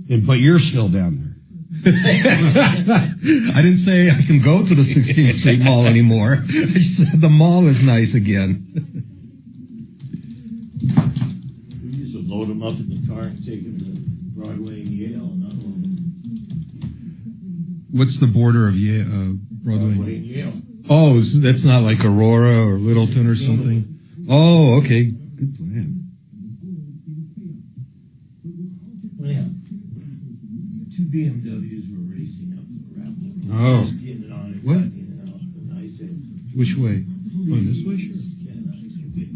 But you're still down there. I didn't say I can go to the 16th Street Mall anymore. I just said the mall is nice again. We used to load them up in the car and take them to Broadway and Yale. What's the border of Broadway? And Yale. Oh, that's not like Aurora or Littleton or something? Oh, okay. Good plan. Well, yeah. Two BMWs were racing up the ramp. Oh. Getting on it, What? and I said, Which way? Oh, this way? Sure.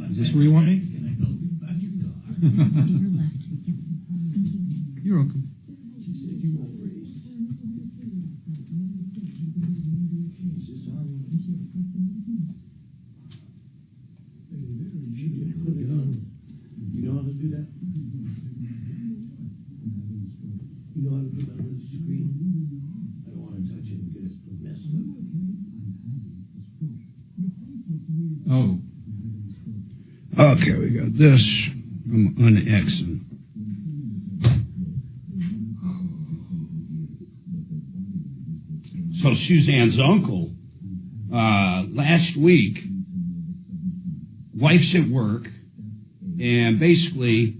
Is this where you want me? Can I go back your car? You're welcome. She said, you won't race. Is this on? She did put it on. You know how to do that? You know how to put that on the screen? I don't want to touch it and get it messed up. Oh. Okay, we got this. I'm un-Xing. So Suzanne's uncle, last week, wife's at work, and basically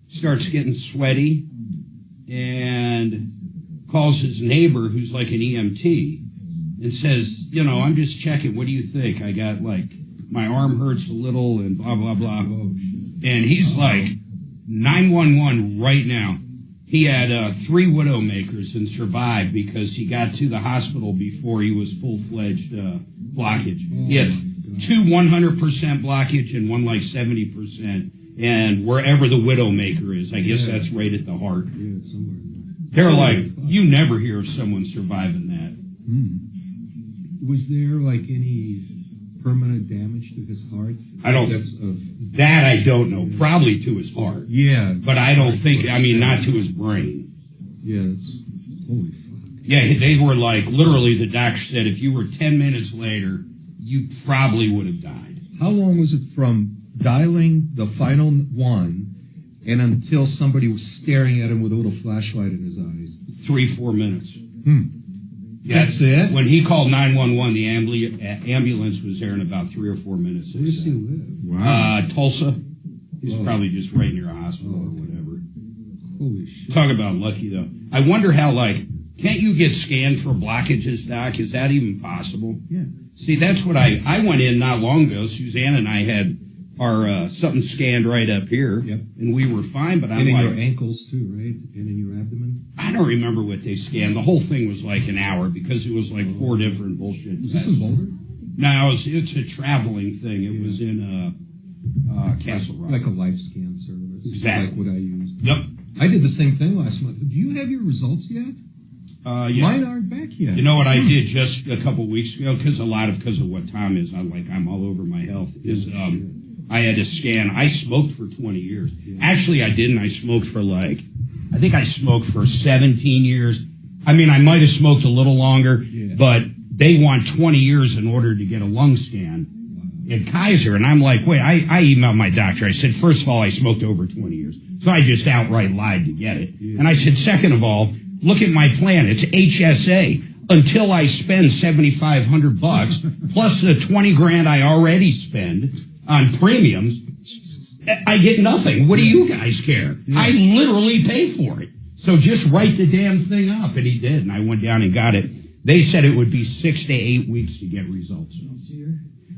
starts getting sweaty and calls his neighbor, who's like an EMT, and says, I'm just checking. What do you think? I got my arm hurts a little and blah, blah, blah. And he's like, 911 right now. He had 3 widowmakers and survived because he got to the hospital before he was full-fledged blockage. He had 2 100% blockage and one 70%. And wherever the widowmaker is, I guess that's right at the heart. Yeah, somewhere. They're like, you never hear of someone surviving that. Was there any permanent damage to his heart? I don't. That I don't know. Probably to his heart. Yeah. But I don't think. Not to his brain. Yeah. Holy fuck. Yeah, they were literally. The doctor said if you were 10 minutes later, you probably would have died. How long was it from dialing the final one and until somebody was staring at him with a little flashlight in his eyes? 3-4 minutes. Yeah, that's it? When he called 911, the ambulance was there in about 3 or 4 minutes. Where does he live? Wow. Tulsa. He's probably just right near a hospital or whatever. Holy shit. Talk about lucky, though. I wonder how, can't you get scanned for blockages, Doc? Is that even possible? Yeah. See, that's what I went in not long ago. Suzanne and I had our something scanned right up here, and we were fine, but I'm and in your ankles, too, right? And in your abdomen? I don't remember what they scanned. The whole thing was an hour because it was 4 different bullshit. Was this in Boulder? No, it's a traveling thing. It was in Castle Rock. Like a life scan service. Exactly. Like what I used. Yep. I did the same thing last month. Do you have your results yet? Yeah. Mine aren't back yet. You know what I did just a couple weeks ago, because of what Tom is, I'm all over my health, is I had to scan. I smoked for 20 years. Actually, I didn't. I smoked for I think I smoked for 17 years. I might have smoked a little longer, but they want 20 years in order to get a lung scan at Kaiser. And I'm like, wait, I emailed my doctor. I said, first of all, I smoked over 20 years. So I just outright lied to get it. And I said, second of all, look at my plan. It's HSA. Until I spend $7,500 plus the $20,000 I already spend on premiums, I get nothing. What do you guys care? I literally pay for it. So just write the damn thing up. And he did. And I went down and got it. They said it would be 6 to 8 weeks to get results.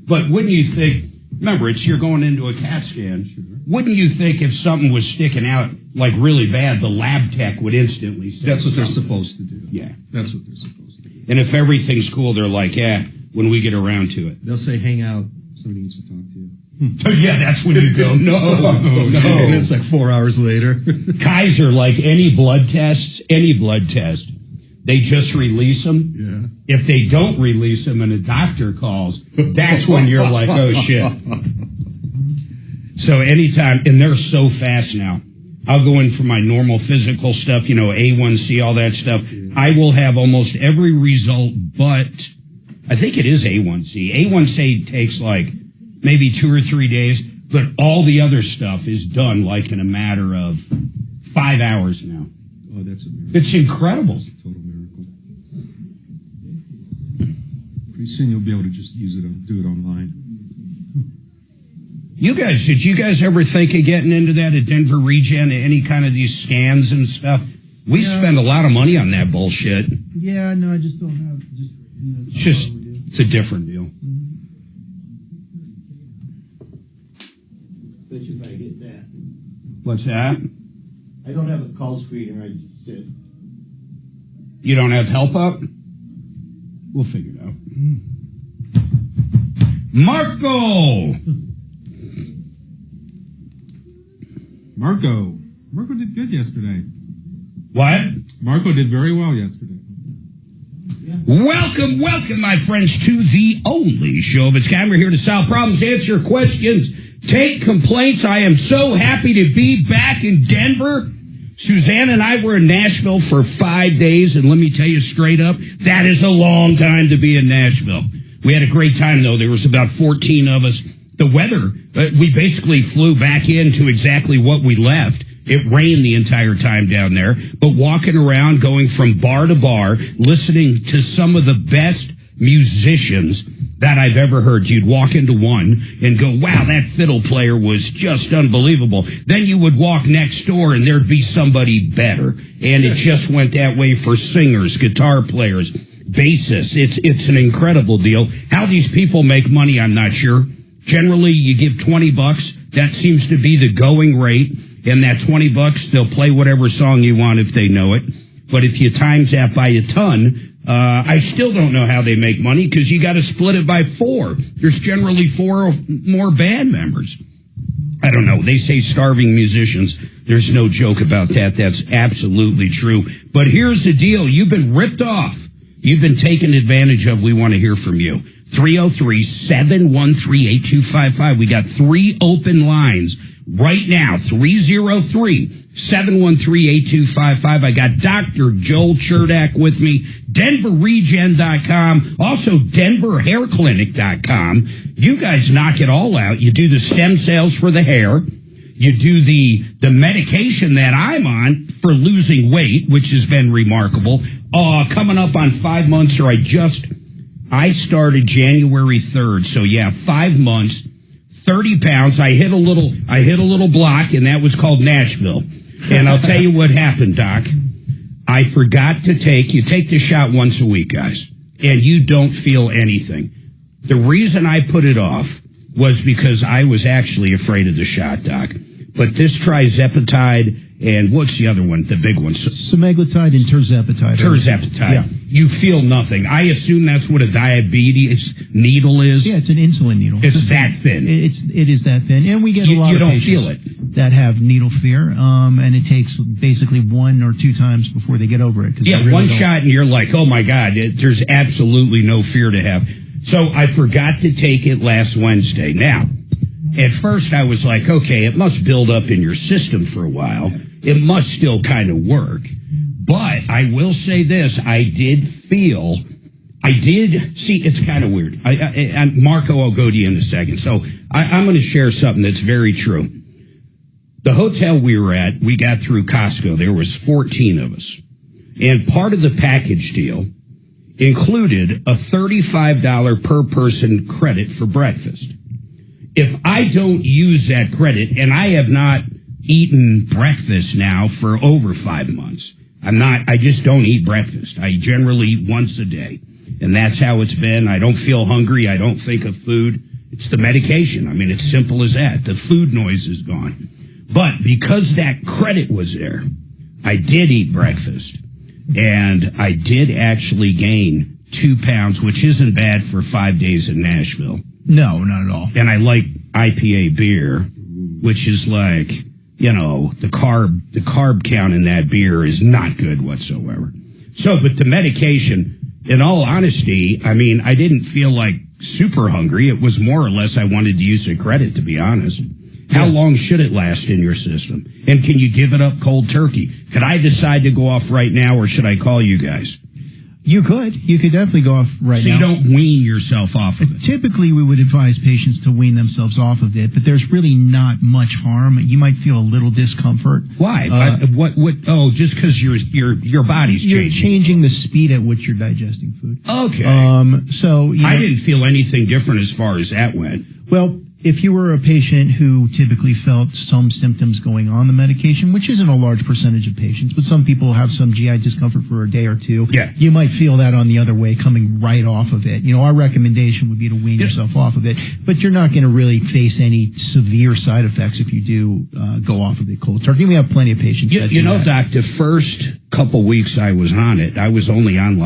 But wouldn't you think, remember, you're going into a CAT scan. Wouldn't you think if something was sticking out really bad, the lab tech would instantly say that's what they're supposed to do. Yeah. That's what they're supposed to do. And if everything's cool, they're like, when we get around to it. They'll say, hang out. Somebody needs to talk to you. Yeah, that's when you go, no. And it's 4 hours later. Kaiser, any blood test, they just release them. Yeah. If they don't release them and a doctor calls, that's when you're like, oh, shit. So anytime, and they're so fast now. I'll go in for my normal physical stuff, A1C, all that stuff. I will have almost every result, but I think it is A1C. A1C takes maybe 2 or 3 days, but all the other stuff is done in a matter of 5 hours now. Oh, That's a miracle. It's incredible. It's a total miracle. Pretty soon you'll be able to just use it, do it online. Did you guys ever think of getting into that at Denver Regen, any kind of these scans and stuff? We spend a lot of money on that bullshit. Yeah, no, I just don't have, It's a different deal. Bet you if I get that. What's that? I don't have a call screener, I just said. You don't have help up? We'll figure it out. Marco! Marco did good yesterday. What? Marco did very well yesterday. Welcome, my friends, to the only show of its kind. We're here to solve problems, answer questions, take complaints. I am so happy to be back in Denver. Suzanne and I were in Nashville for 5 days, and let me tell you straight up, that is a long time to be in Nashville. We had a great time, though. There was about 14 of us. The weather, we basically flew back into exactly what we left. It rained the entire time down there, but walking around, going from bar to bar, listening to some of the best musicians that I've ever heard. You'd walk into one and go, wow, that fiddle player was just unbelievable. Then you would walk next door and there'd be somebody better. And it just went that way for singers, guitar players, bassists. It's an incredible deal. How these people make money, I'm not sure. Generally, you give $20. That seems to be the going rate. And that $20, they'll play whatever song you want if they know it. But if you times that by a ton, I still don't know how they make money because you got to split it by 4. There's generally 4 or more band members. I don't know. They say starving musicians. There's no joke about that. That's absolutely true. But here's the deal. You've been ripped off. You've been taken advantage of. We want to hear from you. 303-713-8255. We got 3 open lines right now. 303-713-8255. I got Dr. Joel Cherdak with me. DenverRegen.com. Also DenverHairClinic.com. You guys knock it all out. You do the stem cells for the hair. You do the medication that I'm on for losing weight, which has been remarkable. Coming up on 5 months, or I started January 3rd. So yeah, 5 months, 30 pounds. I hit a little block, and that was called Nashville. And I'll tell you what happened, Doc. I forgot to you take the shot once a week, guys, and you don't feel anything. The reason I put it off was because I was actually afraid of the shot, Doc. But this trizepatide and what's the other one, the big one? Semaglutide and tirzepatide. Tirzepatide. Yeah. You feel nothing. I assume that's what a diabetes needle is. Yeah, it's an insulin needle. It's that thin. It is that thin. And we get a lot of patients feel it. that have needle fear, and it takes basically 1 or 2 times before they get over it. Yeah, really one shot and you're like, oh my God, there's absolutely no fear to have. So I forgot to take it last Wednesday. Now, at first I was like, okay, it must build up in your system for a while. It must still kind of work. But I will say this, I did see, it's kind of weird. Marco, I'll go to you in a second. So I'm going to share something that's very true. The hotel we were at, we got through Costco. There was 14 of us. And part of the package deal included a $35 per person credit for breakfast. If I don't use that credit, and I have not eaten breakfast now for over 5 months, I just don't eat breakfast. I generally eat once a day. And that's how it's been. I don't feel hungry. I don't think of food. It's the medication. I mean, it's simple as that. The food noise is gone. But because that credit was there, I did eat breakfast. And I did actually gain 2 pounds, which isn't bad for 5 days in Nashville. No, not at all. And I like IPA beer, which is like, the carb count in that beer is not good whatsoever. So, but the medication, in all honesty, I mean, I didn't feel like super hungry. It was more or less I wanted to use a credit, to be honest. How long should it last in your system? And can you give it up cold turkey? Could I decide to go off right now, or should I call you guys? You could definitely go off right So now. you don't wean yourself off of it. Typically, we would advise patients to wean themselves off of it, but there's really not much harm. You might feel a little discomfort. Why? What? Oh, just because your body's You're changing. changing the speed at which you're digesting food. Okay. So I didn't feel anything different as far as that went. Well, if you were a patient who typically felt some symptoms going on the medication, which isn't a large percentage of patients, but some people have some GI discomfort for a day or two, Yeah. you might feel that on the other way coming right off of it. Our recommendation would be to wean yourself off of it, but you're not going to really face any severe side effects if you do go off of the cold turkey. We have plenty of patients that do that. Doc, the first couple weeks I was on it, I was only on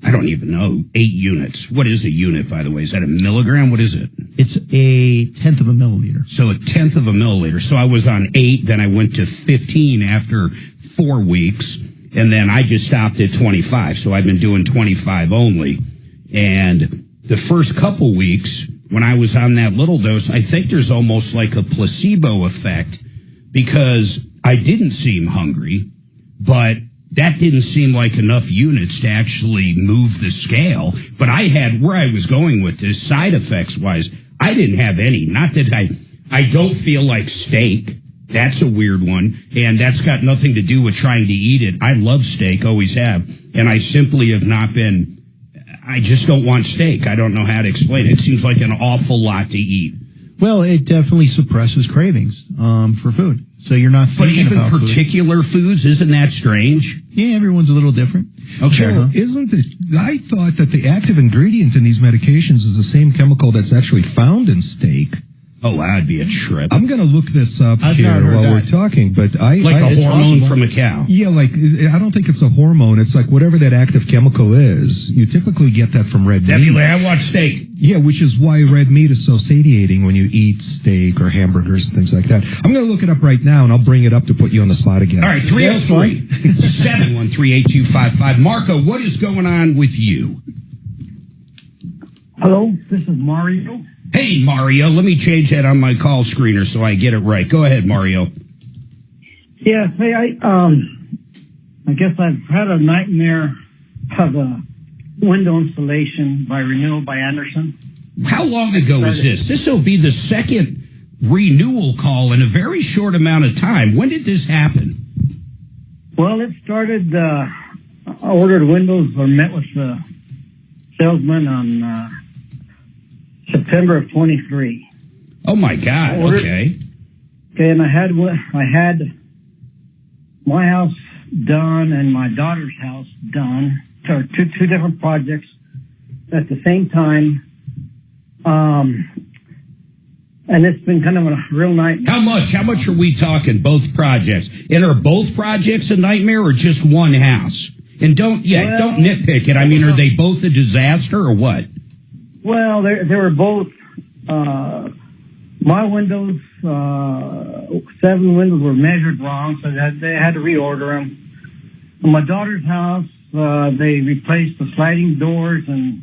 I don't even know, 8 units. What is a unit, by the way? Is that a milligram? What is it? It's a 1/10 of a milliliter. So 1/10 of a milliliter. So I was on 8, then I went to 15 after 4 weeks, and then I just stopped at 25. So I've been doing 25 only. And the first couple weeks, when I was on that little dose, I think there's almost like a placebo effect because I didn't seem hungry, but that didn't seem like enough units to actually move the scale. But I had, where I was going with this, side effects wise, I didn't have any. Not that I don't feel like steak. That's a weird one. And that's got nothing to do with trying to eat it. I love steak, always have. And I simply have not been, I just don't want steak. I don't know how to explain it. It seems like an awful lot to eat. Well, it definitely suppresses cravings for food. So you're not But thinking even about particular foods, isn't that strange? Yeah, everyone's a little different. Okay. Joe, I thought that the active ingredient in these medications is the same chemical that's actually found in steak. Oh, that'd be a trip. I'm going to look this up I've here not heard while that. we're talking, but Like a it's hormone possible. from a cow. Yeah, I don't think it's a hormone. It's like whatever that active chemical is. You typically get that from red That'd be meat. like, I want steak. Yeah, which is why red meat is so satiating when you eat steak or hamburgers and things like that. I'm going to look it up right now, and I'll bring it up to put you on the spot again. All right, 303-713-8255. Marco, what is going on with you? Hello, this is Mario. Hey, Mario, let me change that on my call screener so I get it right. Go ahead, Mario. Yeah, hey, I guess I've had a nightmare of a window installation by renewal by Anderson. How long ago was this? This will be the second renewal call in a very short amount of time. When did this happen? Well, it started, I ordered windows or met with the salesman on September of 23. Oh, my God. Okay. Okay, and I had my house done and my daughter's house done. So two different projects at the same time. And it's been kind of a real nightmare. How much are we talking, both projects? And are both projects a nightmare or just one house? And don't nitpick it. I mean, are they both a disaster or what? Well, they were both, my windows, 7 windows were measured wrong, so they had to reorder them. In my daughter's house, they replaced the sliding doors and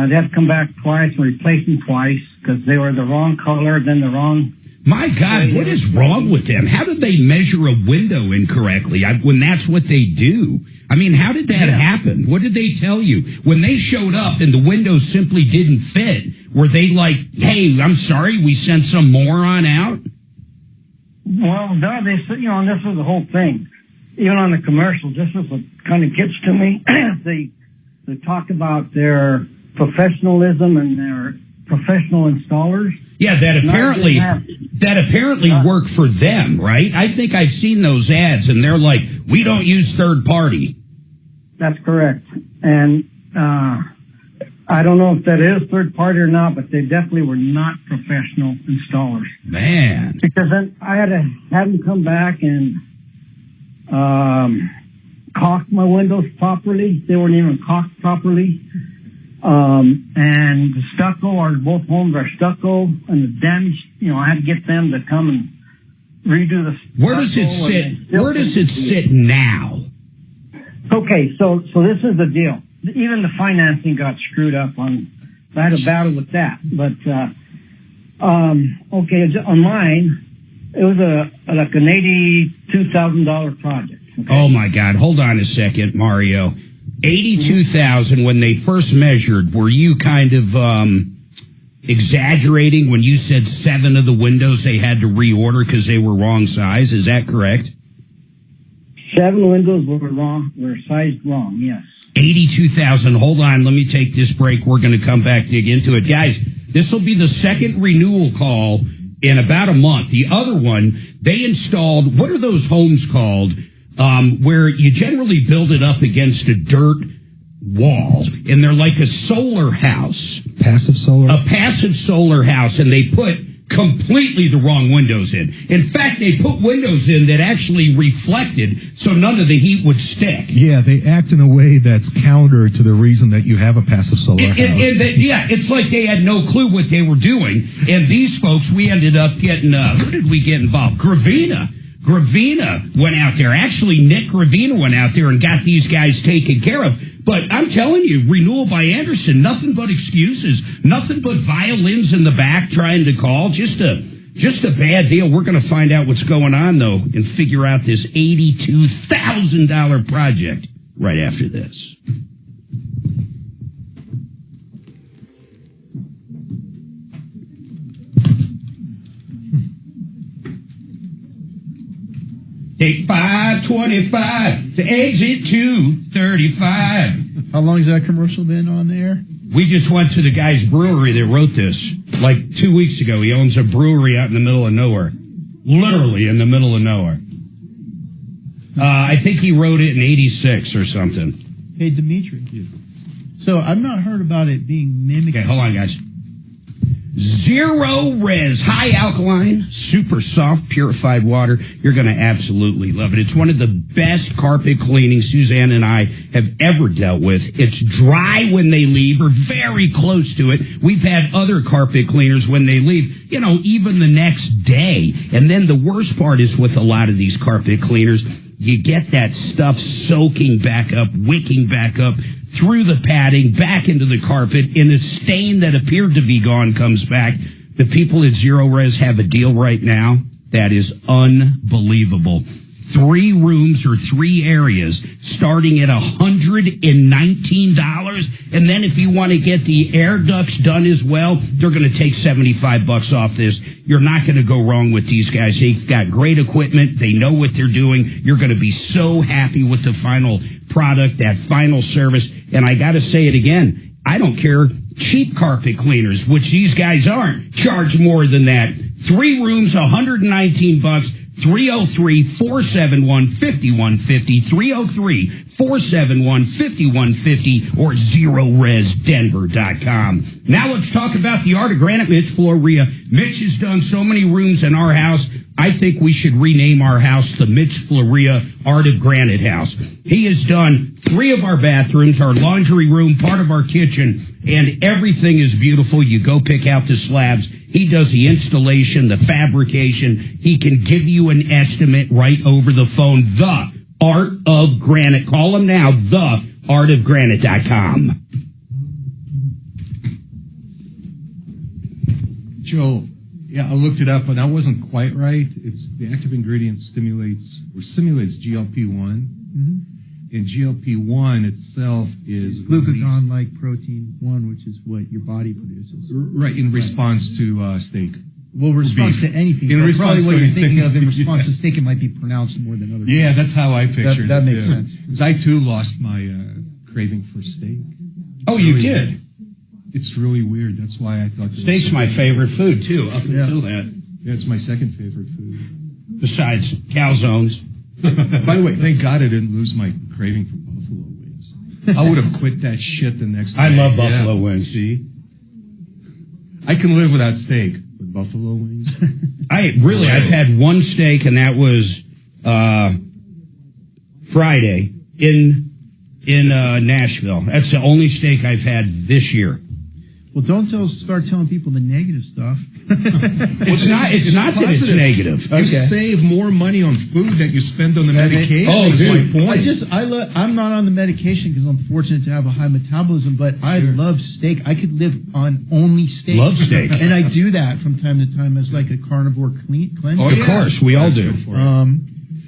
they had to come back twice and replace them twice because they were the wrong color, then the wrong. My God, what is wrong with them? How did they measure a window incorrectly when that's what they do? I mean, how did that happen? What did they tell you? When they showed up and the windows simply didn't fit, were they like, hey, I'm sorry, we sent some moron out? Well, no, they said, and this was the whole thing. Even on the commercials, this is what kind of gets to me. They talk about their professionalism and their professional installers. Yeah, that apparently work for them, right? I think I've seen those ads, and they're like, we don't use third party. That's correct. And I don't know if that is third party or not, but they definitely were not professional installers. Man. Because then I had to have them come back and caulk my windows properly. They weren't even caulked properly. And the stucco, both homes are stucco, and the damage, I had to get them to come and redo the stucco. Where does it sit? Where does it sit now? Okay, so this is the deal. Even the financing got screwed up I had a battle with that. But, okay, on mine, it was like an $82,000 project. Okay? Oh my God! Hold on a second, Mario. 82,000 when they first measured. Were you kind of exaggerating when you said 7 of the windows they had to reorder because they were wrong size? Is that correct? 7 windows were sized wrong, yes. 82,000. Hold on. Let me take this break. We're going to come back, dig into it. Guys, this will be the second renewal call in about a month. The other one, they installed, what are those homes called? Where you generally build it up against a dirt wall, and they're like a solar house. Passive solar? A passive solar house, and they put completely the wrong windows in. In fact, they put windows in that actually reflected so none of the heat would stick. Yeah, they act in a way that's counter to the reason that you have a passive solar house. Yeah, it's like they had no clue what they were doing. And these folks, we ended up getting, who did we get involved? Gravina went out there. Actually, Nick Gravina went out there and got these guys taken care of. But I'm telling you, renewal by Anderson, nothing but excuses, nothing but violins in the back trying to call. Just a bad deal. We're going to find out what's going on, though, and figure out this $82,000 project right after this. Take 525 to exit 235. How long has that commercial been on there? We just went to the guy's brewery that wrote this like 2 weeks ago. He owns a brewery out in the middle of nowhere. Literally in the middle of nowhere. I think he wrote it in 86 or something. Hey, Dimitri. So I've not heard about it being mimicked. Okay, hold on, guys. Zero res, high alkaline, super soft, purified water. You're going to absolutely love it. It's one of the best carpet cleaning Suzanne and I have ever dealt with. It's dry when they leave or very close to it. We've had other carpet cleaners when they leave, even the next day. And then the worst part is with a lot of these carpet cleaners, you get that stuff soaking back up, wicking back up through the padding, back into the carpet, and a stain that appeared to be gone comes back. The people at Zero Res have a deal right now that is unbelievable. 3 rooms or 3 areas starting at $119. And then if you want to get the air ducts done as well, they're going to take $75 off this. You're not going to go wrong with these guys. They've got great equipment. They know what they're doing. You're going to be so happy with the final product, that final service. And I got to say it again. I don't care. Cheap carpet cleaners, which these guys aren't, charge more than that. 3 rooms, $119. 303-471-5150, 303-471-5150, or ZeroResDenver.com. Now let's talk about the Art of Granite, Mitch Floria. Mitch has done so many rooms in our house, I think we should rename our house the Mitch Floria Art of Granite House. He has done 3 of our bathrooms, our laundry room, part of our kitchen, and everything is beautiful. You go pick out the slabs. He does the installation, the fabrication. He can give you an estimate right over the phone. The Art of Granite. Call him now, theartofgranite.com. Joe, yeah, I looked it up, and I wasn't quite right. It's the active ingredient simulates GLP-1. Mm-hmm. And GLP-1 itself is Glucagon-like protein 1, which is what your body produces. Right, in response to steak. Well, response to anything. In response probably what to you're thinking of in anything. response to steak, it might be pronounced more than other Yeah, that's how I pictured that it. makes sense. Because I, too, lost my craving for steak. Oh, you did? It's really weird. That's why I thought... Steak's my favorite food, too, up until that. Yeah, it's my second favorite food. Besides calzones. By the way, thank God I didn't lose my craving for buffalo wings. I would have quit that shit the next day. I love buffalo wings. See? I can live without steak, but buffalo wings? I've had one steak, and that was Friday in Nashville. That's the only steak I've had this year. Well, don't start telling people the negative stuff. It's not that it's negative. You save more money on food than you spend on the medication. Oh, that's dude. my point. I'm not on the medication because I'm fortunate to have a high metabolism, but I love steak. I could live on only steak. Love steak. And I do that from time to time as like a carnivore cleanse. Oh, Of course, we all do.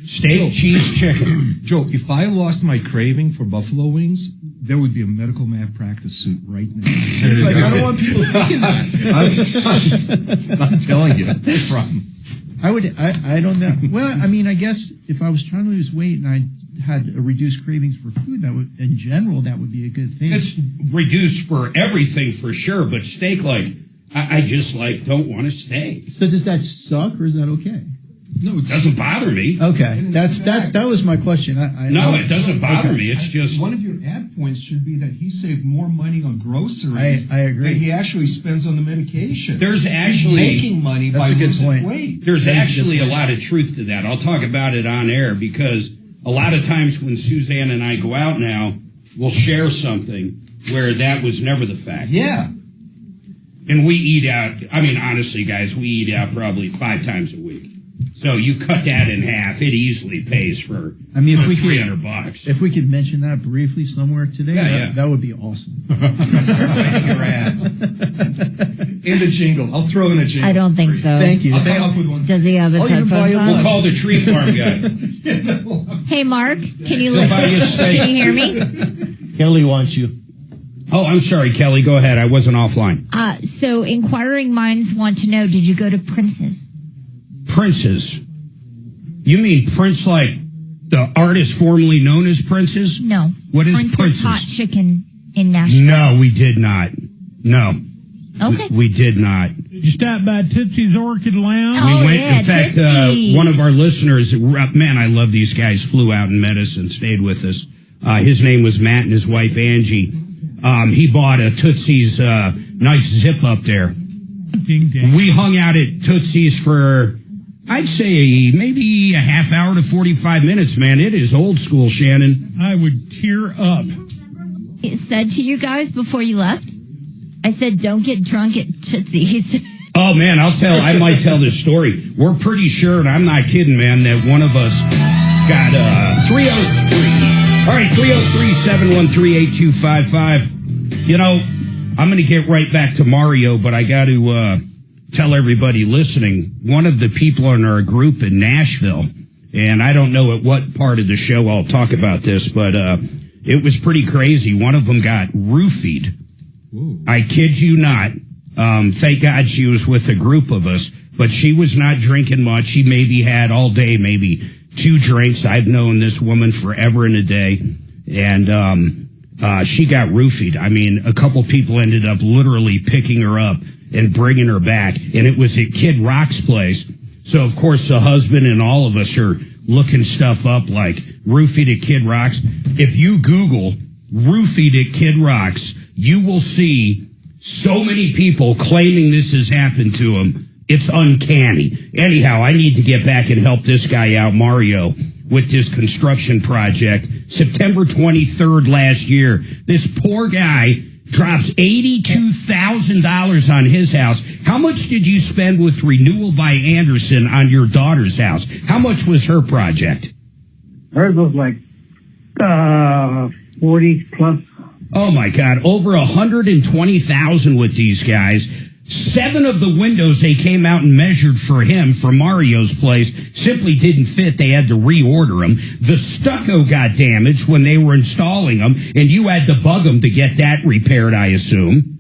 Steak, cheese, chicken. Joe, if I lost my craving for buffalo wings, there would be a medical malpractice suit right now. Like, I don't want people thinking that. I'm telling you, I promise. I don't know. Well, I mean, I guess if I was trying to lose weight and I had a reduced cravings for food, that would, in general, that would be a good thing. It's reduced for everything for sure, but steak, like, I just like don't want a steak. So does that suck or is that okay? No, it doesn't bother me. Okay, that was my question. It doesn't bother me. It's just one of your ad points should be that he saved more money on groceries. I agree. Than he actually spends on the medication. There's actually He's making money by losing weight. There's actually a lot of truth to that. I'll talk about it on air because a lot of times when Suzanne and I go out now, we'll share something where that was never the fact. Yeah. And we eat out. I mean, honestly, guys, we eat out probably 5 times a week. So you cut that in half, it easily pays for if we $300. If we could mention that briefly somewhere today, that would be awesome. Your ads. In the jingle. I'll throw in a jingle. I don't think so. Thank you. I'll come up with one. Does he have his headphones on? We'll call the tree farm guy. Hey, Mark, can you He'll buy you a steak. Can you hear me? Kelly wants you. Oh, I'm sorry, Kelly. Go ahead. I wasn't offline. So inquiring minds want to know, did you go to Prince's? Prince's? You mean Prince like the artist formerly known as Prince's? No. What is Prince's Prince's? Hot Chicken in Nashville. No, we did not. No. Okay. We did not. Did you stop by Tootsie's Orchid Lounge? Oh, We went, yeah, in fact, Tootsie's. one of our listeners, man, I love these guys, flew out and met us and stayed with us. His name was Matt and his wife, Angie. He bought a Tootsie's nice zip up there. Ding, ding. We hung out at Tootsie's for, I'd say, maybe a half hour to 45 minutes, man. It is old school, Shannon. I would tear up. It said to you guys before you left, I said, don't get drunk at Tootsie's. Oh, man, I might tell this story. We're pretty sure, and I'm not kidding, man, that one of us got 303. All right, 303-713-8255. You know, I'm going to get right back to Mario, but I got to tell everybody listening, one of the people in our group in Nashville, and I don't know at what part of the show I'll talk about this, but it was pretty crazy. One of them got roofied. Ooh. I kid you not. Thank God she was with a group of us, but she was not drinking much. She maybe had all day, maybe 2 drinks. I've known this woman forever and a day, and she got roofied. I mean, a couple people ended up literally picking her up and bringing her back, and it was at Kid Rock's place. So, of course, the husband and all of us are looking stuff up like roofied at Kid Rock's. If you Google roofied at Kid Rock's, you will see so many people claiming this has happened to them. It's uncanny. Anyhow, I need to get back and help this guy out, Mario, with this construction project. September 23rd last year, this poor guy drops $82,000 on his house. How much did you spend with Renewal by Anderson on your daughter's house? How much was her project? Hers was like 40 plus. Oh my God, over $120,000 with these guys. 7 of the windows they came out and measured for him, for Mario's place, simply didn't fit. They had to reorder them. The stucco got damaged when they were installing them, and you had to bug them to get that repaired, I assume.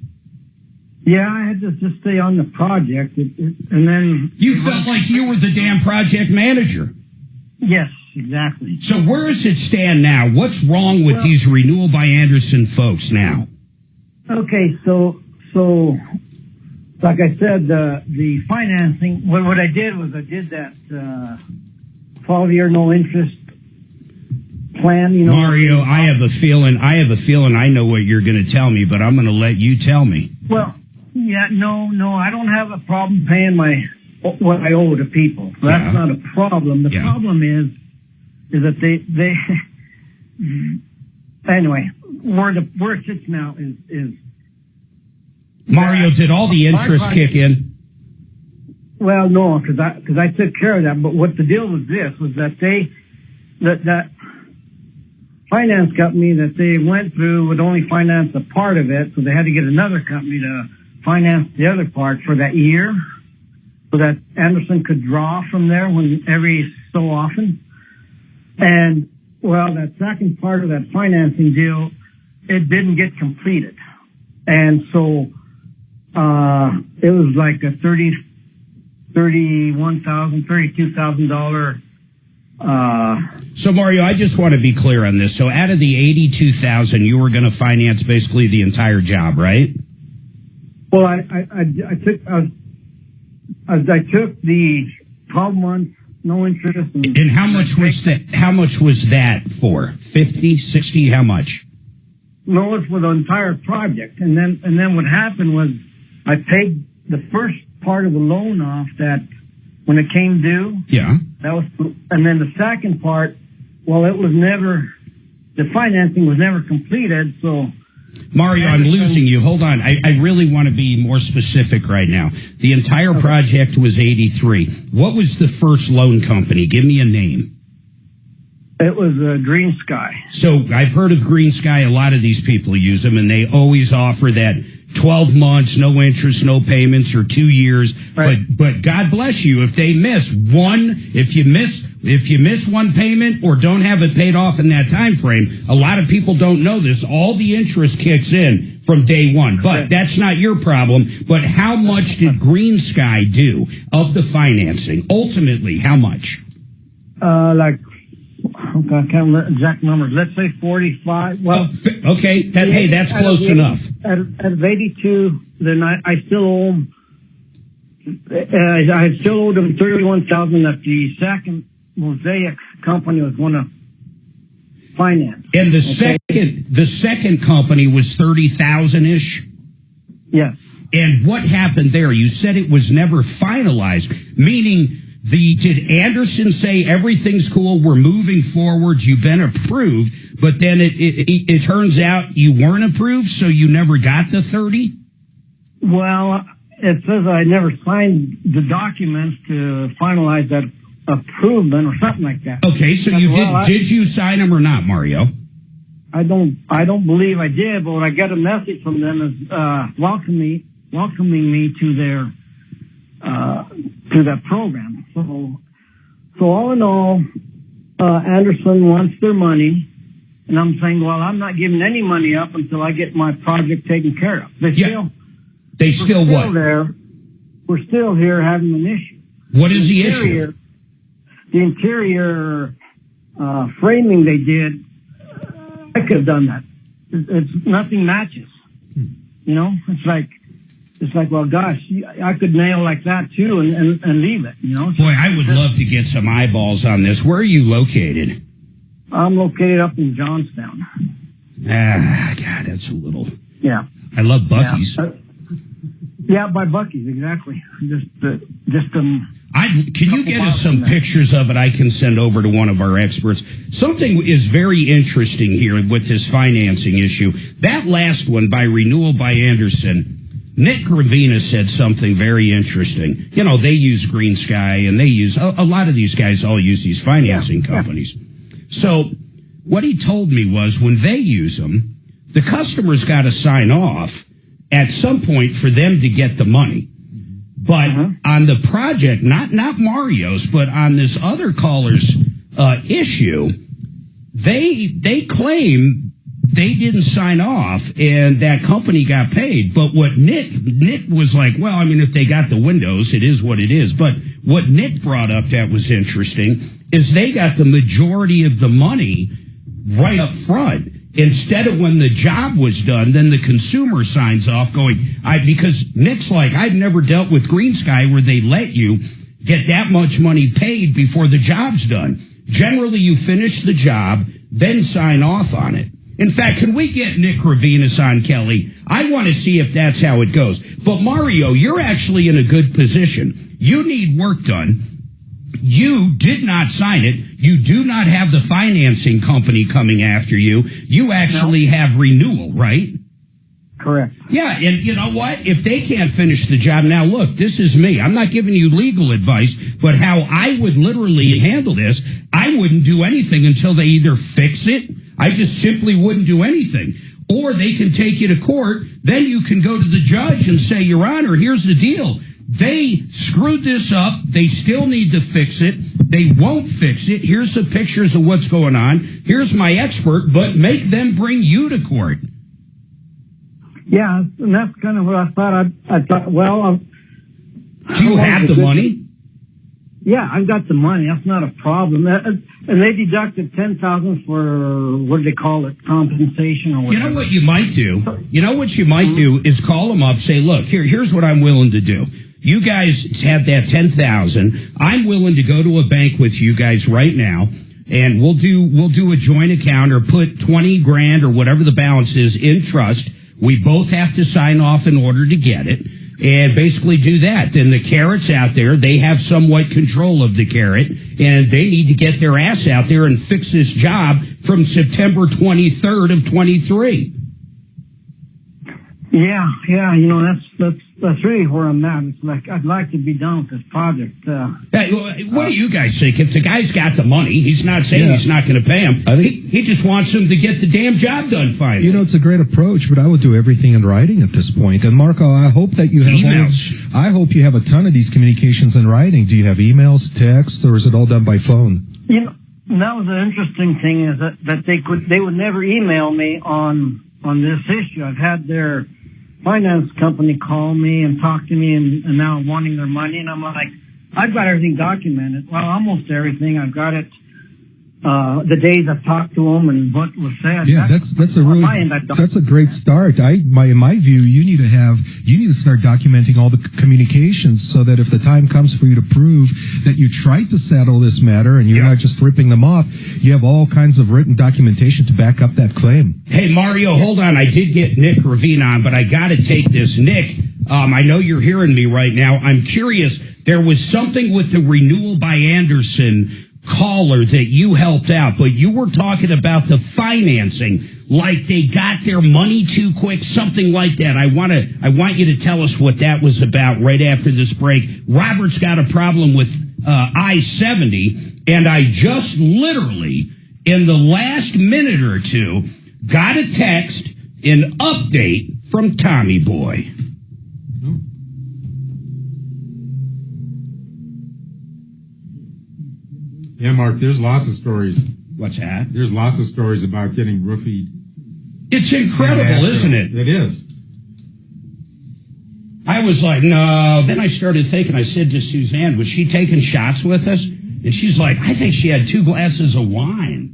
Yeah, I had to just stay on the project, and then... You felt like you were the damn project manager. Yes, exactly. So where does it stand now? What's wrong with these Renewal by Anderson folks now? Okay, so like I said, the financing, what I did was I did that 12-year no interest plan, you know. Mario, I have a feeling I know what you're going to tell me, but I'm going to let you tell me. Well, yeah, no, I don't have a problem paying what I owe to people. So that's not a problem. The problem is that they anyway, where it sits now is Mario, did all the interest kick in? Well, no, because I took care of that. But what the deal was that that finance company that they went through would only finance a part of it, so they had to get another company to finance the other part for that year, so that Anderson could draw from there when every so often. And, well, that second part of that financing deal, it didn't get completed. And so, it was like a $32,000, So Mario, I just want to be clear on this. So out of the $82,000, you were going to finance basically the entire job, right? well, I took the 12 months, no interest. And how much was that? How much was that for? 50, 60, how much? No, it's for the entire project. And then what happened was I paid the first part of the loan off that when it came due. Yeah. That was, and then the second part, well, the financing was never completed. So Mario, I'm losing you. Hold on. I really want to be more specific right now. The entire project was 83. What was the first loan company? Give me a name. it was Green Sky. So I've heard of Green Sky. A lot of these people use them, and they always offer that 12 months, no interest, no payments, or 2 years. Right. But God bless you if they miss one. If you miss one payment or don't have it paid off in that time frame, a lot of people don't know this. All the interest kicks in from day one. But that's not your problem. But how much did Green Sky do of the financing? Ultimately, how much? I can't remember exact numbers. Let's say 45. Well, okay. That's close enough. Out of 82, then I still owe them. I still owe them $31,000 that the second Mosaic company was going to finance. And the second company was 30,000 ish. Yes. And what happened there? You said it was never finalized, meaning. Did Anderson say everything's cool, we're moving forward, you've been approved, but then it turns out you weren't approved, so you never got the 30? Well, it says I never signed the documents to finalize that approval or something like that. Okay, so you did you sign them or not, Mario? I don't believe I did, but I got a message from them as welcoming me to their to that program. So all in all, Anderson wants their money, and I'm saying, well, I'm not giving any money up until I get my project taken care of. We're still what? There. We're still here having an issue. What is the issue? The interior framing they did, I could have done that. It's nothing matches. You know, it's like, well, gosh, I could nail like that too and leave it, you know. Boy, I would love to get some eyeballs on this. Where are you located? I'm located up in Johnstown. God, that's a little. Yeah. I love Buc-ee's. Yeah, by Buc-ee's, exactly. Can you get us some pictures of it I can send over to one of our experts? Something is very interesting here with this financing issue. That last one by Renewal by Anderson. Nick Gravina said something very interesting. You know, they use Green Sky, and they use a lot of these guys all use these financing companies. So what he told me was when they use them, the customer's got to sign off at some point for them to get the money. But on the project, not Mario's, but on this other caller's issue, they claim they didn't sign off, and that company got paid. But what Nick was like, well, I mean, if they got the windows, it is what it is. But what Nick brought up that was interesting is they got the majority of the money right up front. Instead of when the job was done, then the consumer signs off going, because Nick's like, I've never dealt with Green Sky where they let you get that much money paid before the job's done. Generally, you finish the job, then sign off on it. In fact, can we get Nick Ravinas on, Kelly? I want to see if that's how it goes. But Mario, you're actually in a good position. You need work done. You did not sign it. You do not have the financing company coming after you. You actually have Renewal, right? Correct. Yeah, and you know what? If they can't finish the job, now look, this is me. I'm not giving you legal advice, but how I would literally handle this, I wouldn't do anything until they either fix it. I just simply wouldn't do anything. Or they can take you to court. Then you can go to the judge and say, Your Honor, here's the deal. They screwed this up. They still need to fix it. They won't fix it. Here's the pictures of what's going on. Here's my expert, but make them bring you to court. Yeah, and that's kind of what I thought. I thought, well, Do you have the money? Yeah, I've got the money. That's not a problem. And they deducted $10,000 for, what do they call it, compensation or whatever. You know what you might do? You know what you might do is call them up, say, look, here's what I'm willing to do. You guys have that $10,000. I'm willing to go to a bank with you guys right now, and we'll do a joint account or put 20 grand or whatever the balance is in trust. We both have to sign off in order to get it. And basically do that. Then the carrots out there, they have somewhat control of the carrot, and they need to get their ass out there and fix this job from September 23rd of 23. Yeah, you know, that's really where I'm at. It's like, I'd like to be done with this project. Hey, what do you guys think? If the guy's got the money, he's not saying he's not going to pay him. He just wants him to get the damn job done finally. You know, it's a great approach, but I would do everything in writing at this point. And Marco, I hope that you have emails. I hope you have a ton of these communications in writing. Do you have emails, texts, or is it all done by phone? You know, that was the interesting thing is that they would never email me on this issue. I've had their finance company call me and talk to me and now wanting their money, and I'm like, I've got everything documented. Well, almost everything. I've got it. The days I've talked to them and what was said. Yeah, that's a great start. In my view, you need to start documenting all the communications so that if the time comes for you to prove that you tried to settle this matter and you're not just ripping them off, you have all kinds of written documentation to back up that claim. Hey, Mario, hold on. I did get Nick Ravine on, but I got to take this. Nick, I know you're hearing me right now. I'm curious. There was something with the renewal by Anderson caller that you helped out, but you were talking about the financing, like they got their money too quick, something like that. I want you to tell us what that was about right after this break. Robert's got a problem with I70, and I just literally, in the last minute or two, got a text, an update from Tommy Boy. Yeah, Mark, there's lots of stories. What's that? There's lots of stories about getting roofied. It's incredible, isn't it? It is. I was like, no. Then I started thinking, I said to Suzanne, was she taking shots with us? And she's like, I think she had 2 glasses of wine.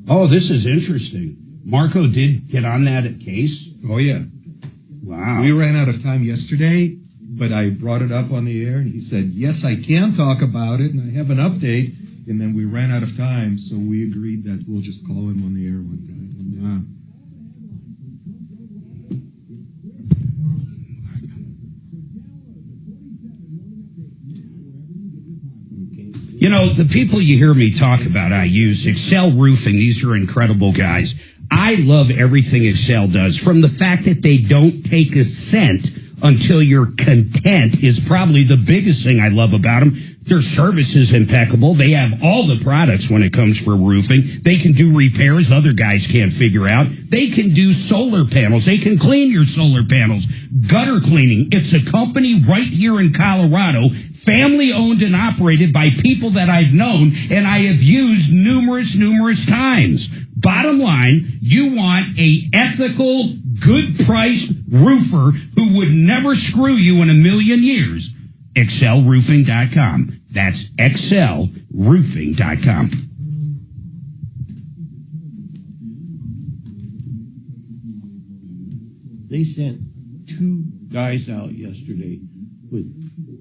Oh, this is interesting. Marco did get on that case? Oh, yeah. Wow. We ran out of time yesterday, but I brought it up on the air, and he said, yes, I can talk about it, and I have an update. And then we ran out of time, so we agreed that we'll just call him on the air one time. You know, the people you hear me talk about, I use Excel Roofing. These are incredible guys. I love everything Excel does, from the fact that they don't take a cent until you're content is probably the biggest thing I love about them. Their service is impeccable. They have all the products when it comes for roofing. They can do repairs other guys can't figure out. They can do solar panels. They can clean your solar panels. Gutter cleaning. It's a company right here in Colorado, family owned and operated by people that I've known and I have used numerous times. Bottom line, you want a ethical, good-priced roofer who would never screw you in a million years. ExcelRoofing.com. That's ExcelRoofing.com. They sent 2 guys out yesterday with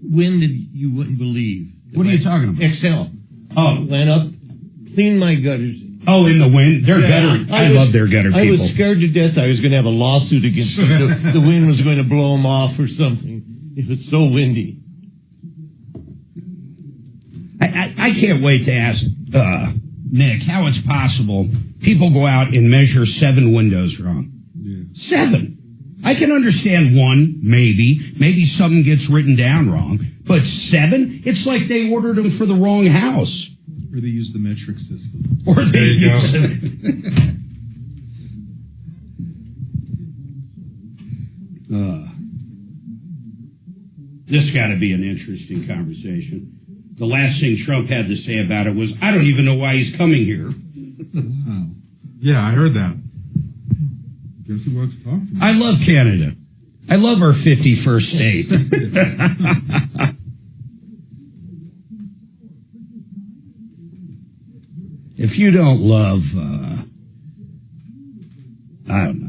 wind that you wouldn't believe. What are you talking about? Excel. Oh. Went up, cleaned my gutters. Oh, in the wind? They're gutter. I love their gutter people. I was scared to death I was going to have a lawsuit against them. The wind was going to blow them off or something. It was so windy. I can't wait to ask Nick how it's possible people go out and measure 7 windows wrong. Yeah. 7. I can understand 1, maybe something gets written down wrong, but 7, it's like they ordered them for the wrong house. Or they use the metric system. Or they There you use go. This got to be an interesting conversation. The last thing Trump had to say about it was, I don't even know why he's coming here. Wow. Yeah, I heard that. Guess who wants to talk to me? I love Canada. I love our 51st state. If you don't love, I don't know.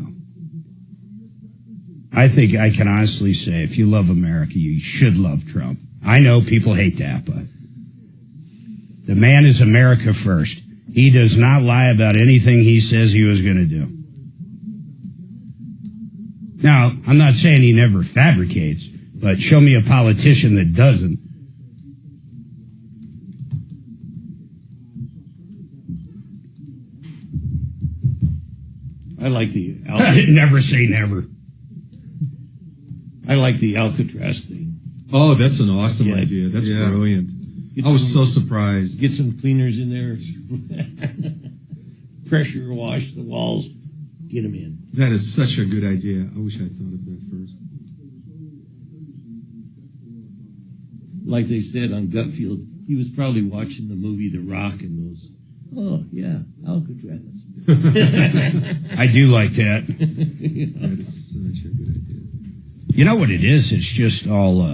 I think I can honestly say, if you love America, you should love Trump. I know people hate that, but the man is America first. He does not lie about anything he says he was going to do. Now, I'm not saying he never fabricates, but show me a politician that doesn't. I like the Never say never. I like the Alcatraz thing. Oh, that's an awesome Yeah. idea. That's Yeah. brilliant. Get I was some- so surprised. Get some cleaners in there. Pressure wash the walls. Get them in. That is such a good idea. I wish I thought of that first. Like they said on Gutfield, he was probably watching the movie The Rock and goes, oh, yeah, Alcatraz. I do like that. That is such a good idea. You know what it is? It's just all,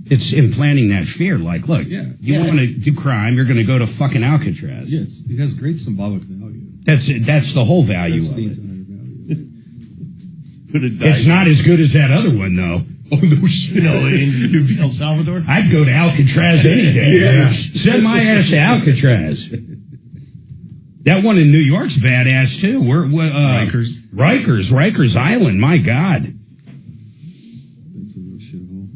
it's implanting that fear. Like, look, Yeah. you want to do crime, you're going to go to fucking Alcatraz. Yes, it has great symbolic value. That's the whole value That's of the it. entire value. Put a It's not as good as that other one, though. Oh, no shit. You know, in El Salvador. I'd go to Alcatraz any day. Send my ass to Alcatraz. That one in New York's badass, too. Rikers. Rikers Island, my God. That's a real shithole.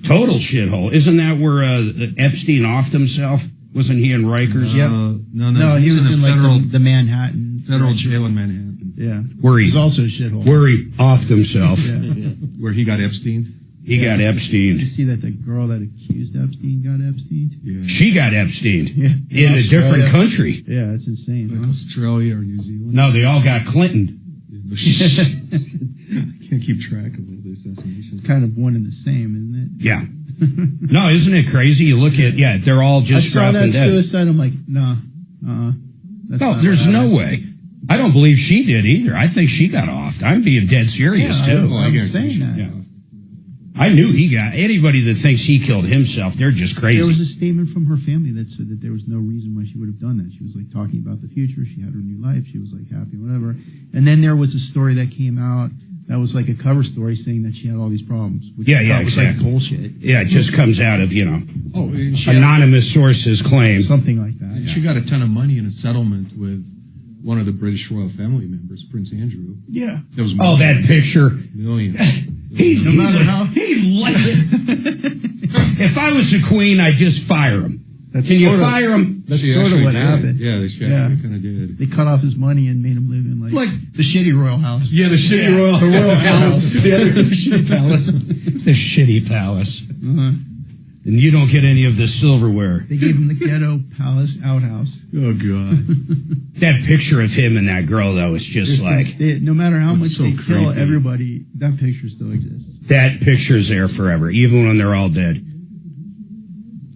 Total shithole. Isn't that where Epstein offed himself? Wasn't he in Rikers? Yep. No, he was in a like the Manhattan. federal jail in Manhattan Yeah. Where It he, was also a shithole. where he offed himself. Yeah. where he got Epstein. He got Did you Epstein. see that the girl that accused Epstein got Epstein? Yeah. She got Epstein Yeah. in a different Australia. country. Yeah, it's insane. Like Huh? Australia or New Zealand. No, they all got Clinton. I can't keep track of all the assassinations. It's kind of one and the same, isn't it? Yeah. No, isn't it crazy? You look at, they're all I just saw dropping that dead. suicide. I'm like, nah. That's No, not there's what no happened. way. I don't believe she did either. I think she got offed. I'm being dead serious, Yeah, too. I'm saying that. Yeah. I knew he got, anybody that thinks he killed himself, they're just crazy. There was a statement from her family that said that there was no reason why she would have done that. She was like talking about the future. She had her new life. She was like happy, whatever. And then there was a story that came out that was like a cover story saying that she had all these problems. Which Yeah, I yeah, thought was exactly. like bullshit. Yeah, it just comes out of, Oh, and she, had, anonymous sources claim. Something like that. and she got a ton of money in a settlement with one of the British royal family members, Prince Andrew. Yeah. That was Oh, that millions. picture. Millions. No matter how. He liked it. If I was the queen, I'd just fire him. That's Can you sort of- fire him? That's She sort of actually what did. happened. Yeah, she Yeah. actually kind of did. They cut off his money and made him live in like the shitty royal house. Yeah, the shitty royal, The royal house. Yeah, the shitty palace. The shitty palace. Uh-huh. And you don't get any of the silverware. They gave him the ghetto palace outhouse. Oh, God. That picture of him and that girl, though, is just like, No matter how It's much so they kill creepy. everybody, that picture still exists. that picture's there forever, even when they're all dead.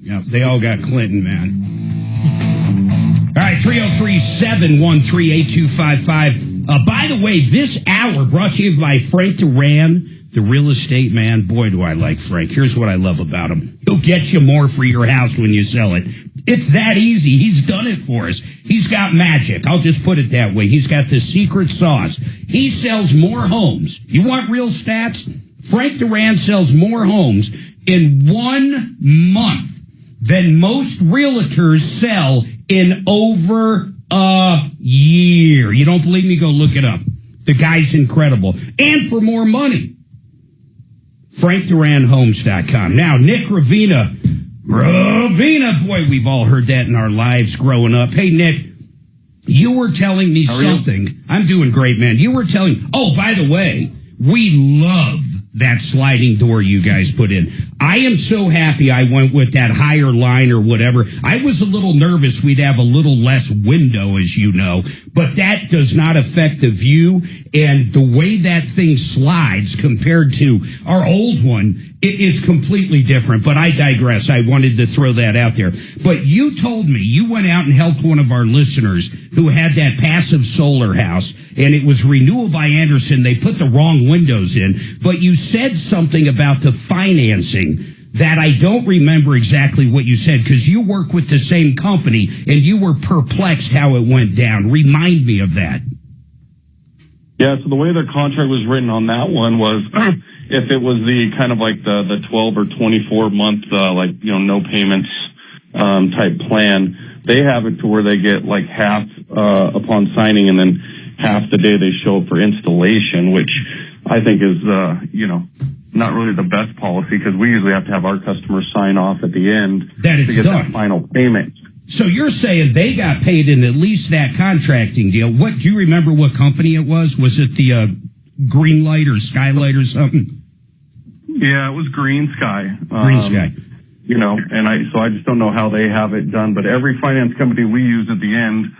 Yeah, they all got Clinton, man. All right, 303-713-8255. By the way, this hour brought to you by Frank Duran, the real estate man. Boy, do I like Frank. Here's what I love about him. He'll get you more for your house when you sell it. It's that easy. He's done it for us. He's got magic. I'll just put it that way. He's got the secret sauce. He sells more homes. You want real stats? Frank Duran sells more homes in 1 month than most realtors sell in over a year. You don't believe me? Go look it up. The guy's incredible. And for more money. FrankDuranHomes.com. Now, Nick Ravina. Boy, we've all heard that in our lives growing up. Hey, Nick, You were telling me something. I'm doing great, man. You were telling. Oh, by the way, we love that sliding door you guys put in. I am so happy I went with that higher line or whatever. I was a little nervous we'd have a little less window, as you know, but that does not affect the view. And the way that thing slides compared to our old one, it is completely different. But I digress. I wanted to throw that out there. But you told me you went out and helped one of our listeners who had that passive solar house, and it was Renewal by Anderson. They put the wrong windows in, but you said something about the financing that I don't remember exactly what you said, because you work with the same company and you were perplexed how it went down. Remind me of that. Yeah, so the way the contract was written on that one was if it was the kind of like the 12 or 24 month, no payments type plan, they have it to where they get like half upon signing and then half the day they show up for installation, which I think is, not really the best policy, because we usually have to have our customers sign off at the end that it's to get done. that final payment. So you're saying they got paid in at least that contracting deal. What do you remember what company it was? Was it the Green Light or Skylight or something? Yeah, it was Green Sky. Green Sky. I just don't know how they have it done, but every finance company we use at the end,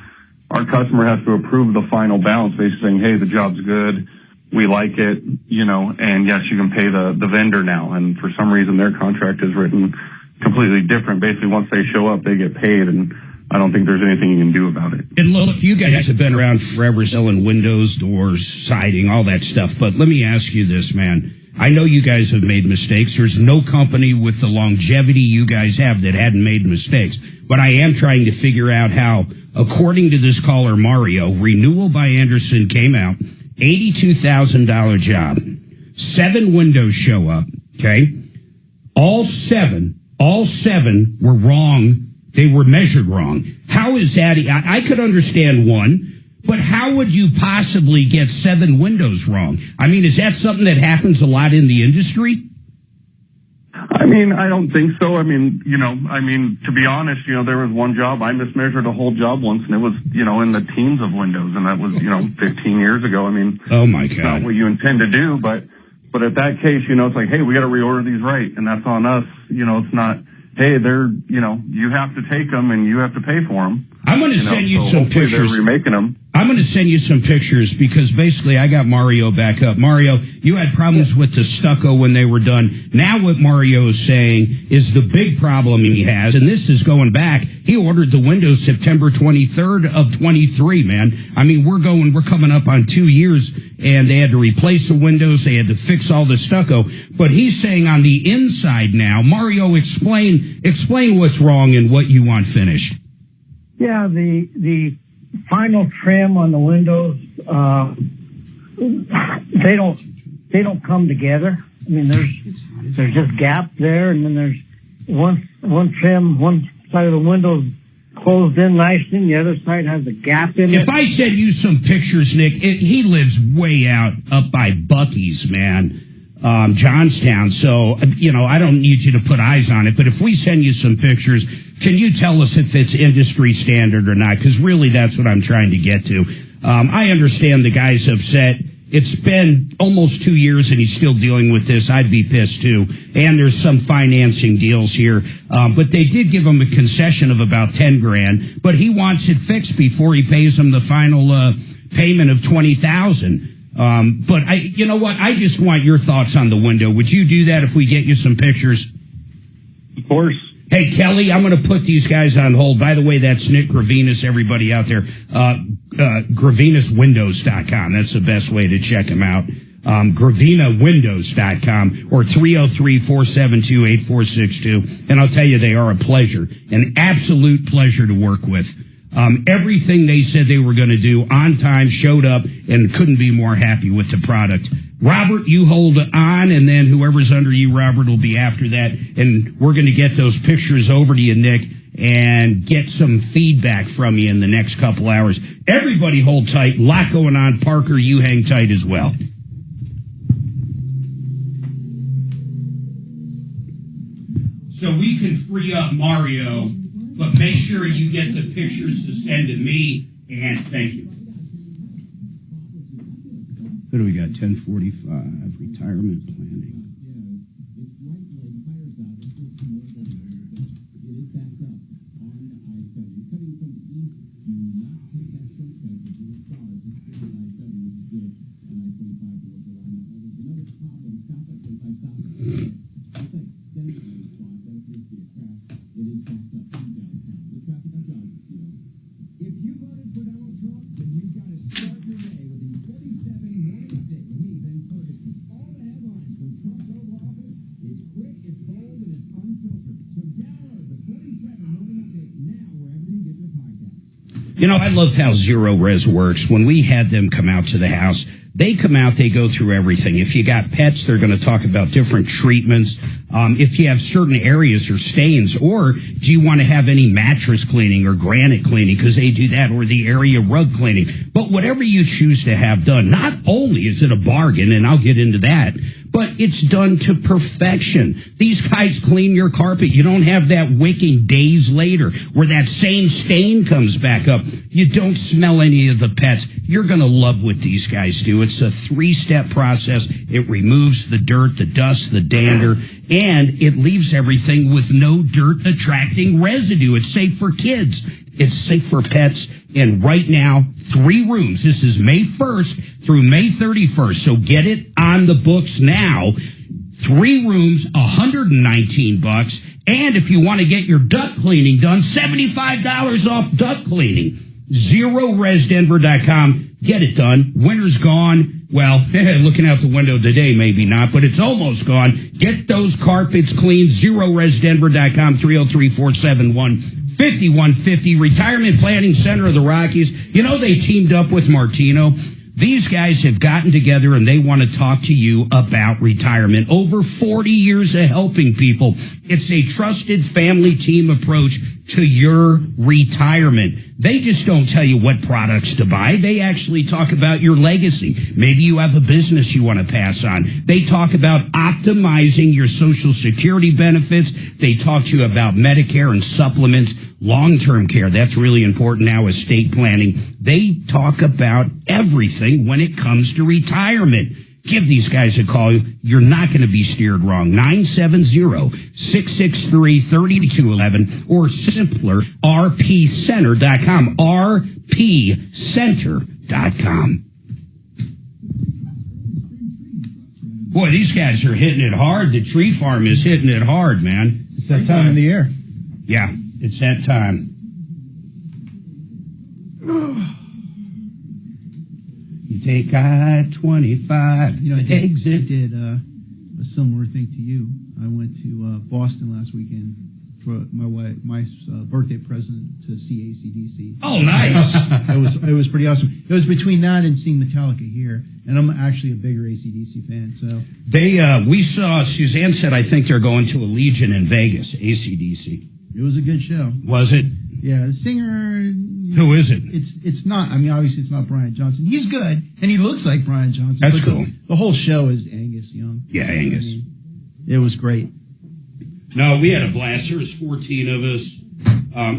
our customer has to approve the final balance, basically saying, hey, the job's good, we like it, and yes, you can pay the vendor now. And for some reason, their contract is written completely different. Basically, once they show up, they get paid, and I don't think there's anything you can do about it. And look, you guys have been around forever selling windows, doors, siding, all that stuff. But let me ask you this, man. I know you guys have made mistakes. There's no company with the longevity you guys have that hadn't made mistakes. But I am trying to figure out how, according to this caller, Mario, Renewal by Anderson came out, $82,000 job. 7 windows show up, okay? All seven were wrong. They were measured wrong. How is that? I could understand one, but how would you possibly get 7 windows wrong? I mean, is that something that happens a lot in the industry? I don't think so. To be honest, there was one job, I mismeasured a whole job once, and it was, in the teens of windows, and that was, 15 years ago. Oh my God. It's not what you intend to do, but at that case, it's like, hey, we got to reorder these right, and that's on us. It's not, hey, they're, you have to take them and you have to pay for them. I'm going to send you some pictures. They're remaking them. I'm going to send you some pictures, because basically I got Mario back up. Mario, you had problems with the stucco when they were done. Now what Mario is saying is the big problem he has, and this is going back, he ordered the windows September 23rd of 23, man. We're coming up on 2 years, and they had to replace the windows. They had to fix all the stucco. But he's saying on the inside now, Mario, explain what's wrong and what you want finished. Yeah, the final trim on the windows, they don't come together. There's just gap there, and then there's one trim, one side of the window closed in nicely, and the other side has a gap in it. If I send you some pictures, Nick, he lives way out up by Buc-ee's, man. Johnstown. So, I don't need you to put eyes on it, but if we send you some pictures, can you tell us if it's industry standard or not? Because really that's what I'm trying to get to. I understand the guy's upset. It's been almost 2 years and he's still dealing with this. I'd be pissed too. And there's some financing deals here. But they did give him a concession of about $10,000, but he wants it fixed before he pays him the final payment of $20,000. But you know what? I just want your thoughts on the window. Would you do that if we get you some pictures? Of course. Hey, Kelly, I'm going to put these guys on hold. By the way, that's Nick Gravinas, everybody out there. GravinaWindows.com. That's the best way to check him out. GravinaWindows.com or 303-472-8462. And I'll tell you, they are a pleasure, an absolute pleasure to work with. Everything they said they were going to do on time, showed up, and couldn't be more happy with the product. Robert, you hold on, and then whoever's under you, Robert, will be after that. And we're going to get those pictures over to you, Nick, and get some feedback from you in the next couple hours. Everybody hold tight. A lot going on. Parker, you hang tight as well. So we can free up Mario, but make sure you get the pictures to send to me And thank you. What do we got? 1045, retirement planning. You know, I love how Zero Res works. When we had them come out to the house, they come out, they go through everything. If you got pets, they're going to talk about different treatments. If you have certain areas or stains, or do you want to have any mattress cleaning or granite cleaning, because they do that, or the area rug cleaning. But whatever you choose to have done, not only is it a bargain, and I'll get into that, but it's done to perfection. These guys clean your carpet. You don't have that wicking days later where that same stain comes back up. You don't smell any of the pets. You're going to love what these guys do. It's a 3-step process. It removes the dirt, the dust, the dander, and it leaves everything with no dirt attracting residue. It's safe for kids. It's safe for pets. And right now, 3 rooms. This is May 1st through May 31st. So get it on the books now. 3 rooms, $119. And if you want to get your duct cleaning done, $75 off duct cleaning. ZeroResDenver.com. Get it done. Winter's gone. Well, looking out the window today, maybe not, but it's almost gone. Get those carpets cleaned. ZeroResDenver.com, 303-471-5150. Retirement Planning Center of the Rockies. You know, they teamed up with Martino. These guys have gotten together and they want to talk to you about retirement. Over 40 years of helping people. It's a trusted family team approach to your retirement. They just don't tell you what products to buy. They actually talk about your legacy. Maybe you have a business you want to pass on. They talk about optimizing your Social Security benefits. They talk to you about Medicare and supplements, long-term care. That's really important now, estate planning. They talk about everything when it comes to retirement. Give these guys a call. You're not going to be steered wrong. 970-663-3211 or simpler, rpcenter.com. rpcenter.com. Boy, these guys are hitting it hard. The tree farm is hitting it hard, man. It's that time of the year. Yeah, it's that time. You take I-25. You know, I exit. did a similar thing to you. I went to Boston last weekend for my birthday present to see ACDC. Oh, nice. It was pretty awesome. It was between that and seeing Metallica here, and I'm actually a bigger ACDC fan. So we saw, Suzanne said, I think they're going to a Legion in Vegas, ACDC. It was a good show. Was it? Yeah, the singer. Who is it? It's not. I mean, obviously, it's not Brian Johnson. He's good, and he looks like Brian Johnson. That's cool. The whole show is Angus Young. Yeah, Angus. I mean, it was great. No, we had a blast. There was 14 of us.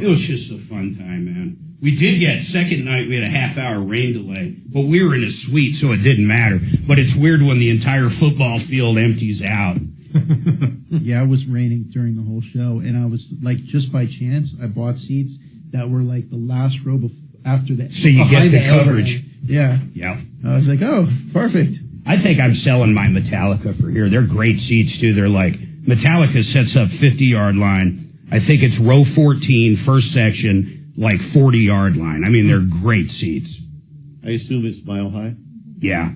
It was just a fun time, man. We did get, second night, we had a half-hour rain delay, but we were in a suite, so it didn't matter. But it's weird when the entire football field empties out. Yeah, it was raining during the whole show, and I was, like, just by chance, I bought seats that were, like, the last row after that. So you get the coverage. Yeah. Yeah. I was like, oh, perfect. I think I'm selling my Metallica for here. They're great seats, too. They're like, Metallica sets up 50-yard line. I think it's row 14, first section, like 40-yard line. I mean, they're great seats. I assume it's mile high? Yeah.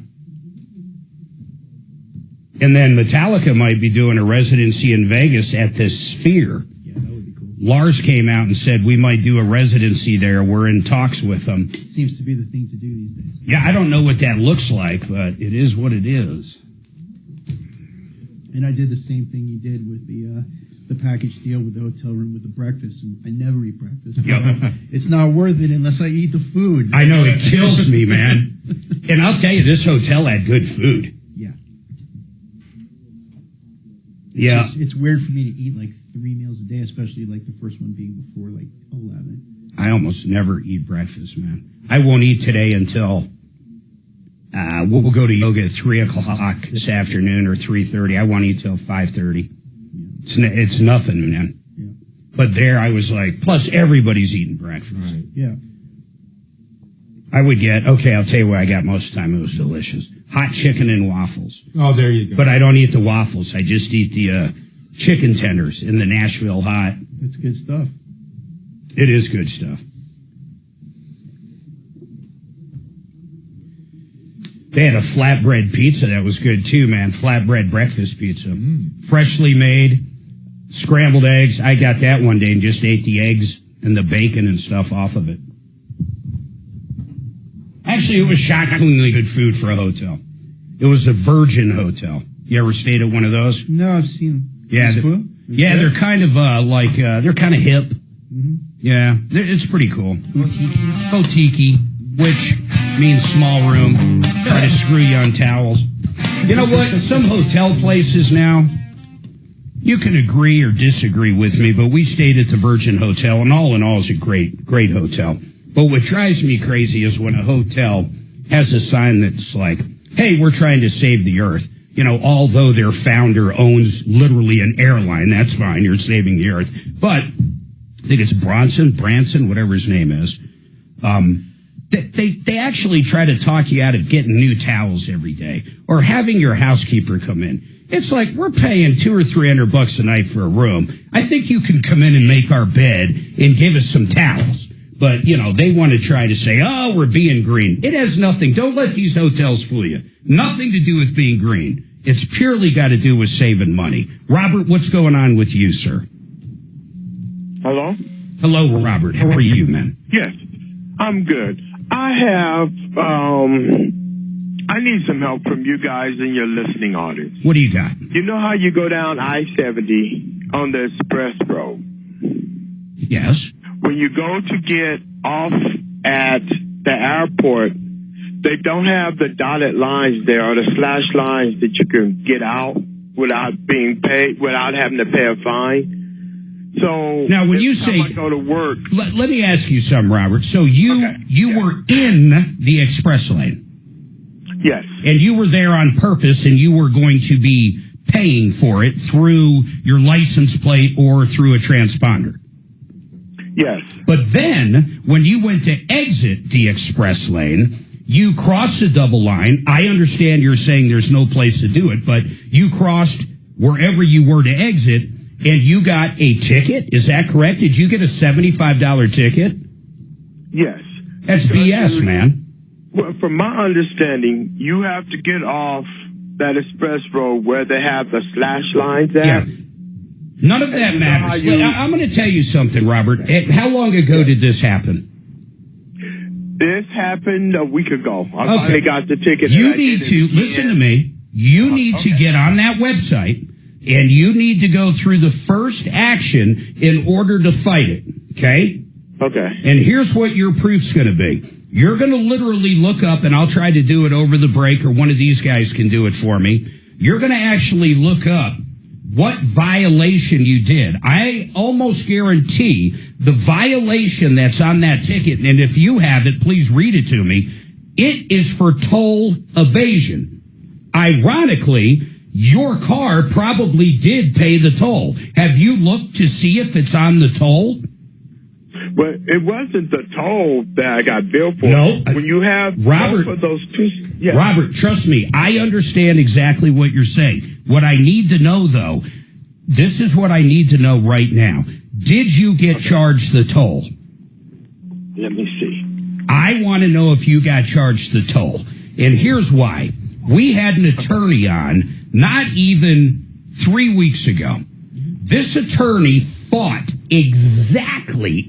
And then Metallica might be doing a residency in Vegas at the Sphere. Yeah, that would be cool. Lars came out and said we might do a residency there. We're in talks with them. It seems to be the thing to do these days. Yeah, I don't know what that looks like, but it is what it is. And I did the same thing you did with the package deal with the hotel room with the breakfast. And I never eat breakfast. Yep. It's not worth it unless I eat the food. I know, it kills me, man. And I'll tell you, this hotel had good food. Yeah. Yeah. It's weird for me to eat like 3 meals a day, especially like the first one being before like 11. I almost never eat breakfast, man. I won't eat today until we'll go to yoga at 3 o'clock this afternoon or 3:30. I won't eat till 5:30. It's nothing, man. Yeah. But there I was like, plus everybody's eating breakfast. Right. Yeah. I would get, okay, I'll tell you what I got most of the time. It was delicious. Hot chicken and waffles. Oh, there you go. But I don't eat the waffles. I just eat the chicken tenders in the Nashville Hot. That's good stuff. It is good stuff. They had a flatbread pizza that was good too, man. Flatbread breakfast pizza. Freshly made, scrambled eggs. I got that one day and just ate the eggs and the bacon and stuff off of it. Actually, it was shockingly good food for a hotel. It was a Virgin hotel. You ever stayed at one of those? No, I've seen. Yeah, they're kind of they're kind of hip. Mm-hmm. Yeah, it's pretty cool. Boutique. Boutique, which means small room. Try to screw you on towels. You know what? Some hotel places now, you can agree or disagree with me, but we stayed at the Virgin Hotel, and all in all, it's a great, great hotel. But what drives me crazy is when a hotel has a sign that's like, hey, we're trying to save the earth. You know, although their founder owns literally an airline, that's fine, you're saving the earth. But I think it's Branson, whatever his name is. They actually try to talk you out of getting new towels every day or having your housekeeper come in. It's like, we're paying $200 or $300 a night for a room. I think you can come in and make our bed and give us some towels. But, you know, they want to try to say, oh, we're being green. It has nothing. Don't let these hotels fool you. Nothing to do with being green. It's purely got to do with saving money. Robert, what's going on with you, sir? Hello? Hello, Robert. How are you, man? Yes, I'm good. I need some help from you guys and your listening audience. What do you got? You know how you go down I-70 on the express road? Yes. When you go to get off at the airport, they don't have the dotted lines there or the slash lines that you can get out without being paid, without having to pay a fine. So now, when you say I go to work, let me ask you something, Robert. So you were in the express lane, yes, and you were there on purpose, and you were going to be paying for it through your license plate or through a transponder. yes. But then, when you went to exit the express lane, you crossed the double line. I understand you're saying there's no place to do it, but you crossed wherever you were to exit, and you got a ticket. Is that correct? Did you get a $75 ticket? Yes. That's BS, man. Well, from my understanding, you have to get off that express road where they have the slash lines at. Yeah. None of that matters. I'm going to tell you something, Robert. How long ago did this happen? This happened a week ago. I finally got the ticket. You need to, listen to me, you need to get on that website, and you need to go through the first action in order to fight it, okay? Okay. And here's what your proof's going to be. You're going to literally look up, and I'll try to do it over the break, or one of these guys can do it for me. You're going to actually look up what violation you did. I almost guarantee the violation that's on that ticket, and if you have it, please read it to me, it is for toll evasion. Ironically, your car probably did pay the toll. Have you looked to see if it's on the toll? Well, it wasn't the toll that I got billed for. No. When you have Robert, both of those two. Yeah. Robert, trust me, I understand exactly what you're saying. What I need to know, though, this is what I need to know right now. Did you get charged the toll? Let me see. I want to know if you got charged the toll. And here's why. We had an attorney on not even 3 weeks ago. This attorney fought exactly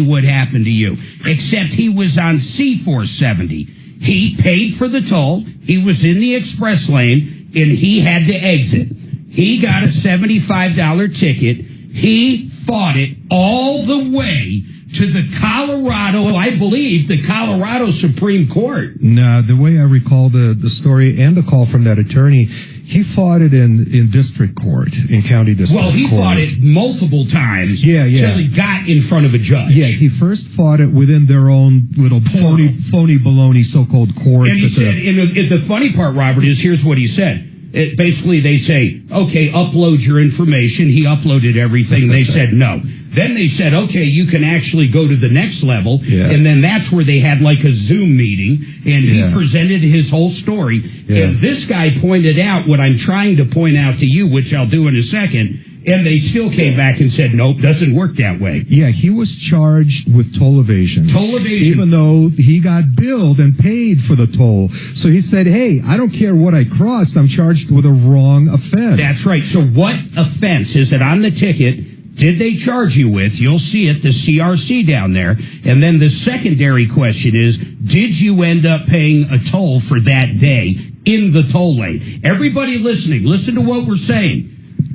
what happened to you, except he was on C470. He paid for the toll, he was in the express lane, and he had to exit. He got a $75 ticket. He fought it all the way to the Colorado, I believe, the Colorado Supreme Court. No, the way I recall the story and the call from that attorney, He fought it in district court, in county district court. Well, he fought it multiple times. Yeah. Till he got in front of a judge. Yeah, he first fought it within their own little phony baloney so-called court. And he said, and the funny part, Robert, is here's what he said. Basically, they say, okay, upload your information. He uploaded everything. They said no. Then they said, okay, you can actually go to the next level. Yeah. And then that's where they had like a Zoom meeting, and he presented his whole story. Yeah. And this guy pointed out what I'm trying to point out to you, which I'll do in a second. And they still came back and said, nope, doesn't work that way. Yeah, he was charged with toll evasion. Toll evasion. Even though he got billed and paid for the toll. So he said, hey, I don't care what I cross. I'm charged with a wrong offense. That's right. So what offense is it on the ticket did they charge you with? You'll see it, the CRC down there. And then the secondary question is, did you end up paying a toll for that day in the toll lane? Everybody listening, listen to what we're saying.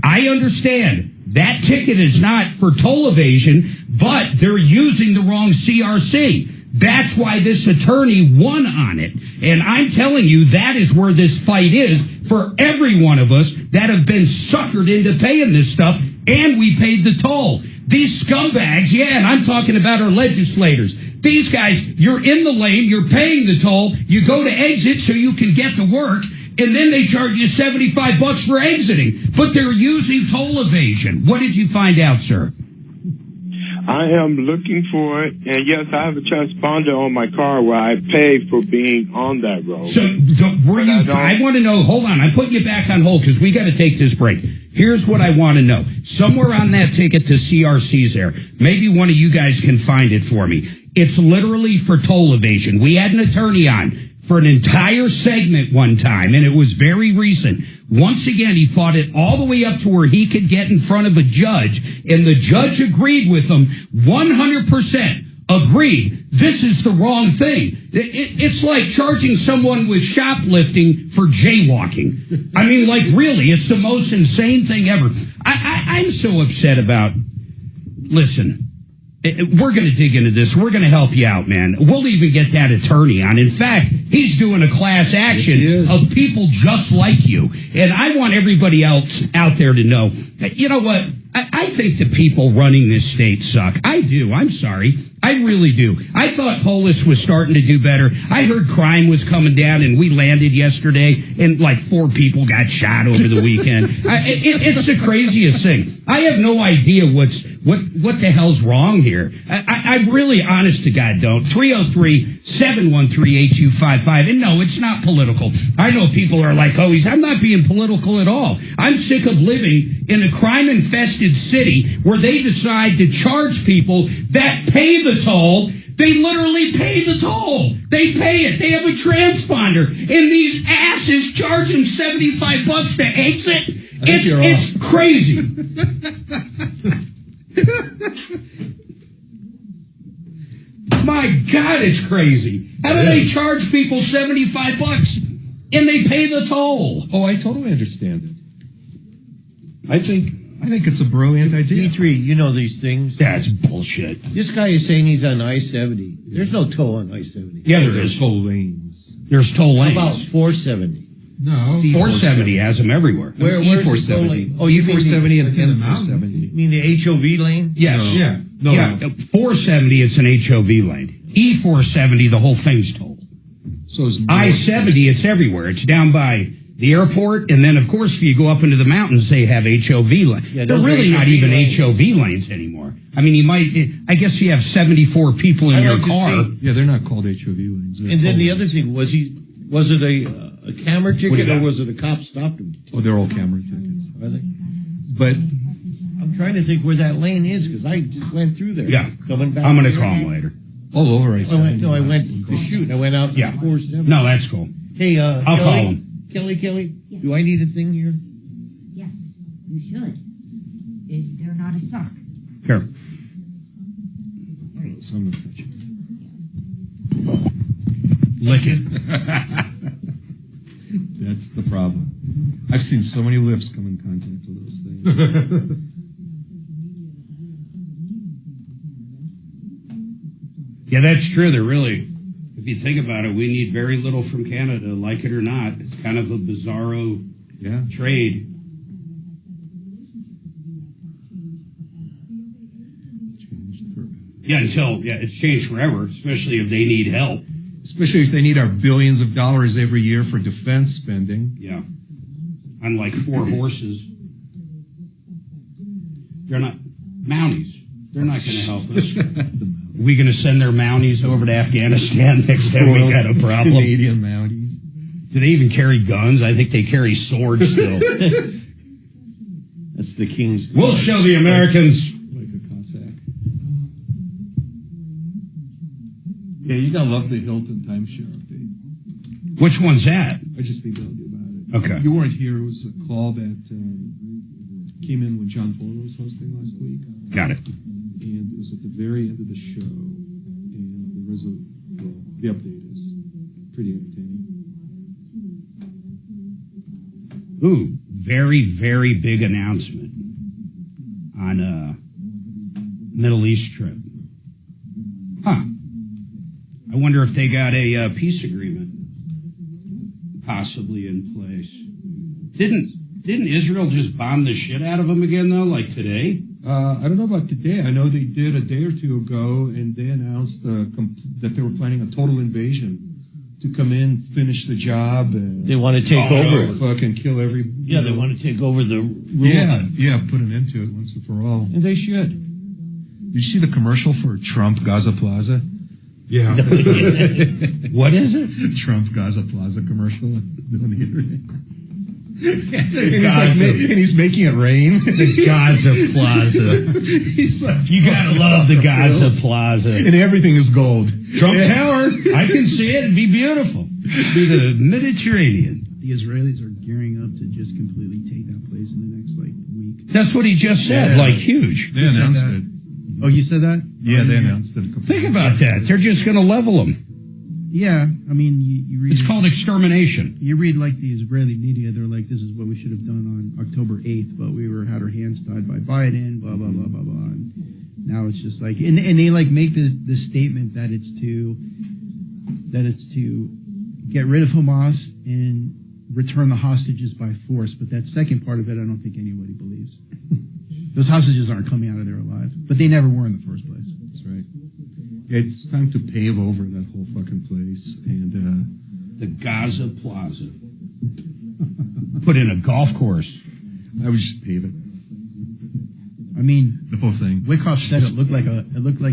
I understand that ticket is not for toll evasion, but they're using the wrong CRC. That's why this attorney won on it. And I'm telling you, that is where this fight is for every one of us that have been suckered into paying this stuff, and we paid the toll. These scumbags, yeah, and I'm talking about our legislators. These guys, you're in the lane, you're paying the toll, you go to exit so you can get to work, and then they charge you $75 for exiting. But they're using toll evasion. What did you find out, sir? I am looking for it, and yes, I have a transponder on my car where I pay for being on that road. So, were you? I want to know. Hold on, I'm putting you back on hold because we got to take this break. Here's what I want to know. Somewhere on that ticket to CRC's there. Maybe one of you guys can find it for me. It's literally for toll evasion. We had an attorney on for an entire segment one time, and it was very recent. Once again, he fought it all the way up to where he could get in front of a judge, and the judge agreed with him 100%. Agreed. This is the wrong thing. It's like charging someone with shoplifting for jaywalking. I mean, like, really, it's the most insane thing ever. I'm so upset about... Listen, we're going to dig into this. We're going to help you out, man. We'll even get that attorney on. In fact, he's doing a class action of people just like you. And I want everybody else out there to know that, you know what? I think the people running this state suck. I do. I'm sorry. I really do. I thought Polis was starting to do better. I heard crime was coming down, and we landed yesterday, and like 4 people got shot over the weekend. It's the craziest thing. I have no idea what the hell's wrong here. I really, honest to God, don't. 303-713-8255. And no, it's not political. I know people are like, oh, I'm not being political at all. I'm sick of living in a crime-infested city where they decide to charge people that pay the toll. They literally pay the toll. They pay it. They have a transponder. And these asses charge them $75 to exit. It's crazy. My God, it's crazy. How do they charge people $75 and they pay the toll? Oh, I totally understand it. I think it's a brilliant idea. D3, you know these things. That's bullshit. This guy is saying he's on I-70. There's no toll on I-70. Yeah, there is. Toll lanes. There's toll lanes. How about 470? No. 470 has them everywhere. Where's the toll lane? Oh, E470 and N470. You mean the HOV lane? Yes. No. Yeah. No. Yeah. 470, it's an HOV lane. E470, the whole thing's toll. So is I-70, it's everywhere. It's down by the airport, and then, of course, if you go up into the mountains, they have HOV lanes. Yeah, they're really not even HOV lanes anymore. I mean, I guess you have 74 people in your car. Yeah, they're not called HOV lanes. And then the other thing, was it a camera ticket or was it a cop stopped him? Oh, they're all camera tickets. Are they? But I'm trying to think where that lane is because I just went through there. Yeah. Coming back. I'm going to call him later. all over I-70. I went to shoot. I went out to 470. No, that's cool. Hey, I'll Kelly, call him. Kelly, do I need a thing here? Yes, you should. They're not a sock. Here. Someone touch it. Lick it. That's the problem. I've seen so many lips come in contact with those things. Yeah, that's true. They're really, if you think about it, we need very little from Canada, like it or not. It's kind of a bizarro Yeah. trade. Yeah, it's changed forever, especially if they need help. Especially if they need our billions of dollars every year for defense spending. Yeah. Unlike 4 horses. They're not Mounties. They're not going to help us. Are we going to send their Mounties over to Afghanistan next time we got a problem? Canadian Mounties. Do they even carry guns? I think they carry swords still. That's the king's. We'll show the Americans. Like a Cossack. Yeah, you gotta love the Hilton timeshare update. Which one's that? I just emailed you about it. Okay. You weren't here. It was a call that came in when John Fuller was hosting last week. Got it. And it was at the very end of the show. And there was the update is pretty entertaining. Ooh, very, very big announcement on a Middle East trip. Huh. I wonder if they got a peace agreement possibly in place. Didn't Israel just bomb the shit out of them again, though, like today? I don't know about today. I know they did a day or two ago, and they announced that they were planning a total invasion to come in, finish the job. And They want to take over. Fucking kill every... Yeah, they want to take over the rule. Yeah, put an end to it once and for all. And they should. Did you see the commercial for Trump Gaza Plaza? Yeah. What is it? Trump Gaza Plaza commercial on the internet. And he's making it rain. The Gaza Plaza. He's like, You gotta love the Gaza Plaza. and everything is gold. Trump Tower, I can see it. It'd be beautiful. It'd be the Mediterranean. The Israelis are gearing up to just completely take that place in the next week. That's what he just said, Yeah. like huge. They announced it. Oh, you said that? Yeah, they announced it a couple Think of about that. They're just gonna level them. Yeah, I mean, you read. It's called extermination. You read like the Israeli media. They're like, "This is what we should have done on October 8th," but we had our hands tied by Biden. Blah blah blah blah blah. And now it's just like, and they like make this statement that it's to get rid of Hamas and return the hostages by force. But that second part of it, I don't think anybody believes. Those hostages aren't coming out of there alive, but they never were in the first place. That's right. Yeah, it's time to pave over that whole fucking place. And The Gaza Plaza. Put in a golf course. I would just pave it. I mean, The whole thing. Wyckoff said it looked like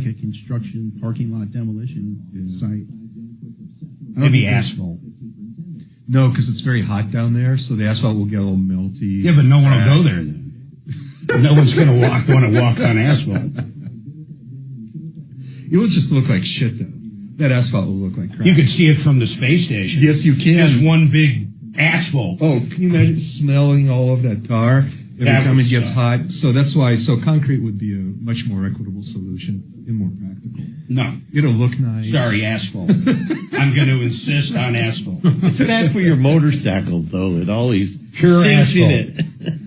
a construction parking lot demolition site. I don't Maybe think asphalt. No, because it's very hot down there, so the asphalt will get a little melty. Yeah, but no one will go there then. No one's going to want to walk on asphalt. It will just look like shit, though. That asphalt will look like crap. You could see it from the space station. Yes, you can. Just one big asphalt. Oh, can you imagine smelling all of that tar every That time would it gets suck. hot? So that's why. So concrete would be a much more equitable solution and more practical. No. It'll look nice. Sorry, asphalt. I'm going to insist on asphalt. It's bad for your motorcycle, though. It always Pure sinks in asphalt. it.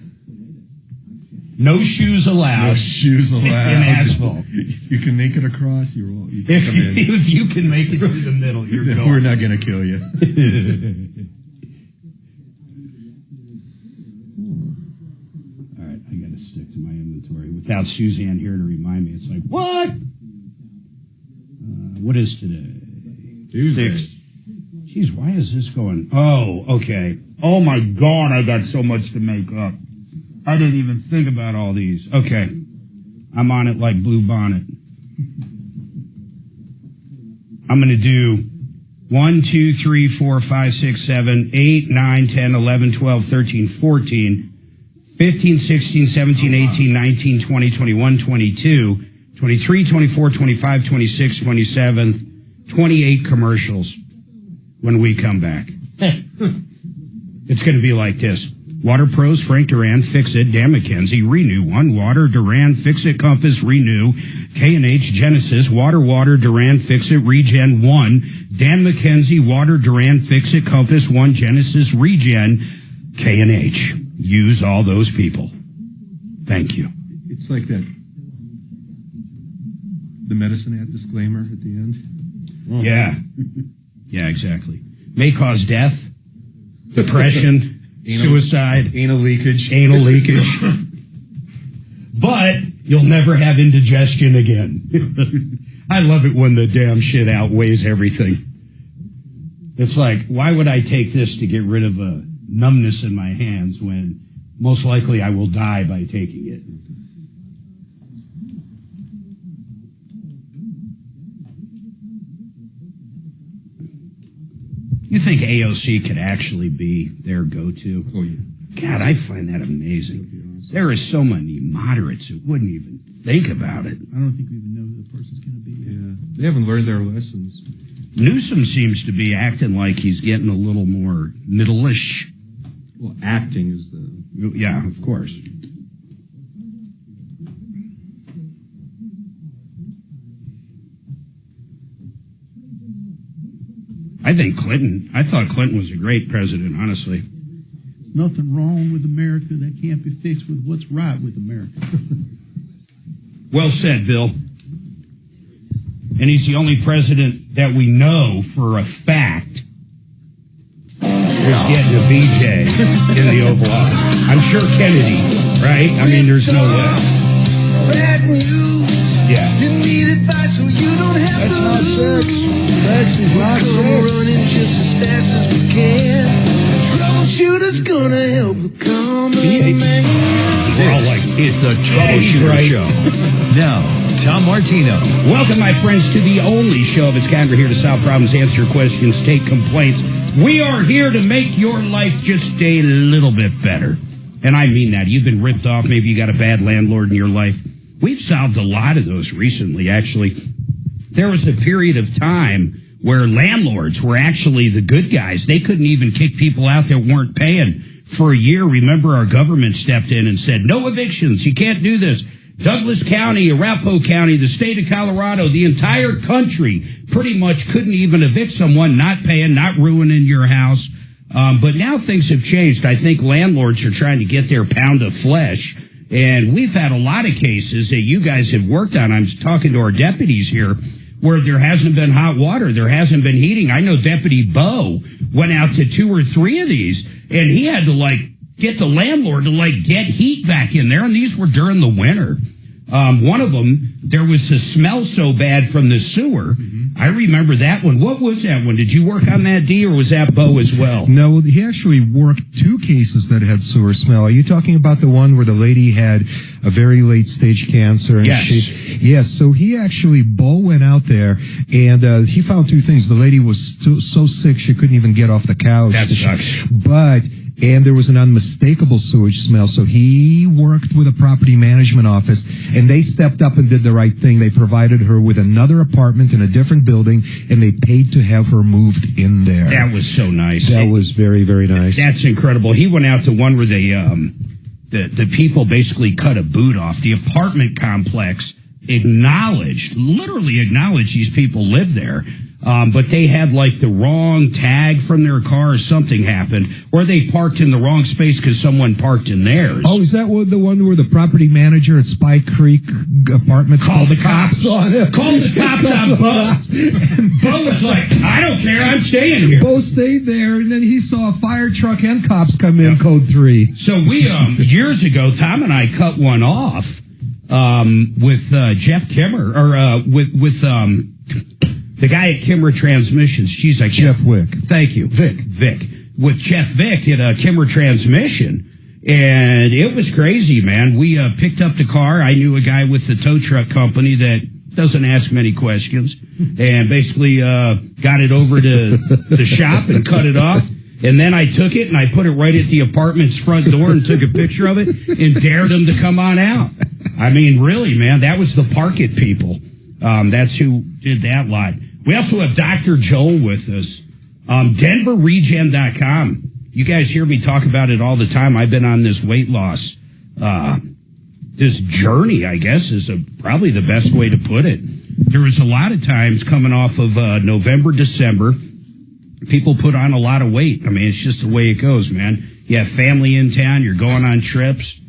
No shoes allowed. No shoes allowed. In asphalt. If you can make it across, you're all. You can If come in. if you can make it to the middle, you're Then going. we're not going to kill you. All right, I got to stick to my inventory without Suzanne here to remind me. It's like, what? What is today? Tuesday. 6. Jeez, why is this going? Oh, okay. Oh my God, I got so much to make up. I didn't even think about all these. Okay. I'm on it like Blue Bonnet. I'm going to do 1, 2, 3, 4, 5, 6, 7, 8, 9, 10, 11, 12, 13, 14, 15, 16, 17, 18, 19, 20, 21, 22, 23, 24, 25, 26, 27, 28 commercials when we come back. It's going to be like this. Water Pros, Frank Duran, Fix It, Dan McKenzie, Renew One, Water, Duran, Fix It, Compass, Renew, K&H, Genesis, Water, Duran, Fix It, Regen 1, Dan McKenzie, Water, Duran, Fix It, Compass, 1, Genesis, Regen, K&H. Use all those people. Thank you. It's like that. The medicine ad disclaimer at the end. Yeah. Yeah, exactly. May cause death, depression, suicide, anal leakage. But you'll never have indigestion again. I love it when the damn shit outweighs everything. It's like, why would I take this to get rid of a numbness in my hands when most likely I will die by taking it? You think AOC could actually be their go-to? Oh, yeah. God, I find that amazing. There are so many moderates who wouldn't even think about it. I don't think we even know who the person's going to be. Yeah. They haven't learned their lessons. Newsom seems to be acting like he's getting a little more middle-ish. Well, acting is the... Yeah, of course. I thought Clinton was a great president, honestly. Nothing wrong with America that can't be fixed with what's right with America. Well said, Bill. And he's the only president that we know for a fact is getting a BJ in the Oval Office. I'm sure Kennedy, right? I mean, there's no way. Bad news. Yeah. You need advice so you don't have That's to not lose. Sex is not Come sex. running just as fast as we can. Troubleshooter's gonna help the common man. We're all like, It's the Troubleshooter right. Show. Now, Tom Martino. welcome, my friends, to the only show of its kind. We're here to solve problems, answer questions, take complaints. We are here to make your life just a little bit better. And I mean that. You've been ripped off. Maybe you got a bad landlord in your life. We've solved a lot of those recently, actually. There was a period of time where landlords were actually the good guys. They couldn't even kick people out that weren't paying for a year. Remember, our government stepped in and said, no evictions. You can't do this. Douglas County, Arapahoe County, the state of Colorado, the entire country pretty much couldn't even evict someone not paying, not ruining your house. But now things have changed. I think landlords are trying to get their pound of flesh. And we've had a lot of cases that you guys have worked on. I'm talking to our deputies here where there hasn't been hot water. There hasn't been heating. I know Deputy Bo went out to 2 or 3 of these, and he had to, get the landlord to, get heat back in there, and these were during the winter. One of them, there was a smell so bad from the sewer. I remember that one. What was that one? Did you work on that, D, or was that Bo as well? No, well, he actually worked 2 cases that had sewer smell. Are you talking about the one where the lady had a very late stage cancer? And Yes. Yes. So Bo went out there and he found 2 things. The lady was so sick she couldn't even get off the couch. That sucks. And there was an unmistakable sewage smell. So he worked with a property management office, and they stepped up and did the right thing. They provided her with another apartment in a different building, and they paid to have her moved in there. That was so nice. That was very, very nice. That's incredible. He went out to one where they, the people basically cut a boot off. The apartment complex literally acknowledged these people lived there. But they had the wrong tag from their car or something happened, or they parked in the wrong space because someone parked in theirs. Oh, is that the one where the property manager at Spy Creek Apartments called the cops on it? Called the cops on Bo. Bo was like, I don't care, I'm staying here. Bo stayed there, and then he saw a fire truck and cops come in, code 3. So we, years ago, Tom and I cut one off with Jeff Kimmer, or with the guy at Kimmer Transmissions. Jeez, Jeff Wick. Thank you. Vic. With Jeff Vick at Kimmer Transmission. And it was crazy, man. We picked up the car. I knew a guy with the tow truck company that doesn't ask many questions, and basically got it over to the shop and cut it off. And then I took it and I put it right at the apartment's front door and took a picture of it and dared them to come on out. I mean, really, man, that was the Park It people. That's who did that lot. We also have Dr. Joel with us. DenverRegen.com. You guys hear me talk about it all the time. I've been on this weight loss, this journey, I guess, is probably the best way to put it. There was a lot of times coming off of November, December, people put on a lot of weight. I mean, it's just the way it goes, man. You have family in town. You're going on trips.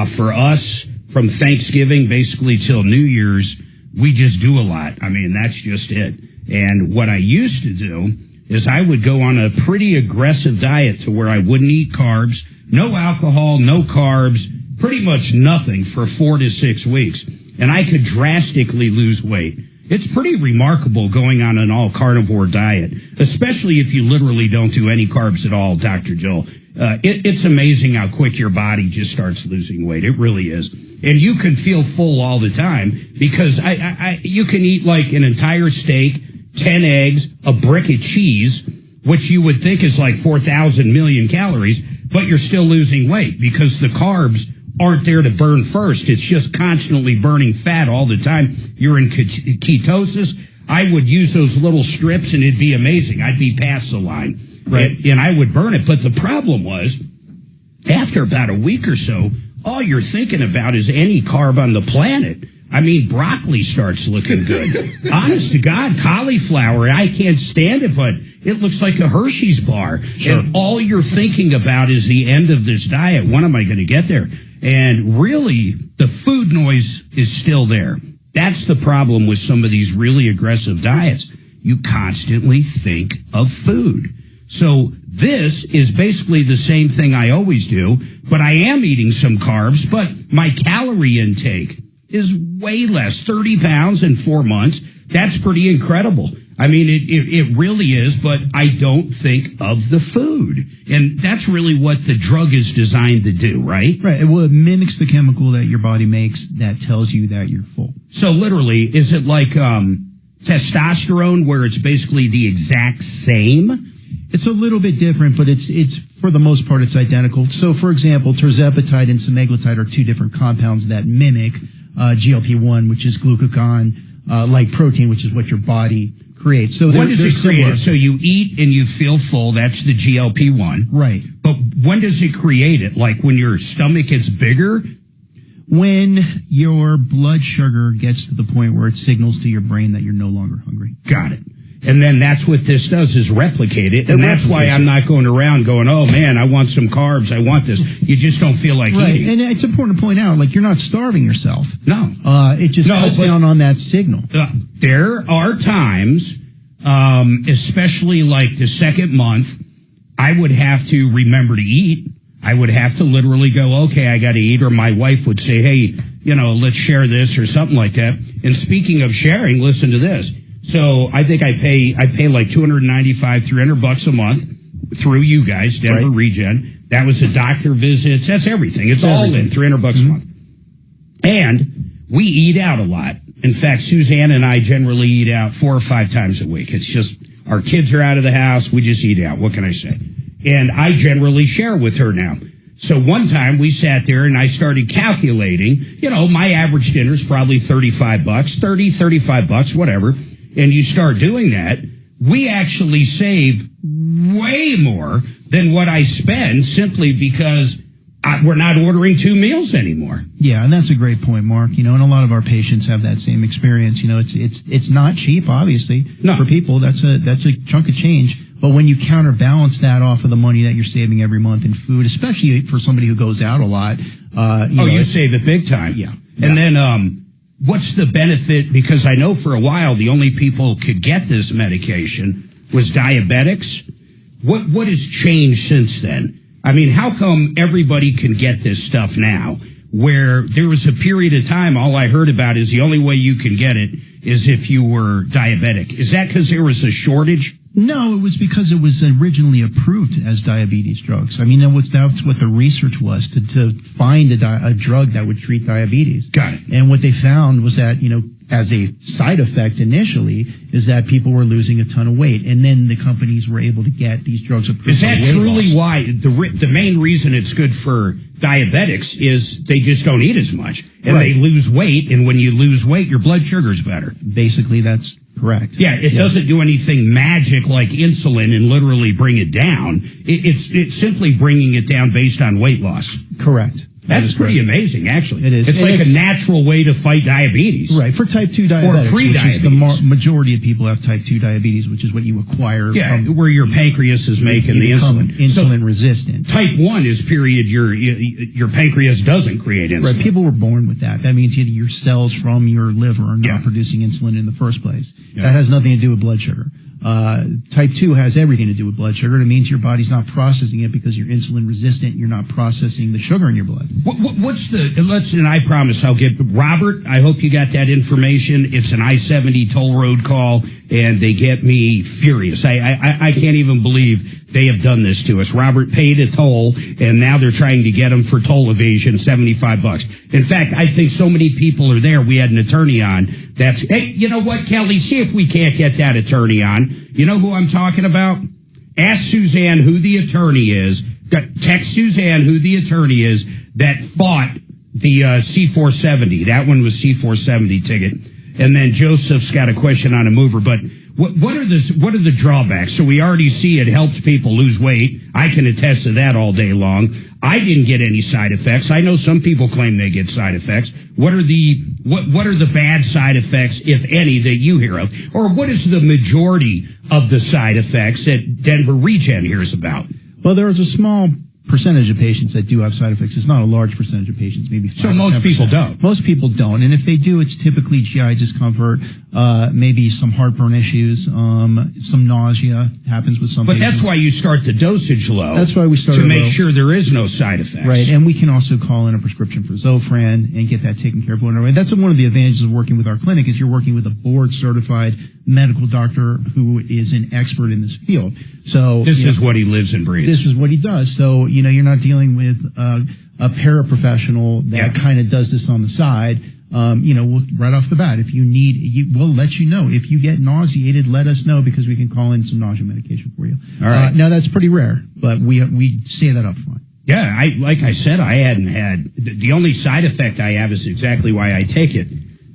For us, from Thanksgiving basically till New Year's, we just do a lot. I mean, that's just it. And what I used to do is I would go on a pretty aggressive diet to where I wouldn't eat carbs, no alcohol, no carbs, pretty much nothing for 4 to 6 weeks. And I could drastically lose weight. It's pretty remarkable going on an all-carnivore diet, especially if you literally don't do any carbs at all, Dr. Joel. It's amazing how quick your body just starts losing weight. It really is. And you can feel full all the time because you can eat like an entire steak, 10 eggs, a brick of cheese, which you would think is like 4,000 million calories, but you're still losing weight because the carbs aren't there to burn first. It's just constantly burning fat all the time. You're in ketosis. I would use those little strips and it'd be amazing. I'd be past the line. Right. And I would burn it. But the problem was, after about a week or so, all you're thinking about is any carb on the planet. I mean, broccoli starts looking good. Honest to God, cauliflower, I can't stand it, but it looks like a Hershey's bar. Sure. And all you're thinking about is the end of this diet. When am I going to get there? And really, the food noise is still there. That's the problem with some of these really aggressive diets. You constantly think of food. So this is basically the same thing I always do, but I am eating some carbs, but my calorie intake is way less, 30 pounds in 4 months. That's pretty incredible. I mean, it really is, but I don't think of the food. And that's really what the drug is designed to do, right? Right. Well, it mimics the chemical that your body makes that tells you that you're full. So literally, is it like testosterone where it's basically the exact same? It's a little bit different, but it's for the most part, it's identical. So, for example, tirzepatide and semaglutide are two different compounds that mimic GLP-1, which is glucagon, like protein, which is what your body creates. So when does it create it? So you eat and you feel full. That's the GLP-1. Right. But when does it create it? Like when your stomach gets bigger? When your blood sugar gets to the point where it signals to your brain that you're no longer hungry. Got it. And then that's what this does is replicate it. And that's why I'm not going around going, oh, man, I want some carbs. I want this. You just don't feel like eating. And it's important to point out, like, you're not starving yourself. No. It just cuts down on that signal. There are times, especially like the second month, I would have to remember to eat. I would have to literally go, okay, I got to eat. Or my wife would say, hey, let's share this or something like that. And speaking of sharing, listen to this. So I think I pay like $295, $300 a month through you guys, Denver Regen. That was the doctor visits. That's everything. It's all in $300 a month. And we eat out a lot. In fact, Suzanne and I generally eat out 4 or 5 times a week. It's just our kids are out of the house. We just eat out. What can I say? And I generally share with her now. So one time we sat there and I started calculating, my average dinner is probably $35, $35, whatever. And you start doing that, we actually save way more than what I spend simply because we're not ordering 2 meals anymore. Yeah, and that's a great point, Mark. And a lot of our patients have that same experience. It's not cheap, obviously. No. For people, that's a chunk of change. But when you counterbalance that off of the money that you're saving every month in food, especially for somebody who goes out a lot, you save it big time. Yeah. And then what's the benefit? Because I know for a while the only people who could get this medication was diabetics. What has changed since then? I mean, how come everybody can get this stuff now? Where there was a period of time, all I heard about is the only way you can get it is if you were diabetic. Is that because there was a shortage? No, it was because it was originally approved as diabetes drugs. I mean, that's what the research was, to find a drug that would treat diabetes. Got it. And what they found was that, as a side effect initially, is that people were losing a ton of weight. And then the companies were able to get these drugs approved. Is that truly why the main reason it's good for diabetics is they just don't eat as much and they lose weight? And when you lose weight, your blood sugar's better. Basically, that's correct. Yeah, it doesn't do anything magic like insulin and literally bring it down. It's simply bringing it down based on weight loss. Correct. That's pretty amazing, actually. It is. It's like a natural way to fight diabetes. Right, for type 2 diabetics, or pre-diabetes. Which is the majority of people have type 2 diabetes, which is what you acquire. Yeah, where your pancreas is making the insulin. Insulin resistant. Type 1 is your pancreas doesn't create insulin. Right, people were born with that. That means either your cells from your liver are not producing insulin in the first place. Yeah. That has nothing to do with blood sugar. Type 2 has everything to do with blood sugar. It means your body's not processing it because you're insulin resistant. You're not processing the sugar in your blood. And I promise I'll get, Robert, I hope you got that information. It's an I-70 toll road call, and they get me furious. I can't even believe they have done this to us. Robert paid a toll, and now they're trying to get him for toll evasion, $75. In fact, I think so many people are there. We had an attorney on that's, hey, you know what, Kelly, see if we can't get that attorney on. You know who I'm talking about? Ask Suzanne who the attorney is. Text Suzanne who the attorney is that fought the C470. That one was C470 ticket. And then Joseph's got a question on a mover. But what are the drawbacks? So we already see it helps people lose weight. I can attest to that all day long. I didn't get any side effects. I know some people claim they get side effects. What are the bad side effects, if any, that you hear of? Or what is the majority of the side effects that Denver Regen hears about? Well, there is a small percentage of patients that do have side effects. It's not a large percentage of patients, maybe 5 So or most 10%. people don't. Most people don't. And if they do, it's typically GI discomfort, maybe some heartburn issues, some nausea happens with some But patients. that's why you start the dosage low. That's why we start to it make low. sure there is no side effects. Right, and we can also call in a prescription for Zofran and get that taken care of. And that's one of the advantages of working with our clinic is you're working with a board-certified medical doctor who is an expert in this field. So This is what he lives and breathes. This is what he does. So, you're not dealing with a paraprofessional that kind of does this on the side. We'll, right off the bat, if you need, we'll let you know. If you get nauseated, let us know because we can call in some nausea medication for you. All right. Now, that's pretty rare, but we say that up front. Yeah, like I said, I hadn't had, the only side effect I have is exactly why I take it.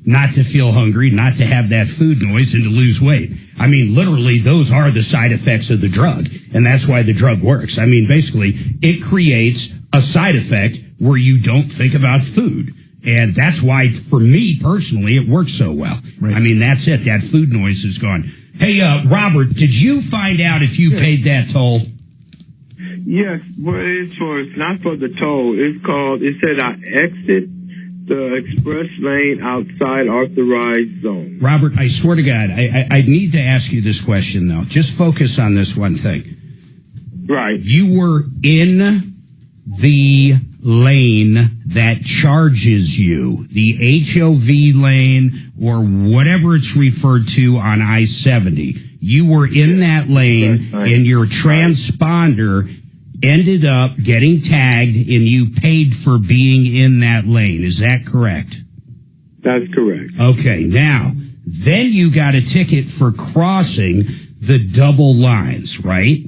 Not to feel hungry, not to have that food noise, and to lose weight. I mean, literally, those are the side effects of the drug, and that's why the drug works. I mean, basically, it creates a side effect where you don't think about food. And that's why, for me personally, it works so well. Right. I mean, that's it. That food noise is gone. Hey, Robert, did you find out if you paid that toll? Yes, well, it's not for the toll. It said I exit the express lane outside authorized zone. Robert, I swear to God, I need to ask you this question, though. Just focus on this one thing. Right. You were in the lane that charges you, the HOV lane or whatever it's referred to on I-70. You were in that lane and your transponder ended up getting tagged and you paid for being in that lane. Is that correct? That's correct. Okay, now, then you got a ticket for crossing the double lines, right?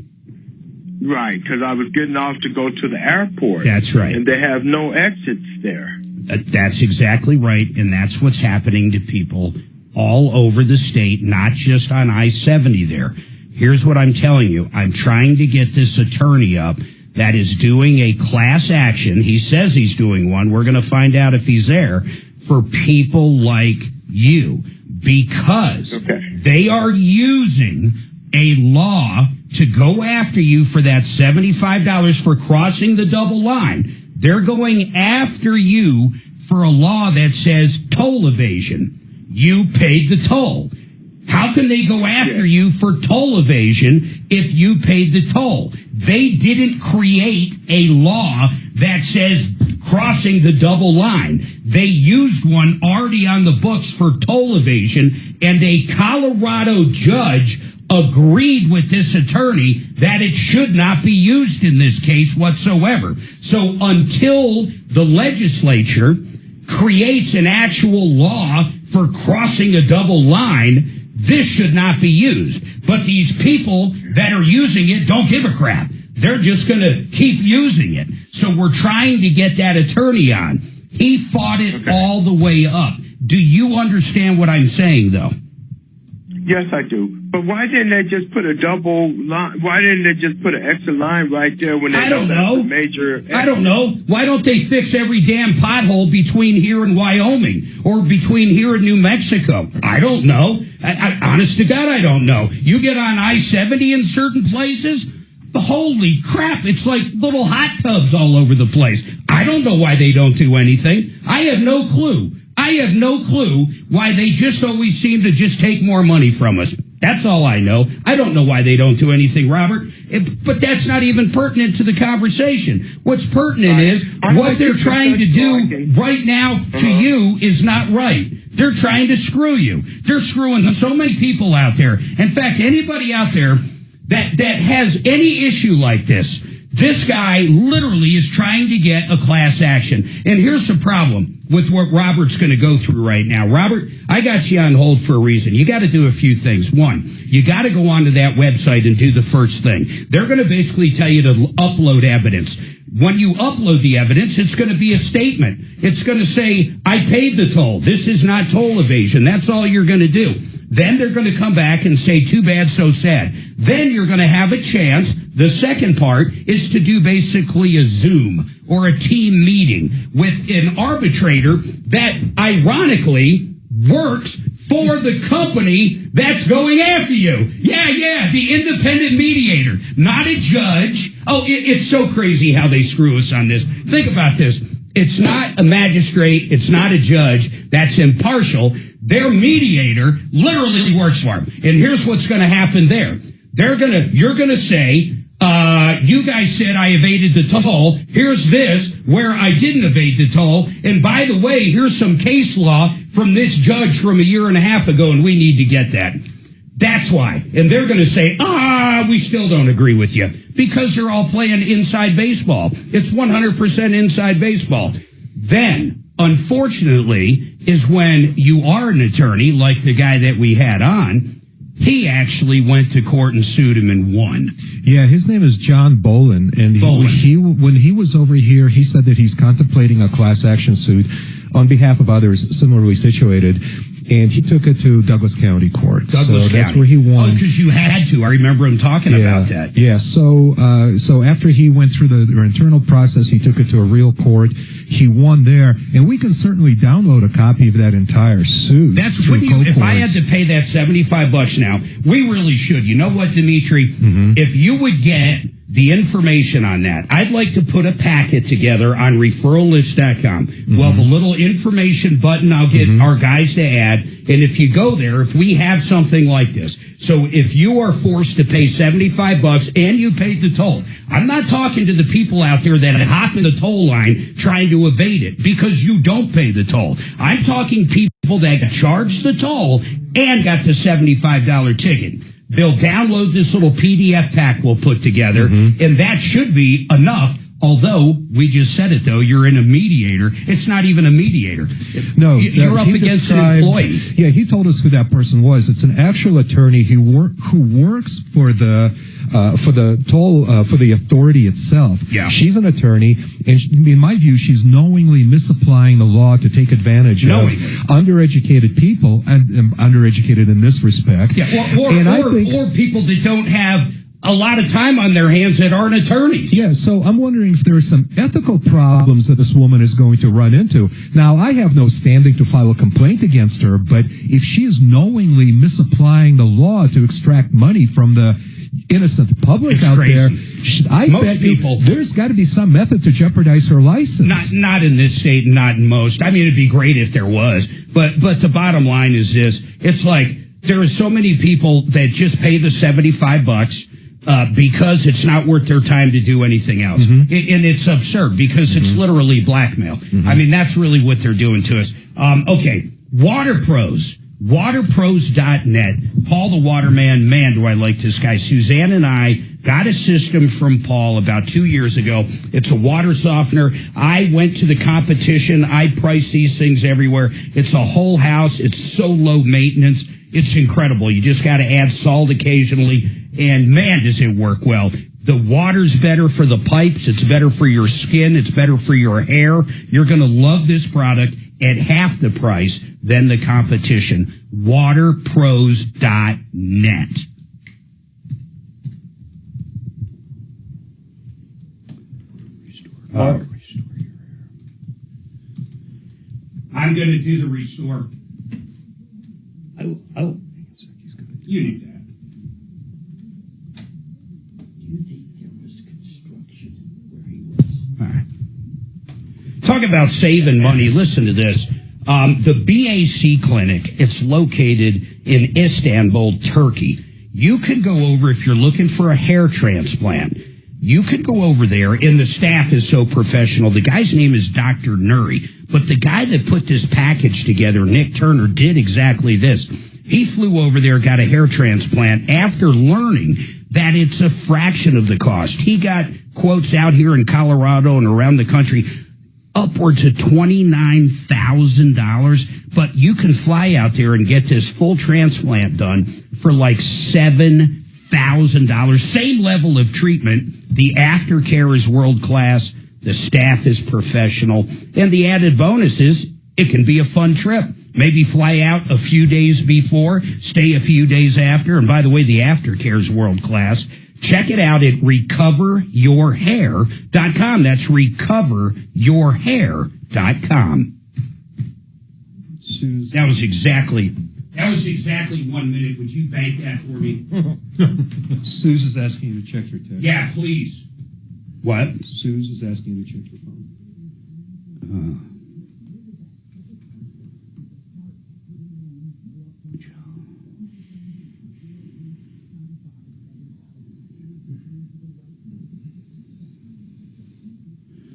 Right, because I was getting off to go to the airport. That's right. And they have no exits there. That's exactly right, and that's what's happening to people all over the state, not just on I-70 there. Here's what I'm telling you. I'm trying to get this attorney up that is doing a class action. He says he's doing one. We're going to find out if he's there for people like you because they are using a law to go after you for that $75 for crossing the double line. They're going after you for a law that says toll evasion. You paid the toll. How can they go after you for toll evasion if you paid the toll? They didn't create a law that says crossing the double line. They used one already on the books for toll evasion, and a Colorado judge agreed with this attorney that it should not be used in this case whatsoever. So until the legislature creates an actual law for crossing a double line, this should not be used. But these people that are using it don't give a crap. They're just going to keep using it. So we're trying to get that attorney on. He fought it all the way up. Do you understand what I'm saying, though? Yes, I do. But why didn't they just put a double line? Why didn't they just put an extra line right there when they know that's a major exit? I don't know. Why don't they fix every damn pothole between here and Wyoming or between here and New Mexico? I don't know. Honest to God, I don't know. You get on I-70 in certain places, holy crap, it's like little hot tubs all over the place. I don't know why they don't do anything. I have no clue. I have no clue why they just always seem to just take more money from us. That's all I know. I don't know why they don't do anything, Robert. But that's not even pertinent to the conversation. What's pertinent is what they're trying to do right now to you is not right. They're trying to screw you. They're screwing so many people out there. In fact, anybody out there that has any issue like this guy literally is trying to get a class action. And here's the problem with what Robert's going to go through right now. Robert, I got you on hold for a reason. You got to do a few things. One, you got to go onto that website and do the first thing. They're going to basically tell you to upload evidence. When you upload the evidence, it's going to be a statement. It's going to say, I paid the toll. This is not toll evasion. That's all you're going to do. Then they're going to come back and say, too bad, so sad. Then you're going to have a chance. The second part is to do basically a Zoom or a team meeting with an arbitrator that ironically works for the company that's going after you. Yeah, the independent mediator, not a judge. Oh, it's so crazy how they screw us on this. Think about this. It's not a magistrate. It's not a judge. That's impartial. Their mediator literally works for them. And here's what's going to happen there. You're going to say, you guys said I evaded the toll. Here's this where I didn't evade the toll. And by the way, here's some case law from this judge from a year and a half ago, and we need to get that. That's why. And they're going to say, we still don't agree with you because you're all playing inside baseball. It's 100% inside baseball. Then, unfortunately, is when you are an attorney, like the guy that we had on, he actually went to court and sued him and won. Yeah, his name is John Bolin, and when he was over here, he said that he's contemplating a class action suit on behalf of others similarly situated. And he took it to Douglas County Court. That's where he won. Oh, because you had to. I remember him talking about that. Yeah. So after he went through the internal process, he took it to a real court. He won there, and we can certainly download a copy of that entire suit. That's when if I had to pay that $75 now, we really should. You know what, Dimitri? Mm-hmm. If you would get the information on that, I'd like to put a packet together on referrallist.com. Mm-hmm. We'll have a little information button I'll get our guys to add. And if you go there, if we have something like this, so if you are forced to pay $75 and you paid the toll, I'm not talking to the people out there that hop in the toll line trying to evade it because you don't pay the toll. I'm talking people that got charged the toll and got the $75 ticket. They'll download this little PDF pack we'll put together, and that should be enough. Although, we just said it, though, you're in a mediator. It's not even a mediator. No, you're up against an employee. Yeah, he told us who that person was. It's an actual attorney who works for the authority itself. Yeah. She's an attorney, and in my view, she's knowingly misapplying the law to take advantage of undereducated people, and undereducated in this respect. Yeah, or people that don't have a lot of time on their hands that aren't attorneys. Yeah, so I'm wondering if there are some ethical problems that this woman is going to run into. Now, I have no standing to file a complaint against her, but if she is knowingly misapplying the law to extract money from the innocent public out there, I bet there's got to be some method to jeopardize her license. Not in this state, not in most. I mean, it'd be great if there was, but the bottom line is this: it's like there are so many people that just pay the $75. Because it's not worth their time to do anything else. And it's absurd because it's literally blackmail. I mean, that's really what they're doing to us. Okay, Water Pros. Waterpros.net. Paul the Waterman, man, do I like this guy. Suzanne and I got a system from Paul about 2 years ago. It's a water softener. I went to the competition. I price these things everywhere. It's a whole house. It's so low maintenance. It's incredible. You just got to add salt occasionally, and man, does it work well. The water's better for the pipes. It's better for your skin. It's better for your hair. You're going to love this product at half the price than the competition. Waterpros.net. I'm going to do the restore. You need that. You think there was construction where he was? All right. Talk about saving money. Listen to this. The BAC clinic, it's located in Istanbul, Turkey. You could go over if you're looking for a hair transplant. You could go over there, and the staff is so professional. The guy's name is Dr. Nuri, but the guy that put this package together, Nick Turner, did exactly this. He flew over there, got a hair transplant after learning that it's a fraction of the cost. He got quotes out here in Colorado and around the country, upwards of $29,000, but you can fly out there and get this full transplant done for like $7,000. Same level of treatment. The aftercare is world class. The staff is professional. And the added bonus is it can be a fun trip. Maybe fly out a few days before, stay a few days after. And by the way, the aftercare is world class. Check it out at recoveryourhair.com. That's recoveryourhair.com. Susan. That was exactly 1 minute. Would you bank that for me? Suze is asking you to check your text. Yeah, please. What? Suze is asking you to check your phone.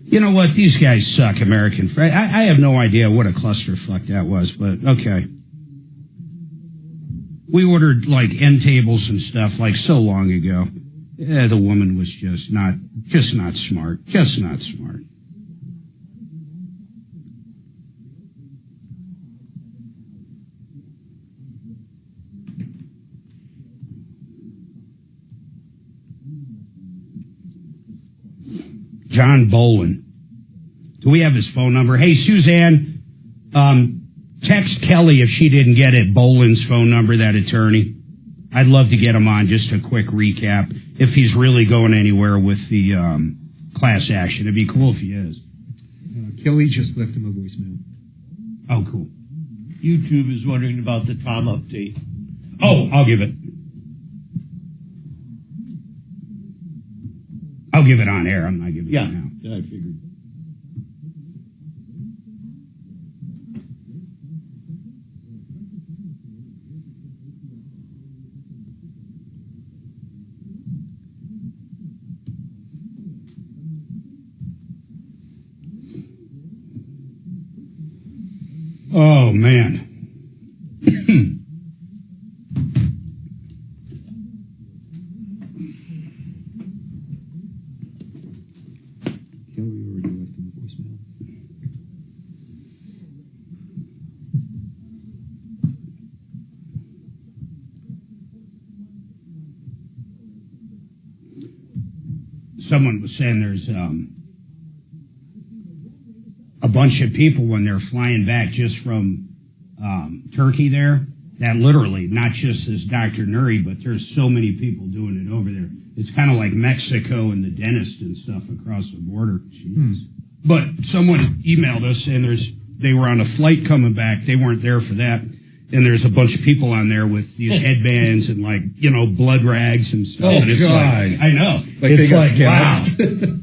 You know what? These guys suck, American. I have no idea what a clusterfuck that was, but okay. We ordered like end tables and stuff like so long ago. Yeah, the woman was just not smart. Just not smart. John Bolin. Do we have his phone number? Hey, Suzanne, text Kelly if she didn't get it, Bolin's phone number, that attorney. I'd love to get him on, just a quick recap, if he's really going anywhere with the class action. It'd be cool if he is. Kelly just left him a voicemail. Oh, cool. YouTube is wondering about the Tom update. Oh, I'll give it. I'll give it on air. I'm not giving it now. Yeah, I figured. Oh, man. Kelly already left him a voicemail. Someone was saying there's a bunch of people when they're flying back just from Turkey there, that literally, not just this Dr. Nuri, but there's so many people doing it over there. It's kind of like Mexico and the dentist and stuff across the border. But someone emailed us and they were on a flight coming back. They weren't there for that. And there's a bunch of people on there with these headbands and blood rags and stuff. Oh, and it's God. I know. Like it's they got wow. The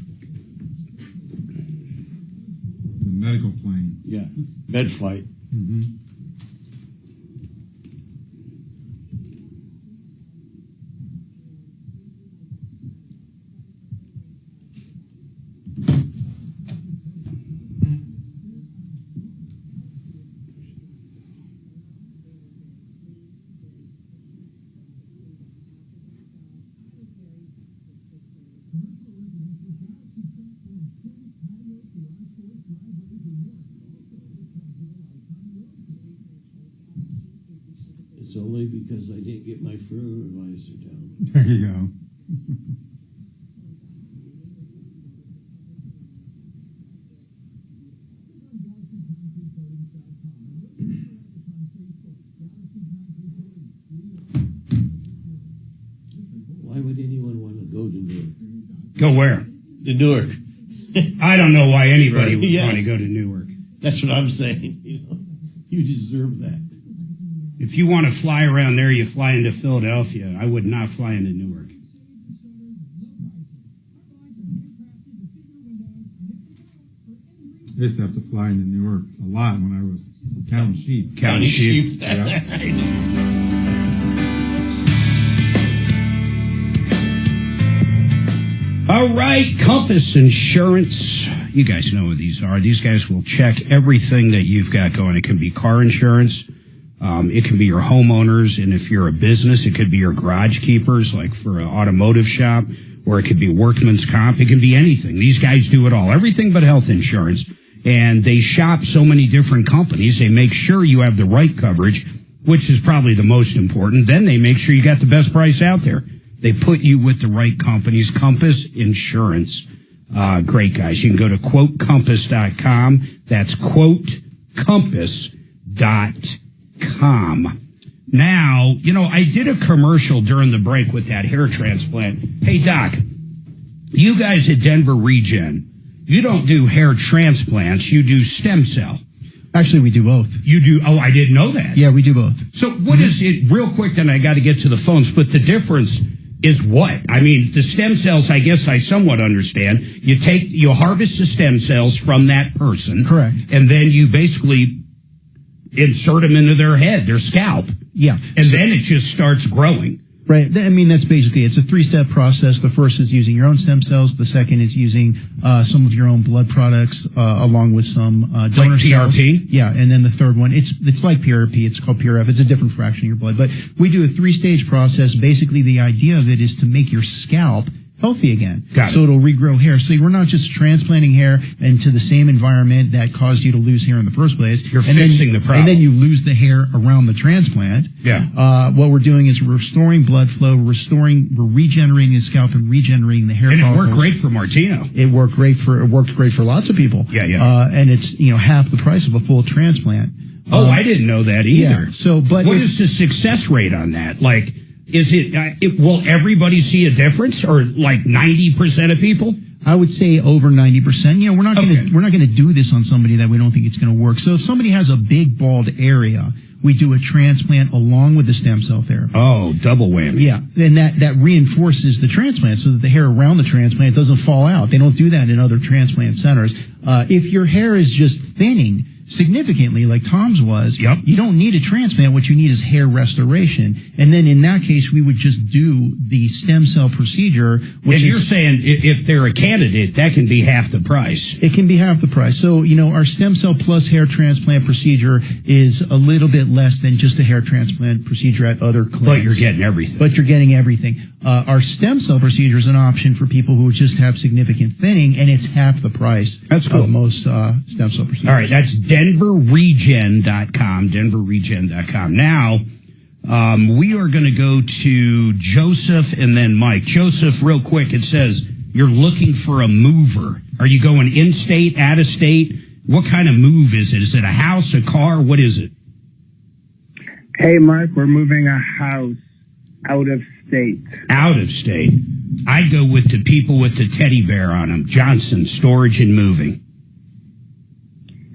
medical plane. Yeah, med flight. Mm-hmm. It's only because I didn't get my fertilizer down. There you go. Why would anyone want to go to Newark? Go where? To Newark. I don't know why anybody would Yeah. want to go to Newark. That's what I'm saying. You deserve that. If you want to fly around there, you fly into Philadelphia. I would not fly into Newark. I used to have to fly into New York a lot when I was counting sheep. County sheep. Yeah. All right, Compass Insurance. You guys know what these are. These guys will check everything that you've got going. It can be car insurance. It can be your homeowners. And if you're a business, it could be your garage keepers, like for an automotive shop, or it could be workman's comp. It can be anything. These guys do it all. Everything but health insurance. And they shop so many different companies. They make sure you have the right coverage, which is probably the most important. Then they make sure you got the best price out there. They put you with the right companies. Compass Insurance. Great guys. You can go to quotecompass.com. That's quotecompass.com. Now, I did a commercial during the break with that hair transplant. Hey, Doc, you guys at Denver Regen, you don't do hair transplants. You do stem cell. Actually, we do both. You do? Oh, I didn't know that. Yeah, we do both. So what is it, real quick, then I got to get to the phones, but the difference is what? I mean, the stem cells, I guess I somewhat understand. You harvest the stem cells from that person. Correct. And then you basically insert them into their head, their scalp. Yeah. And then it just starts growing. Right. I mean, that's basically, it's a 3-step process. The first is using your own stem cells. The second is using some of your own blood products along with some donor like cells. PRP? Yeah. And then the third one, it's like PRP. It's called PRF. It's a different fraction of your blood. But we do a 3-stage process. Basically, the idea of it is to make your scalp healthy again. So it'll regrow hair. So we're not just transplanting hair into the same environment that caused you to lose hair in the first place. You're fixing the problem. And then you lose the hair around the transplant. Yeah. What we're doing is restoring blood flow, we're regenerating the scalp and regenerating the hair follicles. And it follicles. worked great for Martino. It worked great for lots of people. Yeah. And it's, half the price of a full transplant. Oh, I didn't know that either. Yeah. So, but what is the success rate on that? Like, is will everybody see a difference, or like 90% of people? I would say over 90%. We're not going to do this on somebody that we don't think it's going to work. So if somebody has a big bald area, we do a transplant along with the stem cell therapy. Oh, double whammy. Yeah, and that reinforces the transplant so that the hair around the transplant doesn't fall out. They don't do that in other transplant centers. If your hair is just thinning significantly, like Tom's was, you don't need a transplant. What you need is hair restoration. And then in that case, we would just do the stem cell procedure. And you're saying if they're a candidate, that can be half the price. It can be half the price. So, our stem cell plus hair transplant procedure is a little bit less than just a hair transplant procedure at other clinics. But you're getting everything. But you're getting everything. Our stem cell procedure is an option for people who just have significant thinning, and it's half the price of most stem cell procedures. All right, that's denverregen.com, denverregen.com. Now, we are going to go to Joseph and then Mike. Joseph, real quick, it says you're looking for a mover. Are you going in-state, out-of-state? What kind of move is it? Is it a house, a car? What is it? Hey, Mark, we're moving a house out of state. Out of state. I'd go with the people with the teddy bear on them. Johnson, Storage and Moving.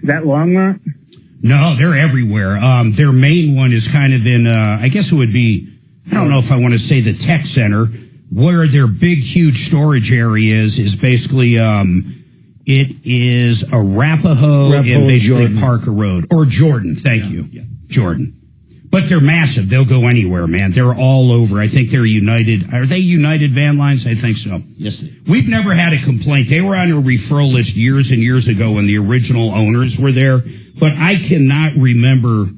Is that Longmont? No, they're everywhere. Their main one is kind of in, I guess it would be, I don't know if I want to say the tech center, where their big, huge storage area is basically, it is Arapahoe and basically Jordan. Parker Road. Or Jordan, thank you. Yeah. Jordan. But they're massive. They'll go anywhere, man. They're all over. I think they're United. Are they United Van Lines? I think so. Yes. We've never had a complaint. They were on a referral list years and years ago when the original owners were there. But I cannot remember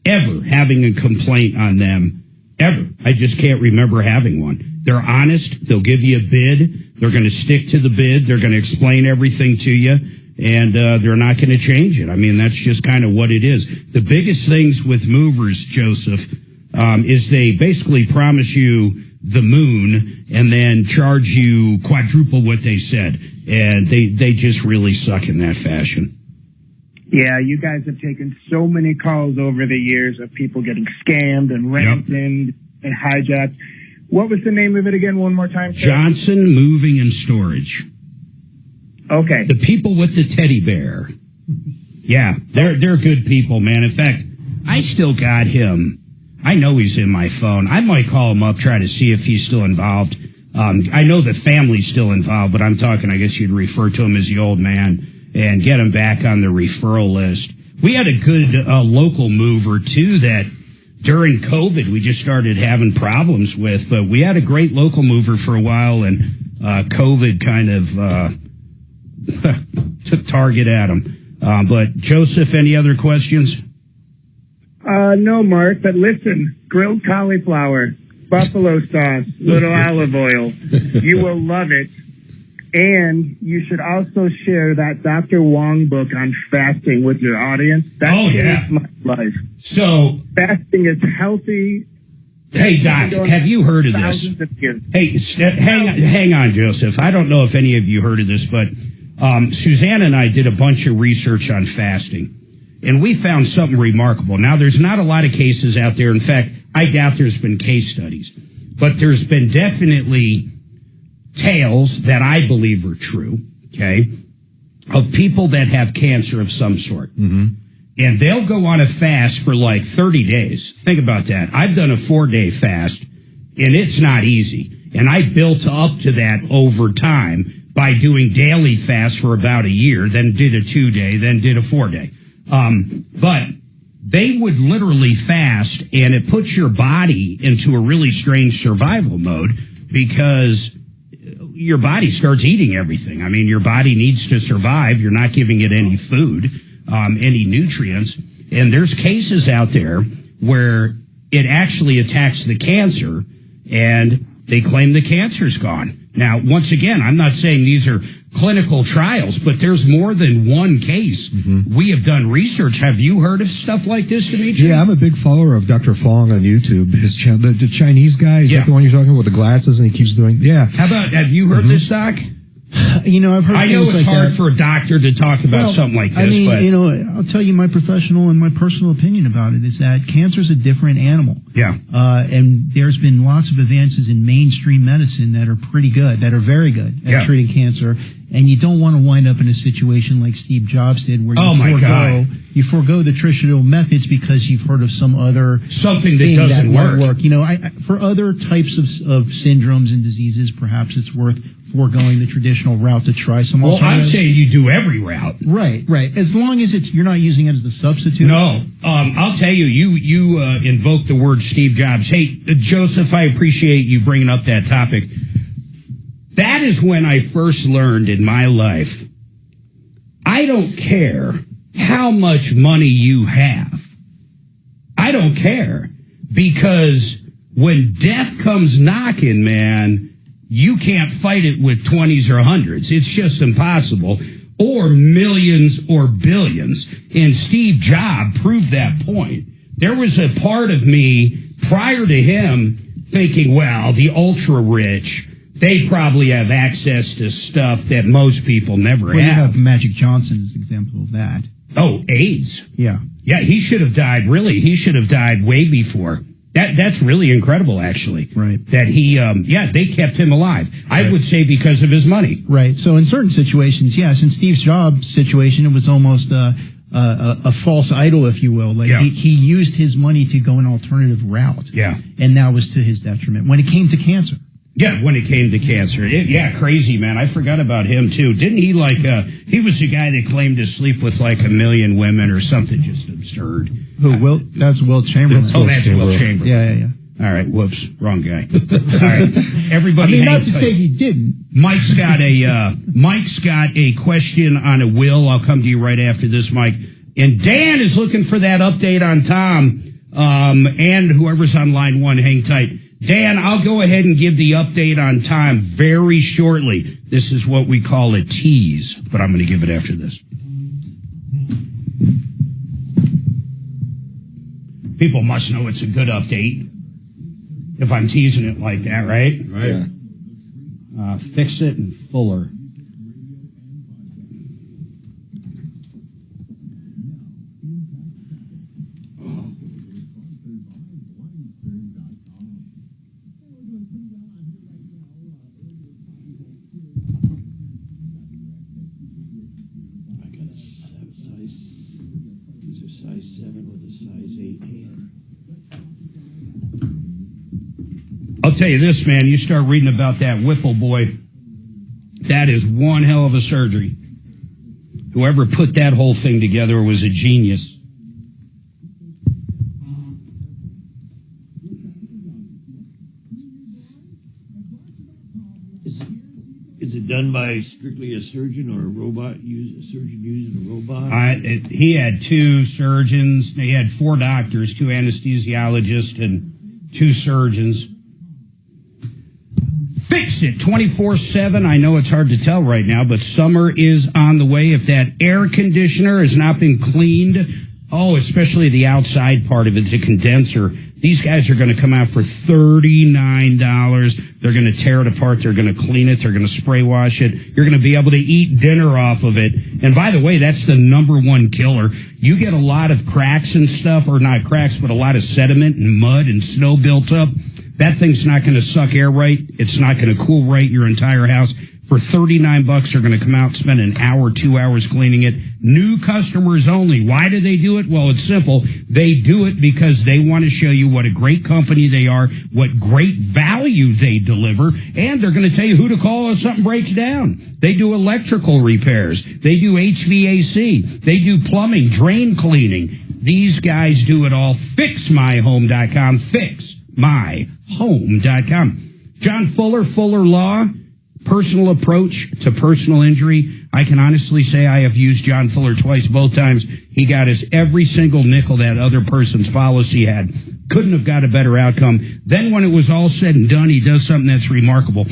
ever having a complaint on them. Ever. I just can't remember having one. They're honest. They'll give you a bid. They're going to stick to the bid. They're going to explain everything to you. And they're not going to change it. I mean, that's just kind of what it is. The biggest things with movers, Joseph, is they basically promise you the moon and then charge you quadruple what they said. And they just really suck in that fashion. Yeah, you guys have taken so many calls over the years of people getting scammed and ransomed and hijacked. What was the name of it again one more time, sir? Johnson Moving and Storage. Okay. The people with the teddy bear. Yeah, they're good people, man. In fact, I still got him. I know he's in my phone. I might call him up, try to see if he's still involved. I know the family's still involved, but I'm talking, I guess you'd refer to him as the old man. and get them back on the referral list. We had a good local mover, too, that during COVID we just started having problems with, but we had a great local mover for a while, and COVID kind of took target at him. But, Joseph, any other questions? No, Mark, but listen, grilled cauliflower, buffalo sauce, little olive oil. You will love it. And you should also share that Dr. Wong book on fasting with your audience. That changed my life. So fasting is healthy. Hey, Doc, have you heard of this? Hey, hang on, Joseph. I don't know if any of you heard of this, but Suzanne and I did a bunch of research on fasting, and we found something remarkable. Now, there's not a lot of cases out there. In fact, I doubt there's been case studies, but there's been definitely tales that I believe are true, okay, of people that have cancer of some sort. Mm-hmm. And they'll go on a fast for like 30 days. Think about that. I've done a 4-day fast, and it's not easy. And I built up to that over time by doing daily fasts for about a year, then did a 2-day, then did a 4-day. But they would literally fast, and it puts your body into a really strange survival mode because your body starts eating everything. I mean, your body needs to survive. You're not giving it any food, any nutrients. And there's cases out there where it actually attacks the cancer, and they claim the cancer's gone. Now, once again, I'm not saying these are clinical trials, but there's more than one case. Mm-hmm. We have done research. Have you heard of stuff like this, Dimitri? Yeah, I'm a big follower of Dr. Fong on YouTube. His channel, the Chinese guy, is that the one you're talking about with the glasses, and he keeps doing? Yeah. How about, have you heard this, Doc? You know, I've heard. I know it's like hard that. for a doctor to talk about something like this, I mean, but you know, I'll tell you my professional and my personal opinion about it is that cancer's a different animal. Yeah. And there's been lots of advances in mainstream medicine that are pretty good, that are very good at treating cancer. And you don't want to wind up in a situation like Steve Jobs did, where you forego the traditional methods because you've heard of some other something that doesn't work. You know, for other types of syndromes and diseases, perhaps it's worth foregoing the traditional route to try some alternatives. I'm saying you do every route. Right. As long as you're not using it as the substitute. No, I'll tell you, you invoked the word Steve Jobs. Hey, Joseph, I appreciate you bringing up that topic. That is when I first learned in my life, I don't care how much money you have. I don't care, because when death comes knocking, man, you can't fight it with 20s or 100s. It's just impossible. Or millions or billions. And Steve Jobs proved that point. There was a part of me prior to him thinking, well, the ultra rich, they probably have access to stuff that most people never have. You have Magic Johnson as an example of that. Oh, AIDS. Yeah. Yeah, he should have died, really. He should have died way before. That's really incredible, actually. Right. That he, they kept him alive. I would say because of his money. Right. So in certain situations, yes. In Steve Jobs' situation, it was almost a false idol, if you will. Like he used his money to go an alternative route. Yeah. And that was to his detriment when it came to cancer. Yeah, when it came to cancer. Crazy, man. I forgot about him, too. Didn't he, he was the guy that claimed to sleep with, 1 million women or something just absurd. Who, that's Will Chamberlain. That's Will Chamberlain. Yeah. All right, whoops, wrong guy. All right, everybody. I mean, not to say he didn't. Mike's got a question on a will. I'll come to you right after this, Mike. And Dan is looking for that update on Tom. And whoever's on line 1, hang tight. Dan, I'll go ahead and give the update on Tom very shortly. This is what we call a tease, but I'm going to give it after this. People must know it's a good update if I'm teasing it like that, right? Right. Fix it and Fuller. Size 7 with a size 8 hand. I'll tell you this, man. You start reading about that Whipple boy. That is one hell of a surgery. Whoever put that whole thing together was a genius. Is it done by strictly a surgeon or a robot? A surgeon using a robot? He had 2 surgeons. He had 4 doctors, 2 anesthesiologists, and 2 surgeons. Fix it 24/7. I know it's hard to tell right now, but summer is on the way. If that air conditioner has not been cleaned, especially the outside part of it, the condenser, these guys are going to come out for $39. They're going to tear it apart. They're going to clean it. They're going to spray wash it. You're going to be able to eat dinner off of it. And by the way, that's the #1 killer. You get a lot of cracks and stuff, or not cracks, but a lot of sediment and mud and snow built up. That thing's not going to suck air right. It's not going to cool right your entire house. For $39, they're going to come out, spend an hour, 2 hours cleaning it. New customers only. Why do they do it? Well, it's simple. They do it because they want to show you what a great company they are, what great value they deliver, and they're going to tell you who to call if something breaks down. They do electrical repairs. They do HVAC. They do plumbing, drain cleaning. These guys do it all. FixMyHome.com. FixMyHome.com. John Fuller, Fuller Law. Personal approach to personal injury. I can honestly say I have used John Fuller twice. Both times he got us every single nickel that other person's policy had. Couldn't have got a better outcome. Then when it was all said and done, he does something that's remarkable.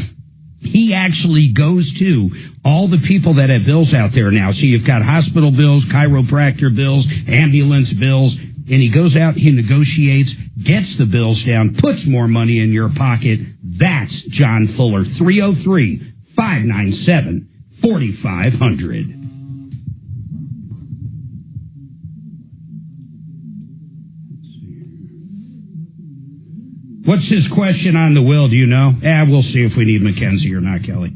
He actually goes to all the people that have bills out there now. So you've got hospital bills, chiropractor bills, ambulance bills, and he goes out, he negotiates, gets the bills down, puts more money in your pocket. That's John Fuller, 303-597-4500. What's his question on the will, do you know? We'll see if we need Mackenzie or not, Kelly.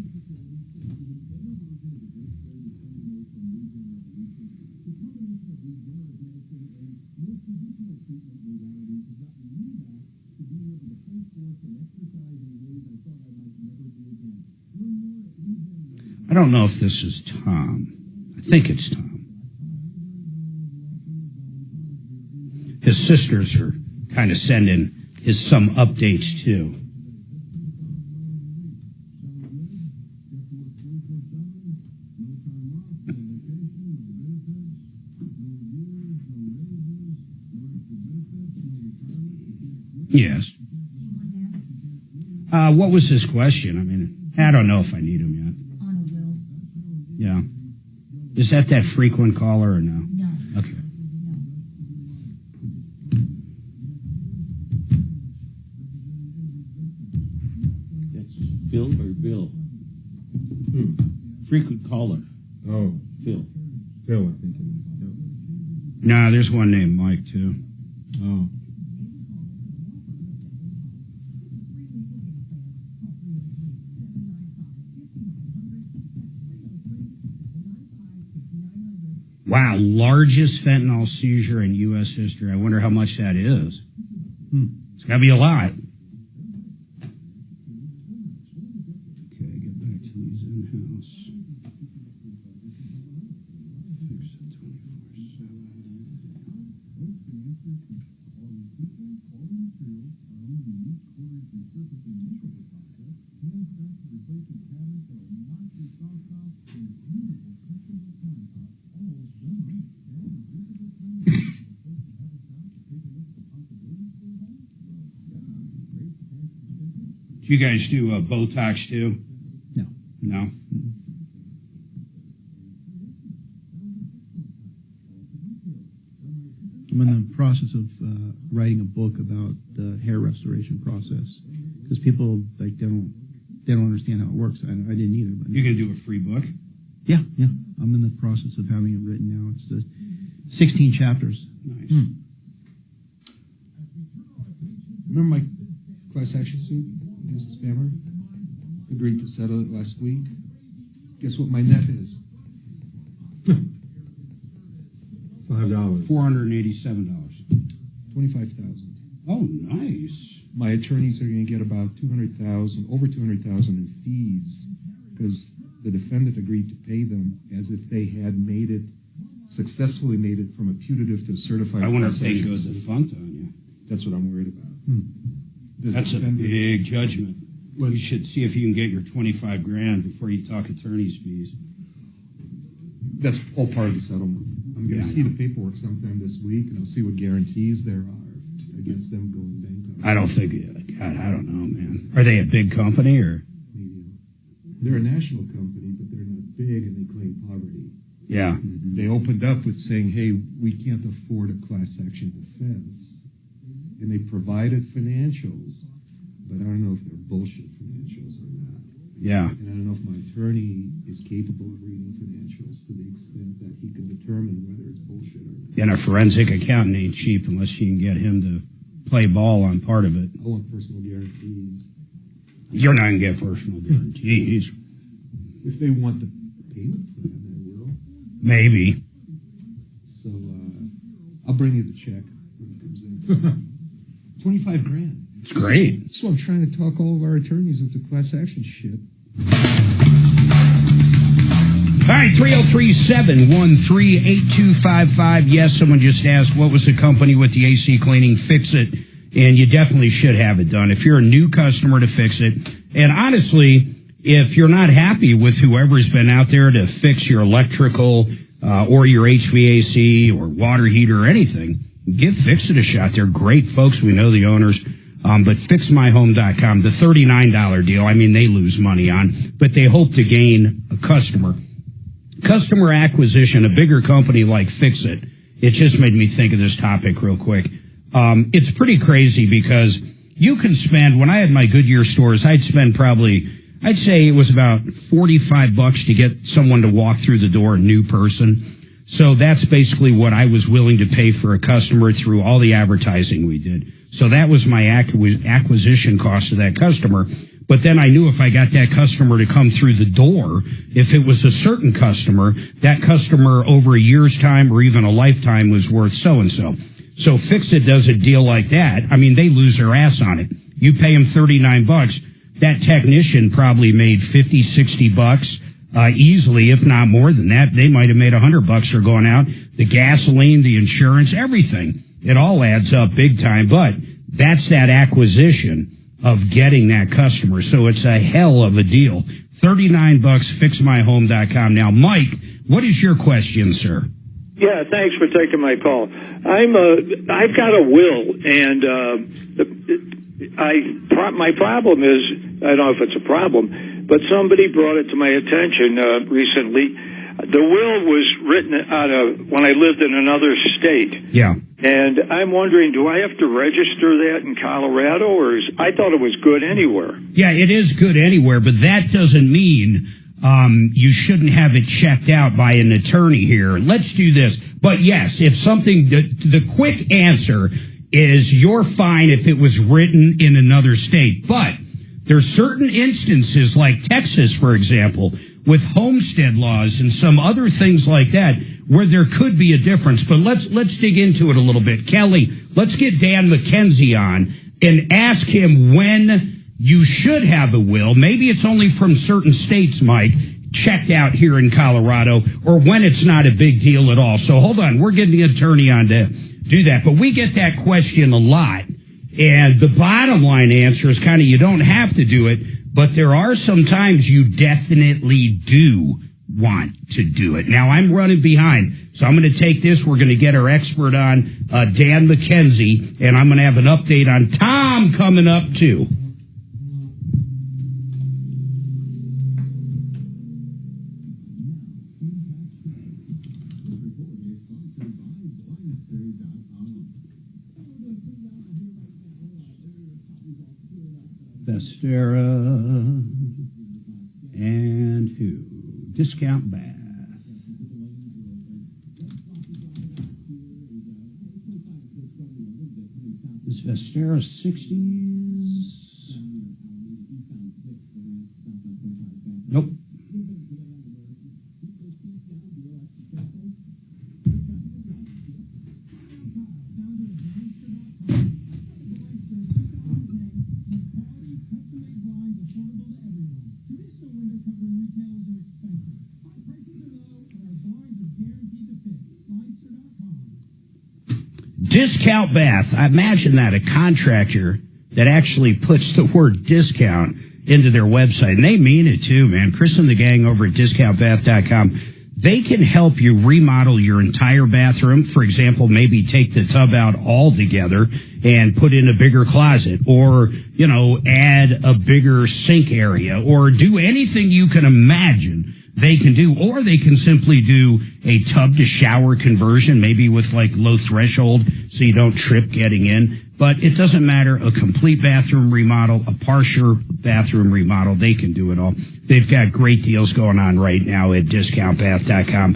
I don't know if this is Tom. I think it's Tom. His sisters are kind of sending some updates too. Yes. What was his question? I mean, I don't know if I need him yet. Yeah. Is that frequent caller or no? No. Okay. That's Phil or Bill? Frequent caller. Oh. Phil. Phil, I think it is. Yeah. Nah, there's one named Mike, too. Oh. Wow, largest fentanyl seizure in U.S. history. I wonder how much that is. It's got to be a lot. Okay, get back to these in-house. Fix it 24/7. Do you guys do Botox too? No. No? I'm in the process of writing a book about the hair restoration process because people they don't understand how it works. I didn't either. But You can do a free book? yeah. I'm in the process of having it written now. It's 16 chapters. Nice. Remember my class action suit against the spammer? Agreed to settle it last week. Guess what my net is? $5. $487. $25,000. Oh, nice. My attorneys are going to get about $200,000, over $200,000 in fees, because the defendant agreed to pay them as if they had successfully made it from a putative to a certified. I wonder if class they action go suit. defunct on you. That's what I'm worried about. That's a big judgment. You should see if you can get your $25,000 before you talk attorney's fees. That's all part of the settlement. I'm going to see the paperwork sometime this week, and I'll see what guarantees there are against them going bankrupt. I don't think, God, I don't know, man. Are they a big company or? They're a national company, but they're not big, and they claim poverty. Yeah. They opened up with saying, hey, we can't afford a class action defense. And they provided financials, but I don't know if they're bullshit financials or not. Yeah. And I don't know if my attorney is capable of reading financials to the extent that he can determine whether it's bullshit or not. And a forensic accountant ain't cheap unless you can get him to play ball on part of it. I want personal guarantees. You're not going to get personal guarantees. If they want the payment plan, I will. Maybe. So I'll bring you the check when it comes in. $25,000. It's great. So I'm trying to talk all of our attorneys into class action shit. All right, 303-713-8255. Yes, someone just asked, what was the company with the AC cleaning? Fix It. And you definitely should have it done. If you're a new customer, to fix it. And honestly, if you're not happy with whoever's been out there to fix your electrical or your HVAC or water heater or anything, give Fix It a shot. They're great folks. We know the owners. But fixmyhome.com, the $39 deal, I mean, they lose money on, but they hope to gain a customer. Customer acquisition, a bigger company like Fix It, it just made me think of this topic real quick. It's pretty crazy because you can spend, when I had my Goodyear stores, I'd spend probably, I'd say it was about $45 to get someone to walk through the door, a new person. So that's basically what I was willing to pay for a customer through all the advertising we did. So that was my acquisition cost of that customer. But then I knew if I got that customer to come through the door, if it was a certain customer, that customer over a year's time or even a lifetime was worth so-and-so. So Fix It does a deal like that. I mean, they lose their ass on it. You pay them $39. That technician probably made $50, $60 easily, if not more than that. They might have made $100 for going out. The gasoline, the insurance, everything. It all adds up big time, but that's that acquisition of getting that customer. So it's a hell of a deal. $39, fixmyhome.com. Now, Mike, what is your question, sir? Yeah, thanks for taking my call. I've got a will, and my problem is, I don't know if it's a problem, but somebody brought it to my attention recently. The will was written out of when I lived in another state. Yeah. And I'm wondering, do I have to register that in Colorado, or I thought it was good anywhere? Yeah, it is good anywhere, but that doesn't mean you shouldn't have it checked out by an attorney here. Let's do this. But yes, if something, the quick answer is you're fine if it was written in another state. But there's certain instances like Texas, for example, with homestead laws and some other things like that where there could be a difference. But let's dig into it a little bit. Kelly, let's get Dan McKenzie on and ask him when you should have a will. Maybe it's only from certain states, Mike, checked out here in Colorado, or when it's not a big deal at all. So hold on. We're getting the attorney on to do that. But we get that question a lot. And the bottom line answer is kind of you don't have to do it, but there are some times you definitely do want to do it. Now, I'm running behind, so I'm going to take this. We're going to get our expert on, Dan McKenzie, and I'm going to have an update on Tom coming up, too. Vestera and who? Discount Bath. Is Vestera 60s? Nope. Discount Bath. Imagine that, a contractor that actually puts the word discount into their website. And they mean it too, man. Chris and the gang over at discountbath.com. They can help you remodel your entire bathroom. For example, maybe take the tub out altogether and put in a bigger closet, or, you know, add a bigger sink area, or do anything you can imagine they can do. Or they can simply do a tub to shower conversion, maybe with like low threshold so you don't trip getting in. But it doesn't matter. A complete bathroom remodel, a partial bathroom remodel, they can do it all. They've got great deals going on right now at discountbath.com.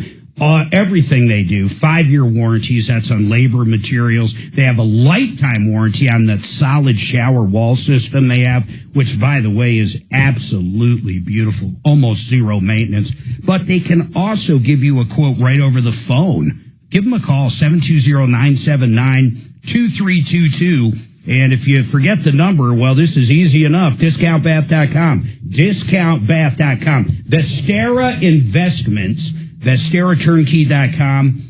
Everything they do, 5-year warranties, that's on labor, materials. They have a lifetime warranty on that solid shower wall system they have, which, by the way, is absolutely beautiful, almost zero maintenance. But they can also give you a quote right over the phone. Give them a call, 720-979-2322. And if you forget the number, well, this is easy enough. Discountbath.com. Discountbath.com. Vestera Investments. VesteraTurnkey.com.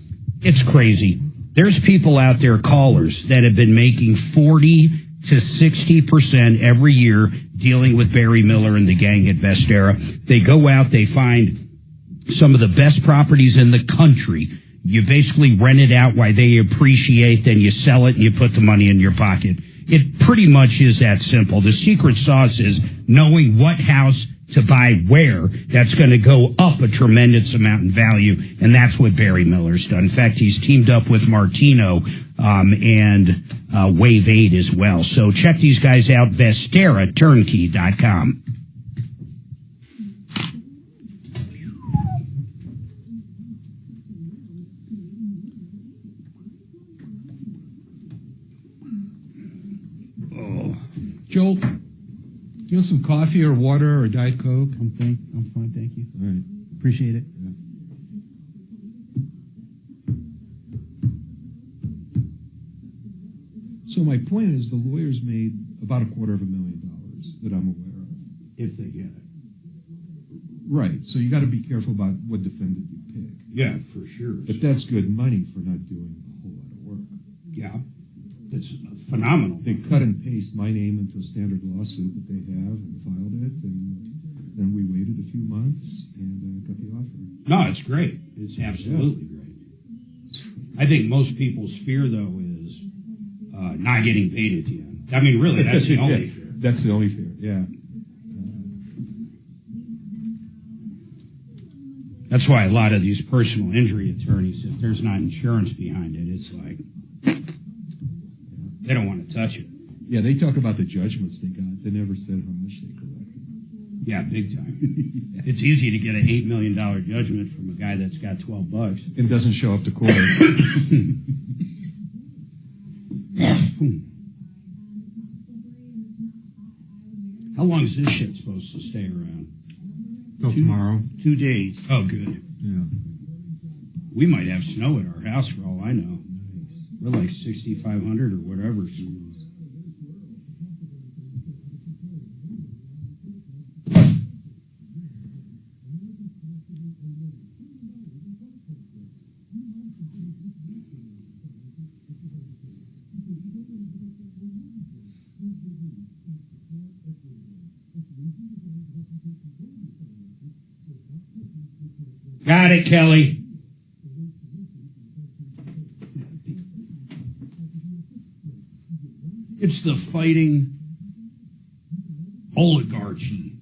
It's crazy. There's people out there, callers, that have been making 40 to 60% every year dealing with Barry Miller and the gang at Vestera. They go out, they find some of the best properties in the country. You basically rent it out while they appreciate, then you sell it and you put the money in your pocket. It pretty much is that simple. The secret sauce is knowing what house to buy where. That's going to go up a tremendous amount in value, and that's what Barry Miller's done. In fact, he's teamed up with Martino and Wave 8 as well. So check these guys out, VesteraTurnkey.com. Joel, you want some coffee or water or Diet Coke? I'm fine, thank you. All right. Appreciate it. Yeah. So my point is, the lawyers made about $250,000 that I'm aware of. If they get it. Right. So you got to be careful about what defendant you pick. Yeah, for sure. But that's good money for not doing a whole lot of work. Yeah. It's phenomenal. They cut and paste my name into a standard lawsuit that they have and filed it, and then we waited a few months and got the offer. No, it's great. It's absolutely great. I think most people's fear, though, is not getting paid at the end. I mean, really, that's the only fear. That's the only fear, yeah. That's why a lot of these personal injury attorneys, if there's not insurance behind it, it's like, they don't want to touch it. Yeah, they talk about the judgments they got. They never said how much they collected. Yeah, big time. Yeah. It's easy to get an $8 million judgment from a guy that's got $12. And doesn't show up to court. How long is this shit supposed to stay around? Till tomorrow. 2 days. Oh, good. Yeah. We might have snow at our house for all I know. We're like 6,500 or whatever. Got it, Kelly. It's the fighting oligarchy.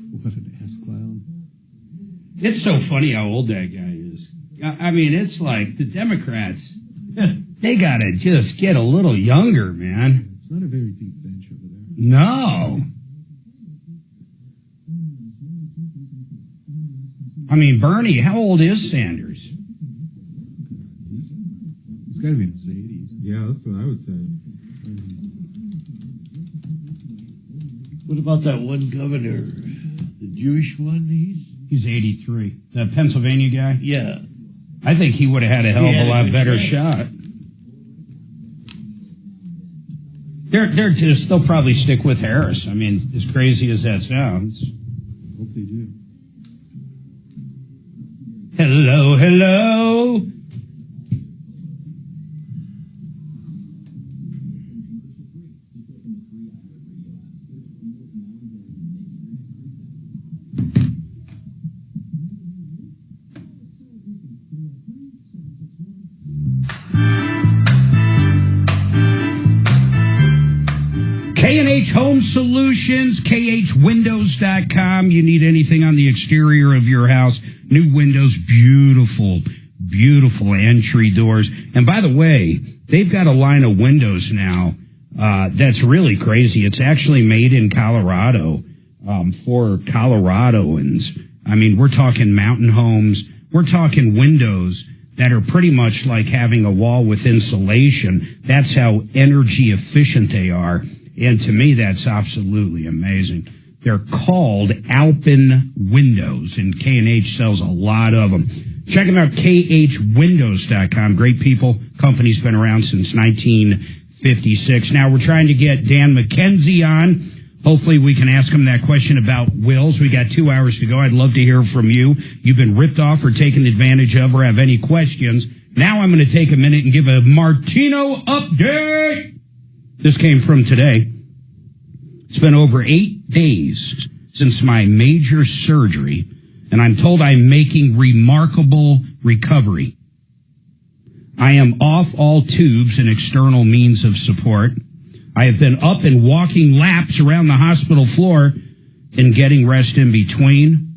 What an ass clown. It's so funny how old that guy is. I mean, it's like the Democrats, they got to just get a little younger, man. It's not a very deep bench over there. No. I mean, Bernie, how old is Sanders? He's got to be in his 80s. Yeah, that's what I would say. What about that one governor, the Jewish one? He's 83. The Pennsylvania guy? Yeah. I think he would have had a hell of a lot better shot. They'll probably stick with Harris. I mean, as crazy as that sounds. Hope they do. Hello, hello. K&H Home Solutions, khwindows.com. You need anything on the exterior of your house. New windows, beautiful, beautiful entry doors. And by the way, they've got a line of windows now that's really crazy. It's actually made in Colorado for Coloradoans. I mean, we're talking mountain homes. We're talking windows that are pretty much like having a wall with insulation. That's how energy efficient they are. And to me, that's absolutely amazing. They're called Alpin Windows, and K&H sells a lot of them. Check them out, khwindows.com. Great people. Company's been around since 1956. Now we're trying to get Dan McKenzie on. Hopefully we can ask him that question about wills. We got 2 hours to go. I'd love to hear from you. You've been ripped off or taken advantage of or have any questions. Now I'm going to take a minute and give a Martino update. This came from today. It's been over 8 days since my major surgery, and I'm told I'm making remarkable recovery. I am off all tubes and external means of support. I have been up and walking laps around the hospital floor and getting rest in between.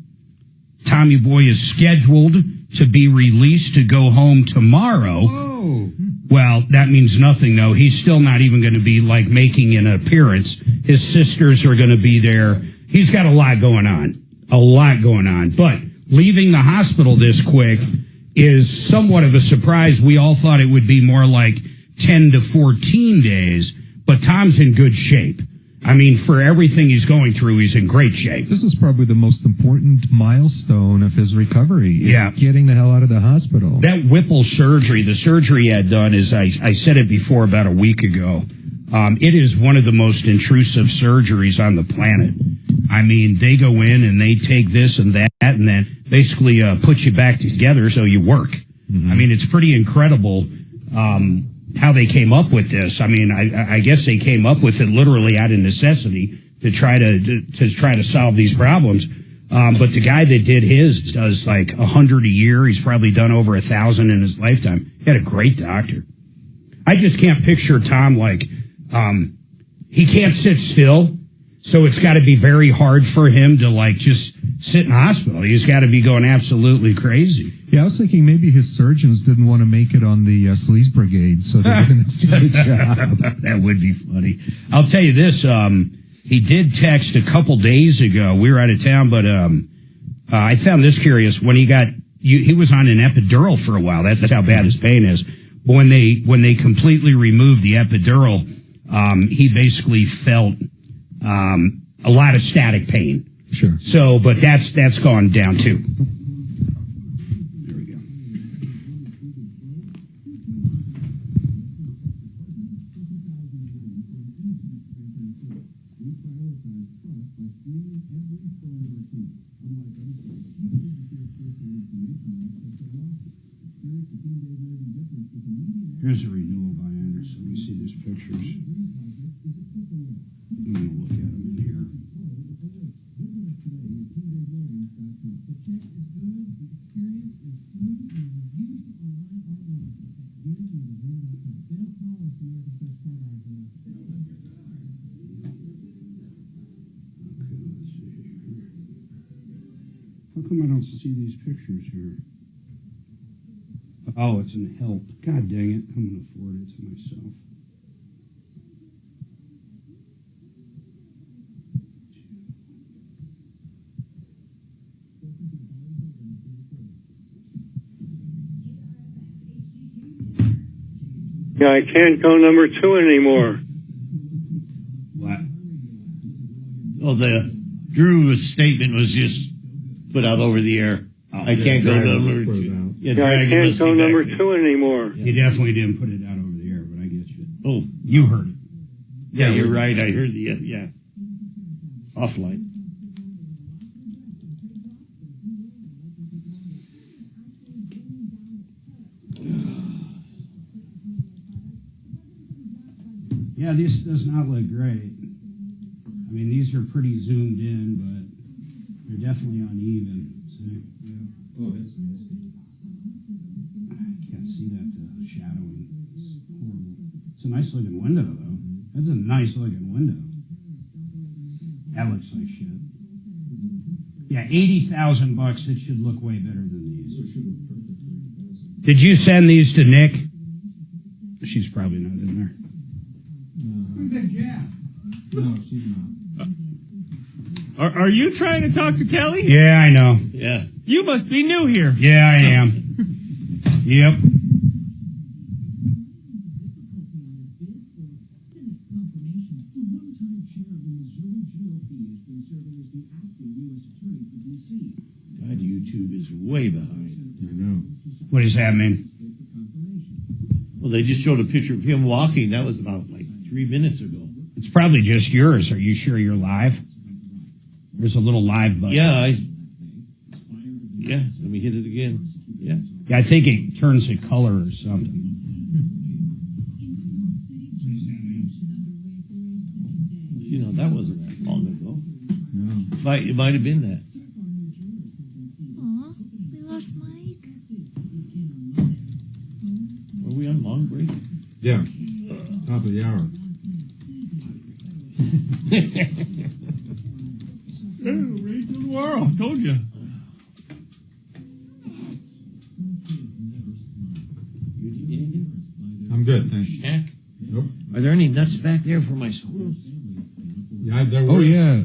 Tommy Boy is scheduled to be released to go home tomorrow. Whoa. Well, that means nothing, though. He's still not even going to be, like, making an appearance. His sisters are going to be there. He's got a lot going on. A lot going on. But leaving the hospital this quick is somewhat of a surprise. We all thought it would be more like 10 to 14 days. But Tom's in good shape. I mean, for everything he's going through, he's in great shape. This is probably the most important milestone of his recovery, is getting the hell out of the hospital. That Whipple surgery, the surgery he had done, is, I said it before about a week ago, it is one of the most intrusive surgeries on the planet. I mean, they go in and they take this and that and then basically put you back together so you work. Mm-hmm. I mean, it's pretty incredible how they came up with this. I mean, I guess they came up with it literally out of necessity to try to solve these problems. But the guy that did his does like 100 a year. He's probably done over 1,000 in his lifetime. He had a great doctor. I just can't picture Tom like, he can't sit still. So it's got to be very hard for him to like just sit in the hospital. He's got to be going absolutely crazy. Yeah, I was thinking maybe his surgeons didn't want to make it on the sleaze brigade, so they did an extra job. That would be funny. I'll tell you this. He did text a couple days ago. We were out of town, but I found this curious. When he was on an epidural for a while. That's how bad his pain is. But when they completely removed the epidural, he basically felt a lot of static pain. Sure. So, but that's gone down too. There we go. Here's a renewal by Anderson. Let me see these pictures. I'm going to look at them in here. How come I don't see these pictures here? Oh, it's in help. God dang it. I'm going to forward it to myself. Yeah, I can't go number 2 anymore. What? Oh, the Drew statement was just put out over the air. I can't go number 2. Yeah, I can't go number 2 anymore. You definitely didn't put it out over the air, but I get you. Oh, you heard it. Yeah, you're right. I heard the offline. Yeah, this does not look great. I mean, these are pretty zoomed in, but they're definitely uneven. See? Yeah. Oh, that's nice. I can't see that shadowing. It's horrible. It's a nice looking window, though. That's a nice looking window. That looks like shit. Yeah, $80,000. It should look way better than these. Did you send these to Nick? She's probably not in there. No, she's not. Are you trying to talk to Kelly? Yeah, I know. Yeah. You must be new here. Yeah, I am. Yep. God, YouTube is way behind. I know. What does that mean? Well, they just showed a picture of him walking. That was about like 3 minutes ago. It's probably just yours. Are you sure you're live? There's a little live button. Yeah, let me hit it again. Yeah. Yeah, I think it turns the color or something. You know, that wasn't that long ago. No. It might have been that. Aw, we lost Mike. Are we on long break? Yeah. Top of the hour. Right to the world. Told you. You need anything? I'm good, thanks. Snack? Nope. Are there any nuts back there for my squirrels? Yeah, there Oh were. yeah,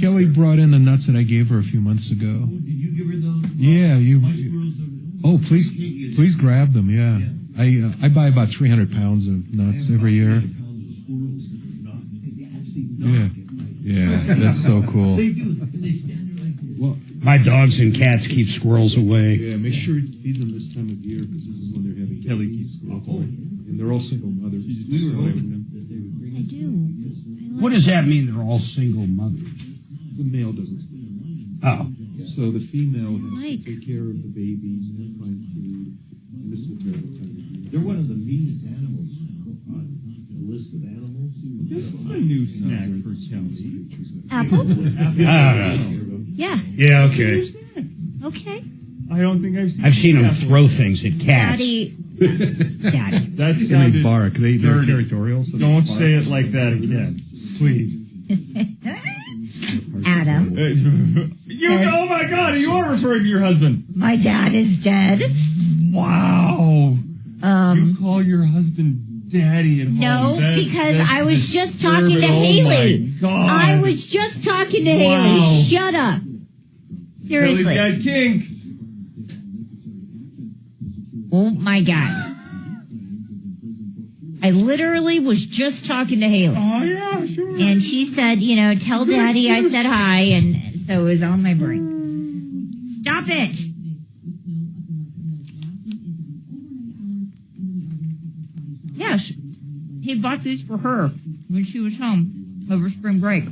Kelly brought in the nuts that I gave her a few months ago. Did you give her those? Yeah, My squirrels are... Oh, please grab them. Yeah, I buy about 300 pounds of nuts every year. Yeah, that's so cool. They do. And they stand there like this. Well, My dogs and cats keep squirrels away. yeah, make sure you feed them this time of year because this is when they're having Kelly babies. keeps That's away. all. And they're all single mothers. We were So- hoping that they would bring I us. do. What does that mean? They're all single mothers. The male doesn't stay. Oh, So the female has Mike. to take care of the babies and find food. And this is a terrible time of year. They're one of the meanest animals on the list of animals. This is a new snack for Kelly. Apple? Yeah. yeah, okay. Okay. I don't think I've seen. I've seen them apple. throw things at cats. Daddy. Daddy. That And they sounded bark. They're dirty. territorial. So they Don't bark. say it like that again, please. Adam. Oh my God! You are referring to your husband. My dad is dead. Wow. You call your husband daddy at home? No, That's- because that's I was just talking to disturbing. Haley. Oh my God. I was just talking to Wow. Haley. Shut up. Seriously. Kelly's got kinks. Oh my God. I literally was just talking to Haley. Oh yeah, sure. And she said, you know, tell Good Daddy I excuse. said hi. And so it was on my brain. Stop it. Yeah, he bought these for her when she was home over spring break.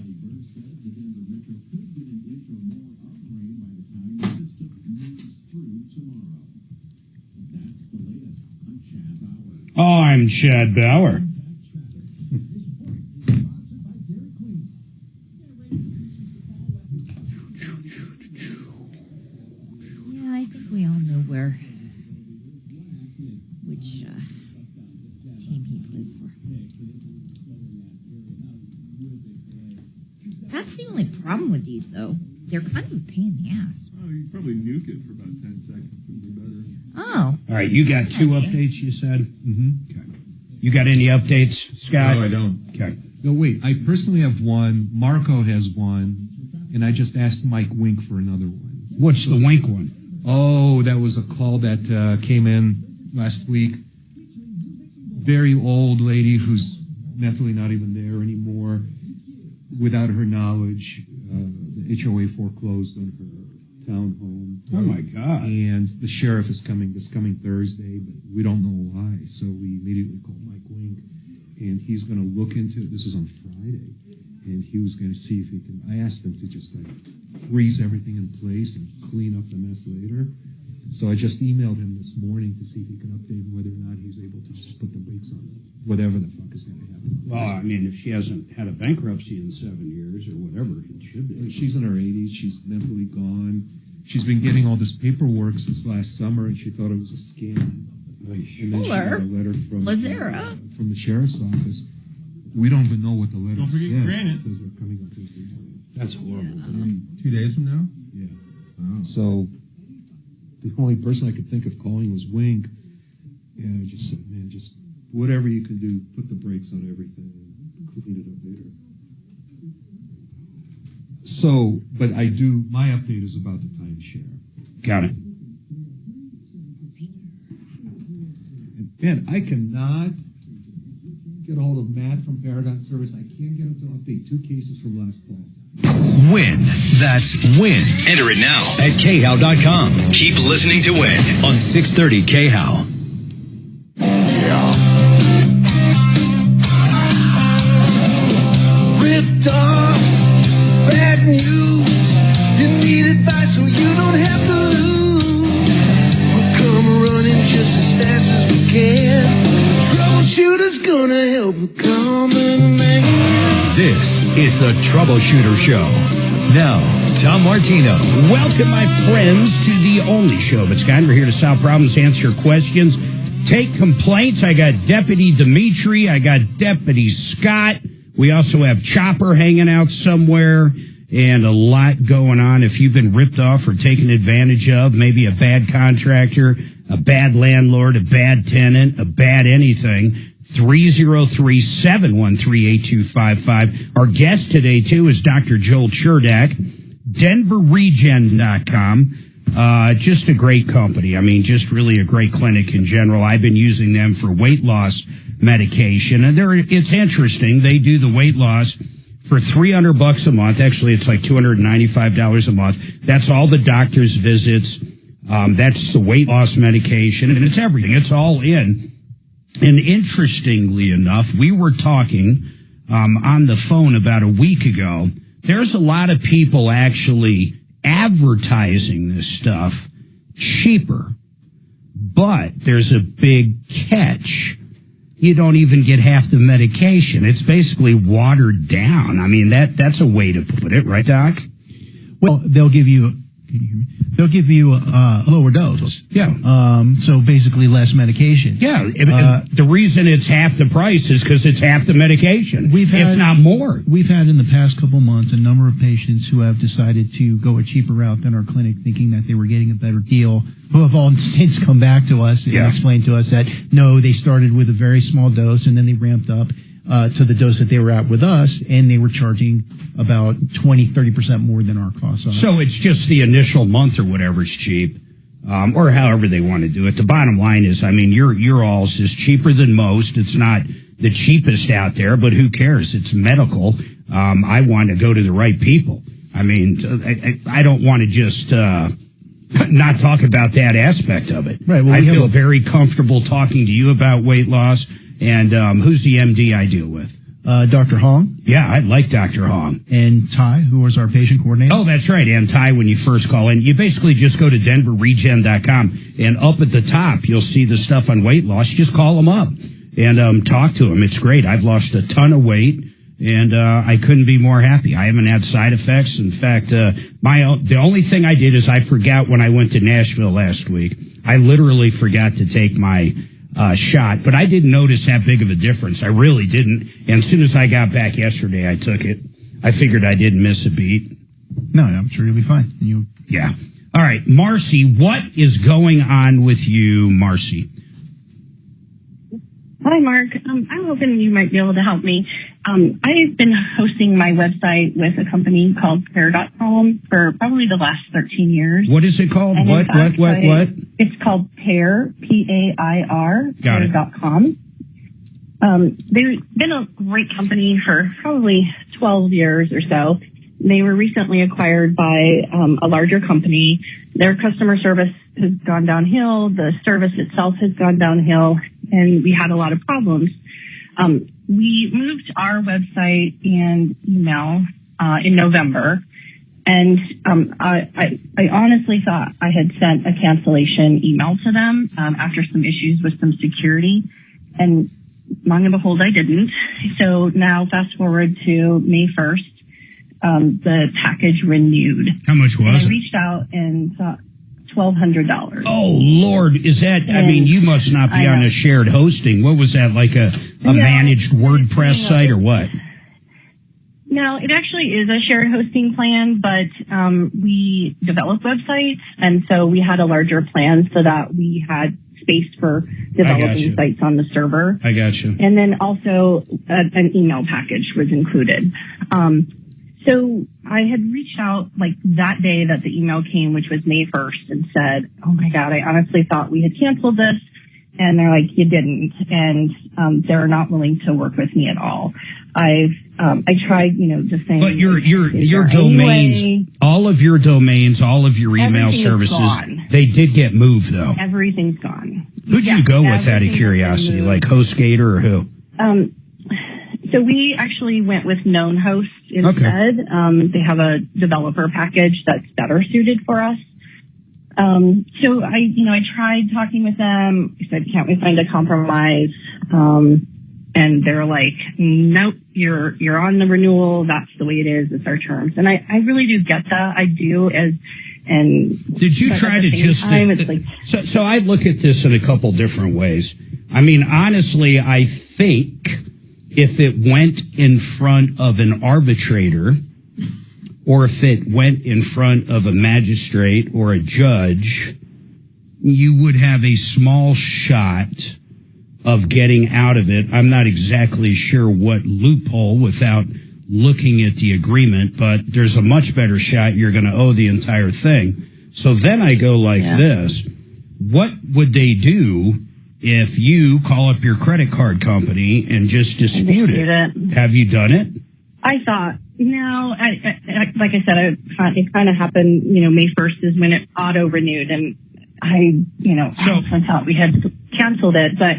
Oh, I'm Chad Bauer. Yeah, I think we all know which team he plays for. That's the only problem with these, though. They're kind of a pain in the ass. Oh, you probably nuke it for about 10 seconds. It'd be better. Oh. All right, you got two updates, you said? Mm-hmm. Okay. You got any updates, Scott? No, I don't. Okay. No, wait. I personally have one. Marco has one, and I just asked Mike Wink for another one. What's the Wink one? Oh, that was a call that came in last week. Very old lady who's mentally not even there anymore. Without her knowledge, the HOA foreclosed on her townhome. Oh, my God. And the sheriff is coming this coming Thursday, but we don't know why. So we immediately called Mike Wink, and he's going to look into it. This is on Friday, and he was going to see if he can. I asked him to just like freeze everything in place and clean up the mess later. So I just emailed him this morning to see if he can update whether or not he's able to just put the brakes whatever the fuck is going to happen. Well, I mean, if she hasn't had a bankruptcy in 7 years or whatever, it should be. She's in her 80s. She's mentally gone. She's been getting all this paperwork since last summer, and she thought it was a scam. And then she got a letter from the sheriff's office. We don't even know what the letter says. It says they're coming on Tuesday. That's horrible. 2 days from now? Yeah. Wow. So the only person I could think of calling was Wink. And I just said, man, just whatever you can do, put the brakes on everything and clean it up later. So, but my update is about the timeshare. Got it. And I cannot get a hold of Matt from Paragon Service. I can't get him to update 2 cases from last fall. Win. That's win. Enter it now at khow.com. Keep listening to win on 630 KHOW. Yeah. Ripped off, bad news. You need advice so you don't have to lose. We'll come running just as fast as we can. Troubleshooter's gonna help the common man. This is the Troubleshooter Show. Now, Tom Martino. Welcome, my friends, to the only show of its kind. We're here to solve problems, answer questions, take complaints. I got Deputy Dimitri. I got Deputy Scott. We also have Chopper hanging out somewhere, and a lot going on. If you've been ripped off or taken advantage of, maybe a bad contractor, a bad landlord, a bad tenant, a bad anything, 303-713-8255. Our guest today, too, is Dr. Joel Cherdak, DenverRegen.com. Just a great company. I mean, just really a great clinic in general. I've been using them for weight loss medication, and it's interesting. They do the weight loss for $300 a month. Actually, it's like $295 a month. That's all the doctor's visits. That's the weight loss medication, and it's everything. It's all in. And interestingly enough, we were talking on the phone about a week ago. There's a lot of people actually advertising this stuff cheaper, but there's a big catch. You don't even get half the medication. It's basically watered down. I mean, that's a way to put it, right, Doc? Well, they'll give you. Can you hear me? They'll give you a lower dose. Yeah. So basically less medication. Yeah. The reason it's half the price is because it's half the medication, if not more. We've had in the past couple months a number of patients who have decided to go a cheaper route than our clinic, thinking that they were getting a better deal, who have all since come back to us and explained to us that, no, they started with a very small dose and then they ramped up to the dose that they were at with us, and they were charging about 20-30% more than our cost. So it's just the initial month or whatever's cheap, or however they want to do it. The bottom line is, I mean, your all's is cheaper than most. It's not the cheapest out there, but who cares? It's medical. I want to go to the right people. I mean, I don't want to just not talk about that aspect of it. Right. Well, I feel very comfortable talking to you about weight loss. And who's the MD I deal with? Dr. Hong. Yeah, I like Dr. Hong. And Ty, who was our patient coordinator. Oh, that's right. And Ty, when you first call in, you basically just go to DenverRegen.com, and up at the top, you'll see the stuff on weight loss. Just call them up and talk to them. It's great. I've lost a ton of weight, and I couldn't be more happy. I haven't had side effects. In fact, the only thing I did is I forgot when I went to Nashville last week. I literally forgot to take my shot, but I didn't notice that big of a difference. I really didn't. And as soon as I got back yesterday, I took it. I figured I didn't miss a beat. No, I'm sure you'll be fine. Yeah. All right, Marcy, what is going on with you, Marcy? Hi, Mark. I'm hoping you might be able to help me. I've been hosting my website with a company called Pair.com for probably the last 13 years. What is it called? And What? It's called Pair, Pair, Pair.com. They've been a great company for probably 12 years or so. They were recently acquired by a larger company. Their customer service has gone downhill. The service itself has gone downhill, and we had a lot of problems. We moved our website and email in November, and I honestly thought I had sent a cancellation email to them after some issues with some security. And long and behold, I didn't. So now fast forward to May 1st, the package renewed. How much was I it? reached out and thought $1,200. Oh, Lord. Is that, I mean, you must not be on a shared hosting. What was that, like a managed WordPress site or what? No, it actually is a shared hosting plan, but we develop websites, and so we had a larger plan so that we had space for developing sites on the server. I got you. And then also an email package was included. So I had reached out like that day that the email came, which was May 1st, and said, oh my God, I honestly thought we had canceled this. And they're like, you didn't. And they're not willing to work with me at all. I tried, just saying. But your domains, all of your domains, all of your email services, they did get moved though. Everything's gone. Who'd you go with out of curiosity, like HostGator or who? So we actually went with Known Host instead. Okay. They have a developer package that's better suited for us. So I tried talking with them. I said, can't we find a compromise? And they're like, nope, you're on the renewal. That's the way it is. It's our terms. And I really do get that. I do did you try to just, so I look at this in a couple different ways. I mean, honestly, I think if it went in front of an arbitrator, or if it went in front of a magistrate or a judge, you would have a small shot of getting out of it. I'm not exactly sure what loophole without looking at the agreement, but there's a much better shot you're going to owe the entire thing. So then I go like this. What would they do if you call up your credit card company and just dispute it? Have you done it? I thought, no, like I said, it kind of happened, May 1st is when it auto renewed, and I thought we had canceled it, but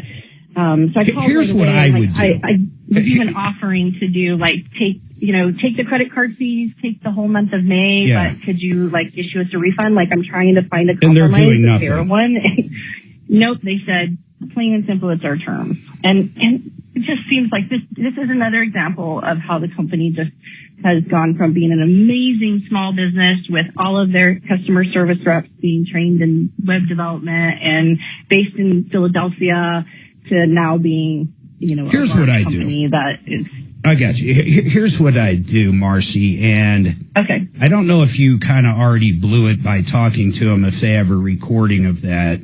so I called. Here's what I would do. I was even offering to do take the credit card fees, take the whole month of May, but could you issue us a refund? I'm trying to find a compromise. And they're doing nothing. Fair one. Nope, they said plain and simple, it's our term. And it just seems like this is another example of how the company just has gone from being an amazing small business with all of their customer service reps being trained in web development and based in Philadelphia to now being, here's what I do. That is. I got you. Here's what I do, Marcy, and I don't know if you kind of already blew it by talking to them if they have a recording of that,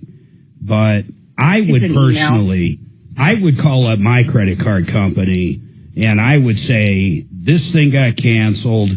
but I would personally, I would call up my credit card company and I would say, this thing got canceled,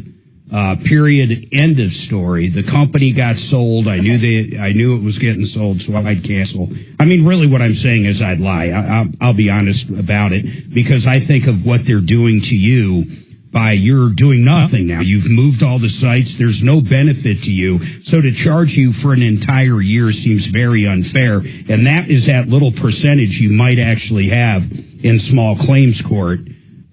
period, end of story. The company got sold. I knew it was getting sold, so I'd cancel. I mean, really what I'm saying is I'd lie. I'll be honest about it, because I think of what they're doing to you by you're doing nothing now. You've moved all the sites. There's no benefit to you. So to charge you for an entire year seems very unfair. And that is that little percentage you might actually have in small claims court.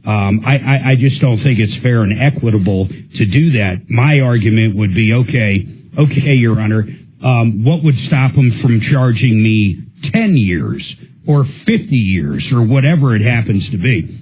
I just don't think it's fair and equitable to do that. My argument would be, okay, Your Honor, what would stop them from charging me 10 years or 50 years or whatever it happens to be?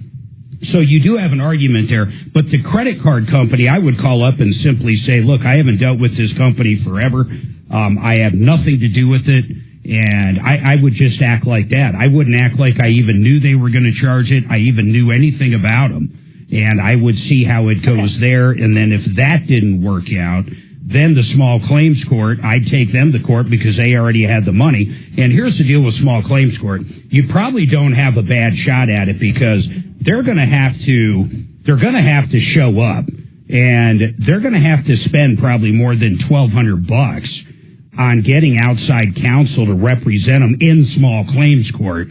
So you do have an argument there, but the credit card company, I would call up and simply say, look, I haven't dealt with this company forever. I have nothing to do with it. And I would just act like that. I wouldn't act like I even knew they were going to charge it. I even knew anything about them. And I would see how it goes there. And then if that didn't work out, then the small claims court, I'd take them to court because they already had the money. And here's the deal with small claims court. You probably don't have a bad shot at it because they're going to have to show up, and they're going to have to spend probably more than $1,200 on getting outside counsel to represent them in small claims court.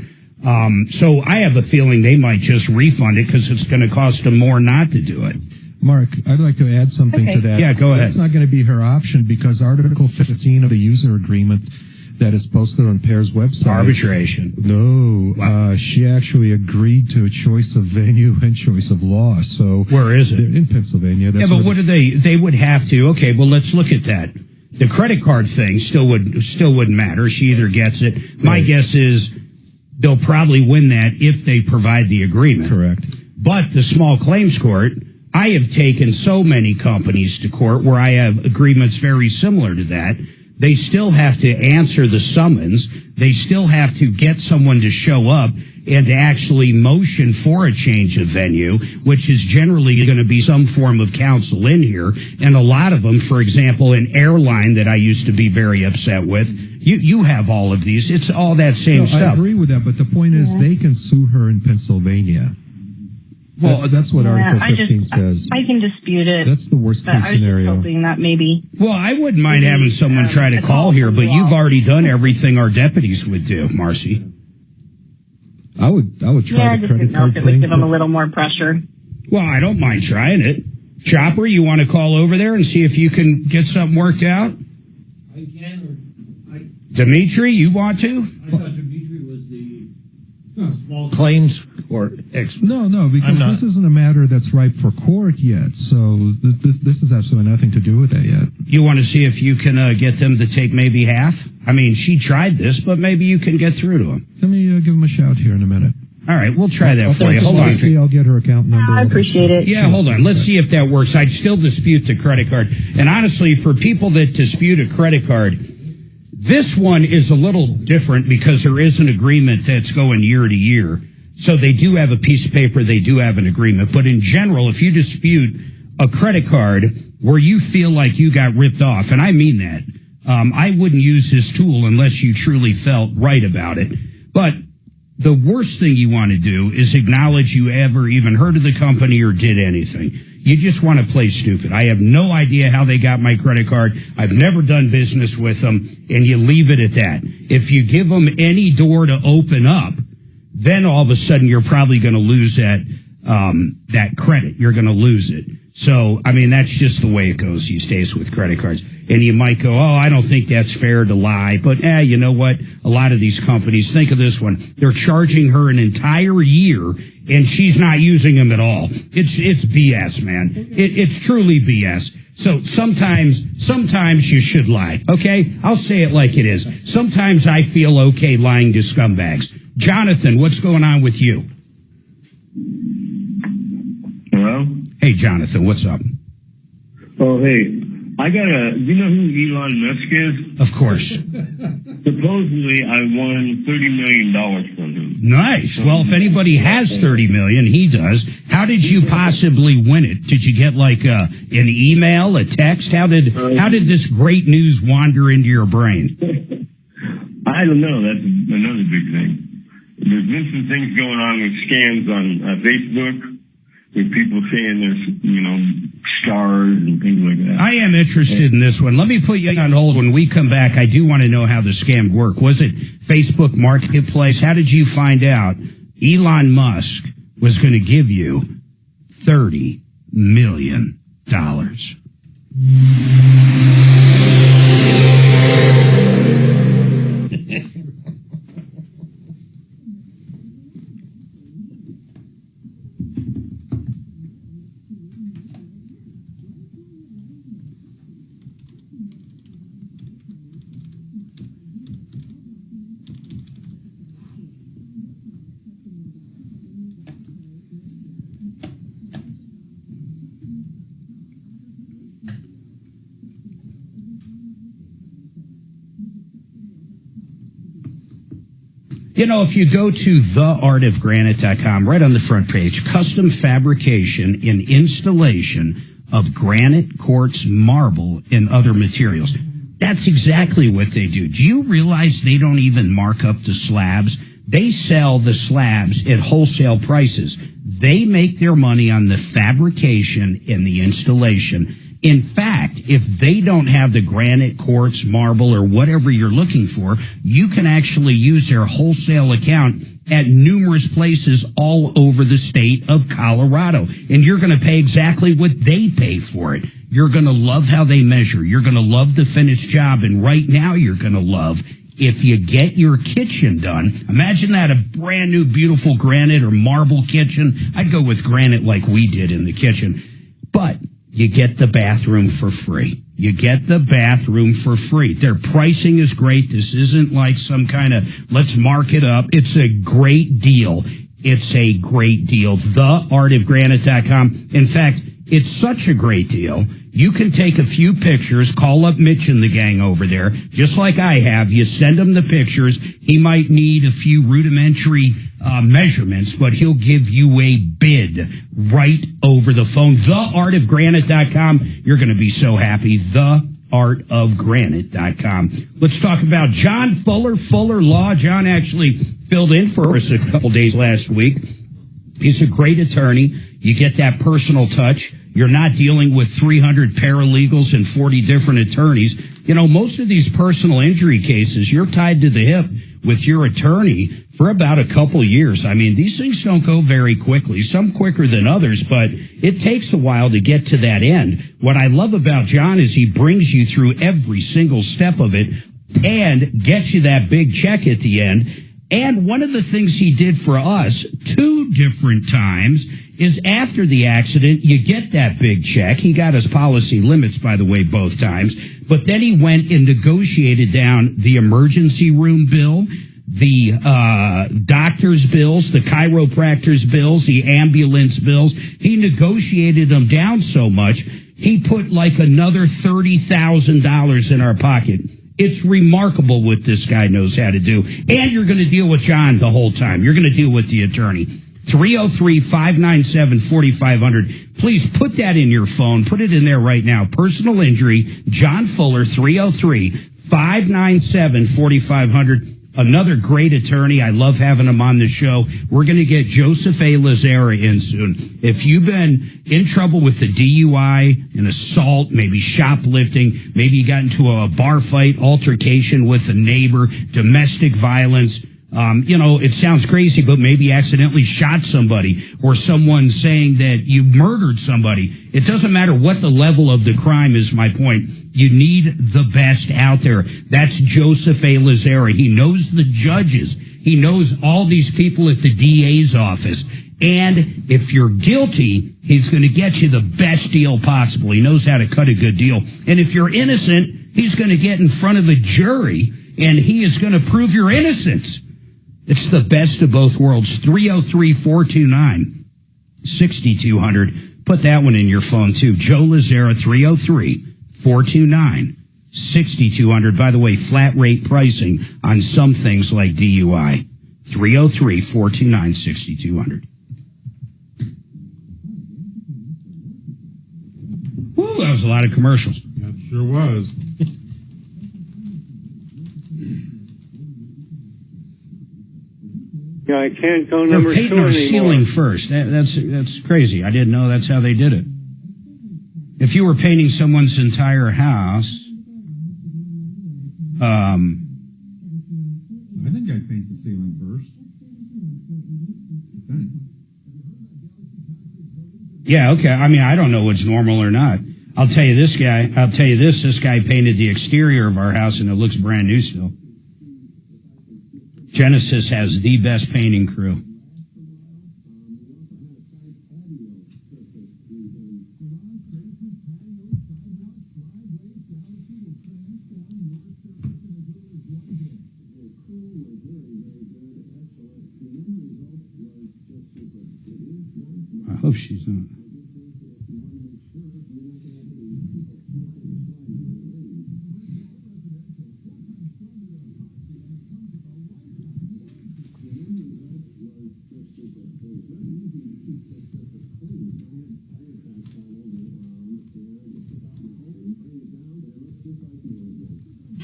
So I have a feeling they might just refund it because it's going to cost them more not to do it. Mark, I'd like to add something to that. Yeah, go ahead. That's not going to be her option because Article 15 of the user agreement that is posted on Pear's website. Arbitration. No, she actually agreed to a choice of venue and choice of law. So where is it? In Pennsylvania. That's but what do they would have to, okay, well, let's look at that. The credit card thing still wouldn't matter. She either gets it. My guess is they'll probably win that if they provide the agreement. Correct. But the small claims court, I have taken so many companies to court where I have agreements very similar to that. They still have to answer the summons. They still have to get someone to show up and to actually motion for a change of venue, which is generally going to be some form of counsel in here. And a lot of them, for example, an airline that I used to be very upset with, you have all of these. It's all that same stuff. I agree with that, but the point is they can sue her in Pennsylvania. Well, that's what Article 15 says. I can dispute it. That's the worst case scenario. I was just hoping that maybe. Well, I wouldn't mind having someone try to call here, but you've already done everything our deputies would do, Marcy. I would try the credit card thing. It would give them a little more pressure. Well, I don't mind trying it. Chopper, you want to call over there and see if you can get something worked out? I can. Dimitri, you want to? I thought Dimitri was the small claims court expert. No, because this isn't a matter that's ripe for court yet. So this has absolutely nothing to do with that yet. You want to see if you can get them to take maybe half? I mean, she tried this, but maybe you can get through to them. Let me give them a shout here in a minute. All right, we'll try that for you. Hold on. I'll get her account number. I appreciate it. Yeah, hold on. Let's see if that works. I'd still dispute the credit card. And honestly, for people that dispute a credit card, this one is a little different because there is an agreement that's going year to year. So they do have a piece of paper. They do have an agreement. But in general, if you dispute a credit card where you feel like you got ripped off, and I mean that, I wouldn't use this tool unless you truly felt right about it. But the worst thing you want to do is acknowledge you ever even heard of the company or did anything. You just want to play stupid. I have no idea how they got my credit card. I've never done business with them, and you leave it at that. If you give them any door to open up, then all of a sudden you're probably going to lose that credit. You're going to lose it. So, I mean, that's just the way it goes these days with credit cards. And you might go, I don't think that's fair to lie. But, you know what? A lot of these companies, think of this one. They're charging her an entire year, and she's not using them at all. It's BS, man. It's truly BS. So sometimes you should lie, okay? I'll say it like it is. Sometimes I feel okay lying to scumbags. Jonathan, what's going on with you? Hello? Hey, Jonathan, what's up? Oh, hey. You know who Elon Musk is? Of course. Supposedly, I won $30 million from him. Nice. Well, if anybody has $30 million, he does. How did you possibly win it? Did you get like an email, a text? How did this great news wander into your brain? I don't know. That's another big thing. There's been some things going on with scams on Facebook with people saying there's, stars and things like that. I am interested in this one. Let me put you on hold. When we come back, I do want to know how the scam worked. Was it Facebook Marketplace? How did you find out Elon Musk was going to give you $30 million? You know, if you go to theartofgranite.com, right on the front page, custom fabrication and installation of granite, quartz, marble, and other materials. That's exactly what they do. Do you realize they don't even mark up the slabs? They sell the slabs at wholesale prices. They make their money on the fabrication and the installation. In fact, if they don't have the granite, quartz, marble, or whatever you're looking for, you can actually use their wholesale account at numerous places all over the state of Colorado. And you're going to pay exactly what they pay for it. You're going to love how they measure. You're going to love the finished job. And right now you're going to love if you get your kitchen done. Imagine that, a brand new, beautiful granite or marble kitchen. I'd go with granite like we did in the kitchen. But you get the bathroom for free. you get the bathroom for free. Their pricing is great. This isn't like some kind of let's mark it up. It's a great deal. It's a great deal. TheArtOfGranite.com. In fact, it's such a great deal. You can take a few pictures, call up Mitch and the gang over there, just like I have. You send him the pictures. He might need a few rudimentary measurements, but he'll give you a bid right over the phone. TheArtOfGranite.com. You're going to be so happy. TheArtOfGranite.com. Let's talk about John Fuller Law. John actually filled in for us a couple days last week. He's a great attorney. You get that personal touch. You're not dealing with 300 paralegals and 40 different attorneys. You know, most of these personal injury cases, you're tied to the hip with your attorney for about a couple years. I mean, these things don't go very quickly, some quicker than others, but it takes a while to get to that end. What I love about John is he brings you through every single step of it and gets you that big check at the end. And one of the things he did for us 2 different times is after the accident, you get that big check. He got us policy limits, by the way, both times. But then he went and negotiated down the emergency room bill, the doctor's bills, the chiropractor's bills, the ambulance bills. He negotiated them down so much, he put like another $30,000 in our pocket. It's remarkable what this guy knows how to do. And you're going to deal with John the whole time. You're going to deal with the attorney. 303-597-4500. Please put that in your phone. Put it in there right now. Personal injury, John Fuller, 303-597-4500. Another great attorney. I love having him on the show. We're going to get Joseph A. Lazara in soon. If you've been in trouble with the DUI, an assault, maybe shoplifting, maybe you got into a bar fight, altercation with a neighbor, domestic violence, you know, it sounds crazy, but maybe you accidentally shot somebody or someone saying that you murdered somebody. It doesn't matter what the level of the crime is, my point. You need the best out there. That's Joseph A. Lazara. He knows the judges. He knows all these people at the DA's office. And if you're guilty, he's going to get you the best deal possible. He knows how to cut a good deal. And if you're innocent, he's going to get in front of a jury, and he is going to prove your innocence. It's the best of both worlds. 303-429-6200. Put that one in your phone, too. Joe Lazara, 303-429-6200. By the way, flat rate pricing on some things like DUI. 303-429-6200. Woo, that was a lot of commercials. That sure was. I can't go number 2 painting anymore. our ceiling first. That's crazy. I didn't know that's how they did it. If you were painting someone's entire house, I think I'd paint the ceiling first. yeah, okay. I mean, I don't know what's normal or not. I'll tell you this guy. This guy painted the exterior of our house, and it looks brand new still. Genesis has the best painting crew. I hope she's not.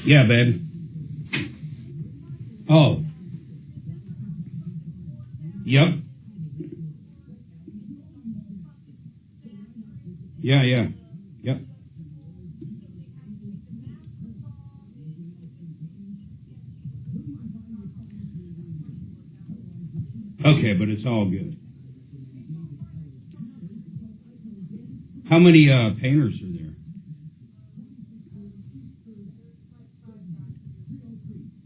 Yeah, babe. Oh. Yep. Yeah. Yep. Okay, but it's all good. How many painters are there?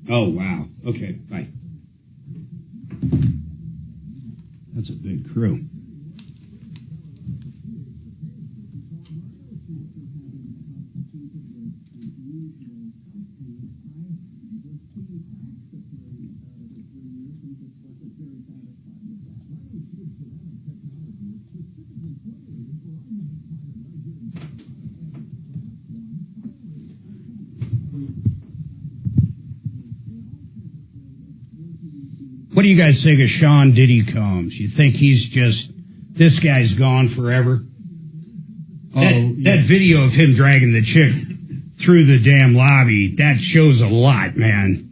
Oh, wow. Okay, bye. That's a big crew. What do you guys think of Sean Diddy Combs? You think he's just, this guy's gone forever? That video of him dragging the chick through the damn lobby, that shows a lot, man.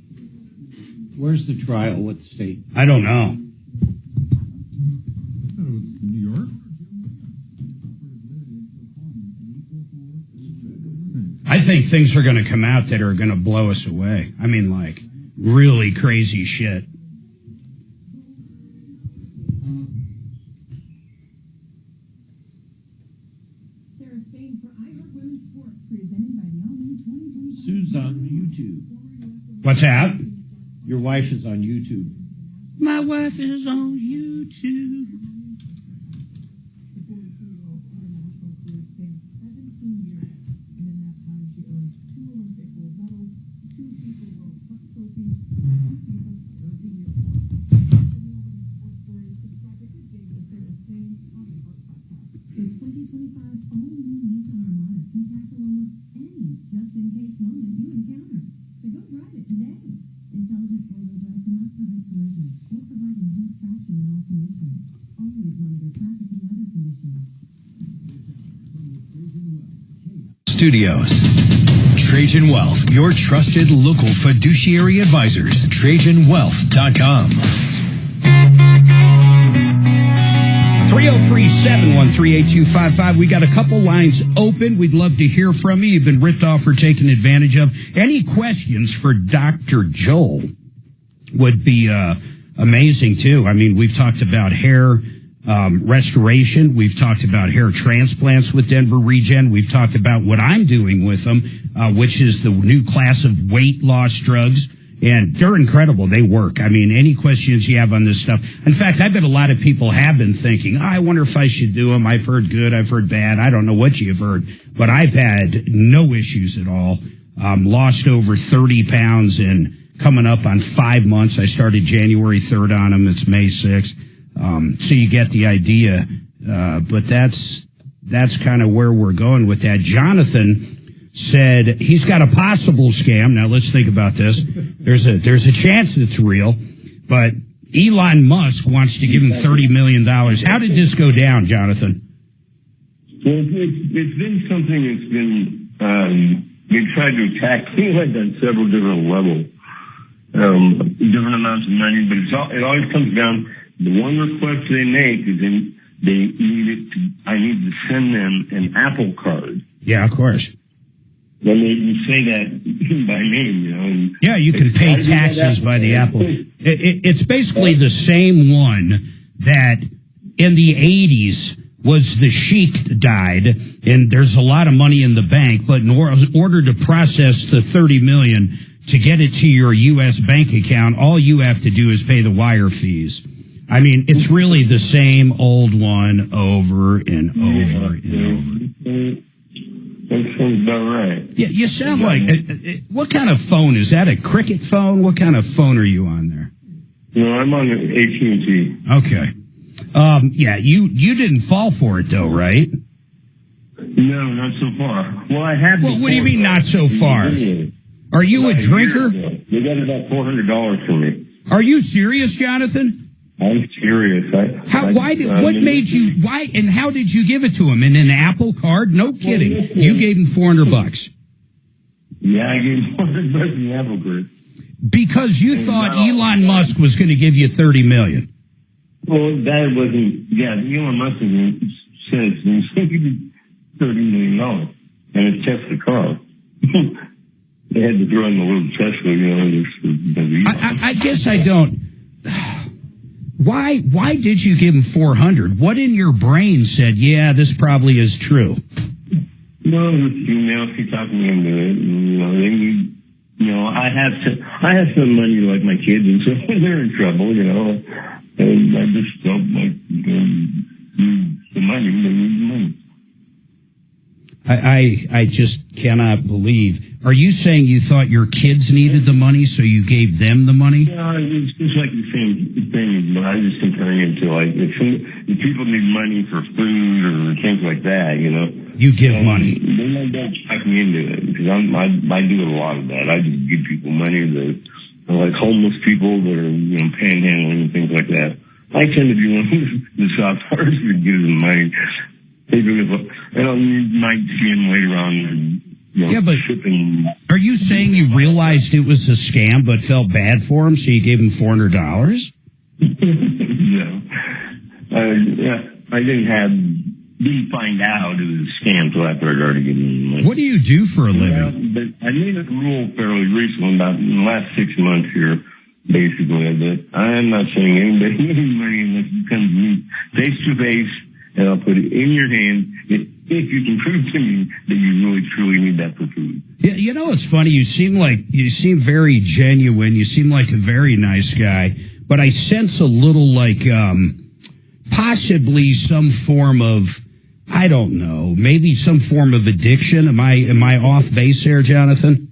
Where's the trial? What state? I don't know. I thought it was New York. I think things are going to come out that are going to blow us away. I mean, like, really crazy shit. Sue's on YouTube. What's that? Your wife is on YouTube. My wife is on YouTube. Studios. Trajan Wealth, your trusted local fiduciary advisors. TrajanWealth.com. 303-713-8255. We got a couple lines open. We'd love to hear from you. You've been ripped off or taken advantage of. Any questions for Dr. Joel would be amazing, too. I mean, we've talked about hair restoration. We've talked about hair transplants with Denver Regen. We've talked about what I'm doing with them, which is the new class of weight loss drugs. And they're incredible. They work. I mean, any questions you have on this stuff. In fact, I bet a lot of people have been thinking, I wonder if I should do them. I've heard good. I've heard bad. I don't know what you've heard, but I've had no issues at all. Lost over 30 pounds in coming up on 5 months. I started January 3rd on them. It's May 6th. So you get the idea. But that's kind of where we're going with that. Jonathan said he's got a possible scam. Now let's think about this. There's a chance it's real, but Elon Musk wants to give him $30 million. How did this go down, Jonathan? Well, it's been something that's been they tried to attack like on several different levels, different amounts of money, but it always comes down. The one request they make is I need to send them an Apple card. Yeah, of course. Then you say that by name, you know. And yeah, you can pay taxes by the Apple. It's basically the same one that in the 80s was the sheik died, and there's a lot of money in the bank, but in order to process the $30 million to get it to your U.S. bank account, all you have to do is pay the wire fees. I mean, it's really the same old one over and over and over. That sounds about right. Yeah, you sound like, what kind of phone? Is that a Cricket phone? What kind of phone are you on there? No, I'm on ACDC. Okay. Yeah, you didn't fall for it though, right? No, not so far. Well, I have. Well, what do you mean not so far? Are you a drinker? They got about $400 from me. Are you serious, Jonathan? I'm serious. What made you? Why and how did you give it to him? In an Apple card? No kidding. You gave him $400. Yeah, I gave him $400 in the Apple card. Because you thought Elon Musk was going to give you $30 million. Well, that wasn't. Yeah, Elon Musk says he's going to give you $30 million, and it's Tesla car. They had to throw in the little Tesla, you know. I guess I don't. Why did you give him $400? What in your brain said, yeah, this probably is true? No, the female, she talked me into it. And, you know, they need, you know, I have some money like my kids, and so when they're in trouble, you know, and I just felt like need the money, they need the money. I just cannot believe. Are you saying you thought your kids needed the money, so you gave them the money? Yeah, it's just like the same thing, but I was just comparing it to like if people need money for food or things like that, You give money. They might go check me into it because I do a lot of that. I just give people money that are like homeless people that are panhandling and things like that. I tend to be one of the soft hearts that gives them money. You might see them later on. But shipping. Are you saying you realized it was a scam but felt bad for him, so you gave him $400? I didn't find out it was a scam until after I'd already given him money. What do you do for a living? But I made a rule fairly recently, about in the last 6 months here, basically, that I'm not sending anybody any money unless it comes to me face to face, and I'll put it in your hand if you can prove to me that you really truly need that for food. Yeah, it's funny. You seem very genuine. You seem like a very nice guy, but I sense a little like possibly some form of, I don't know, maybe some form of addiction. Am I off base there, Jonathan?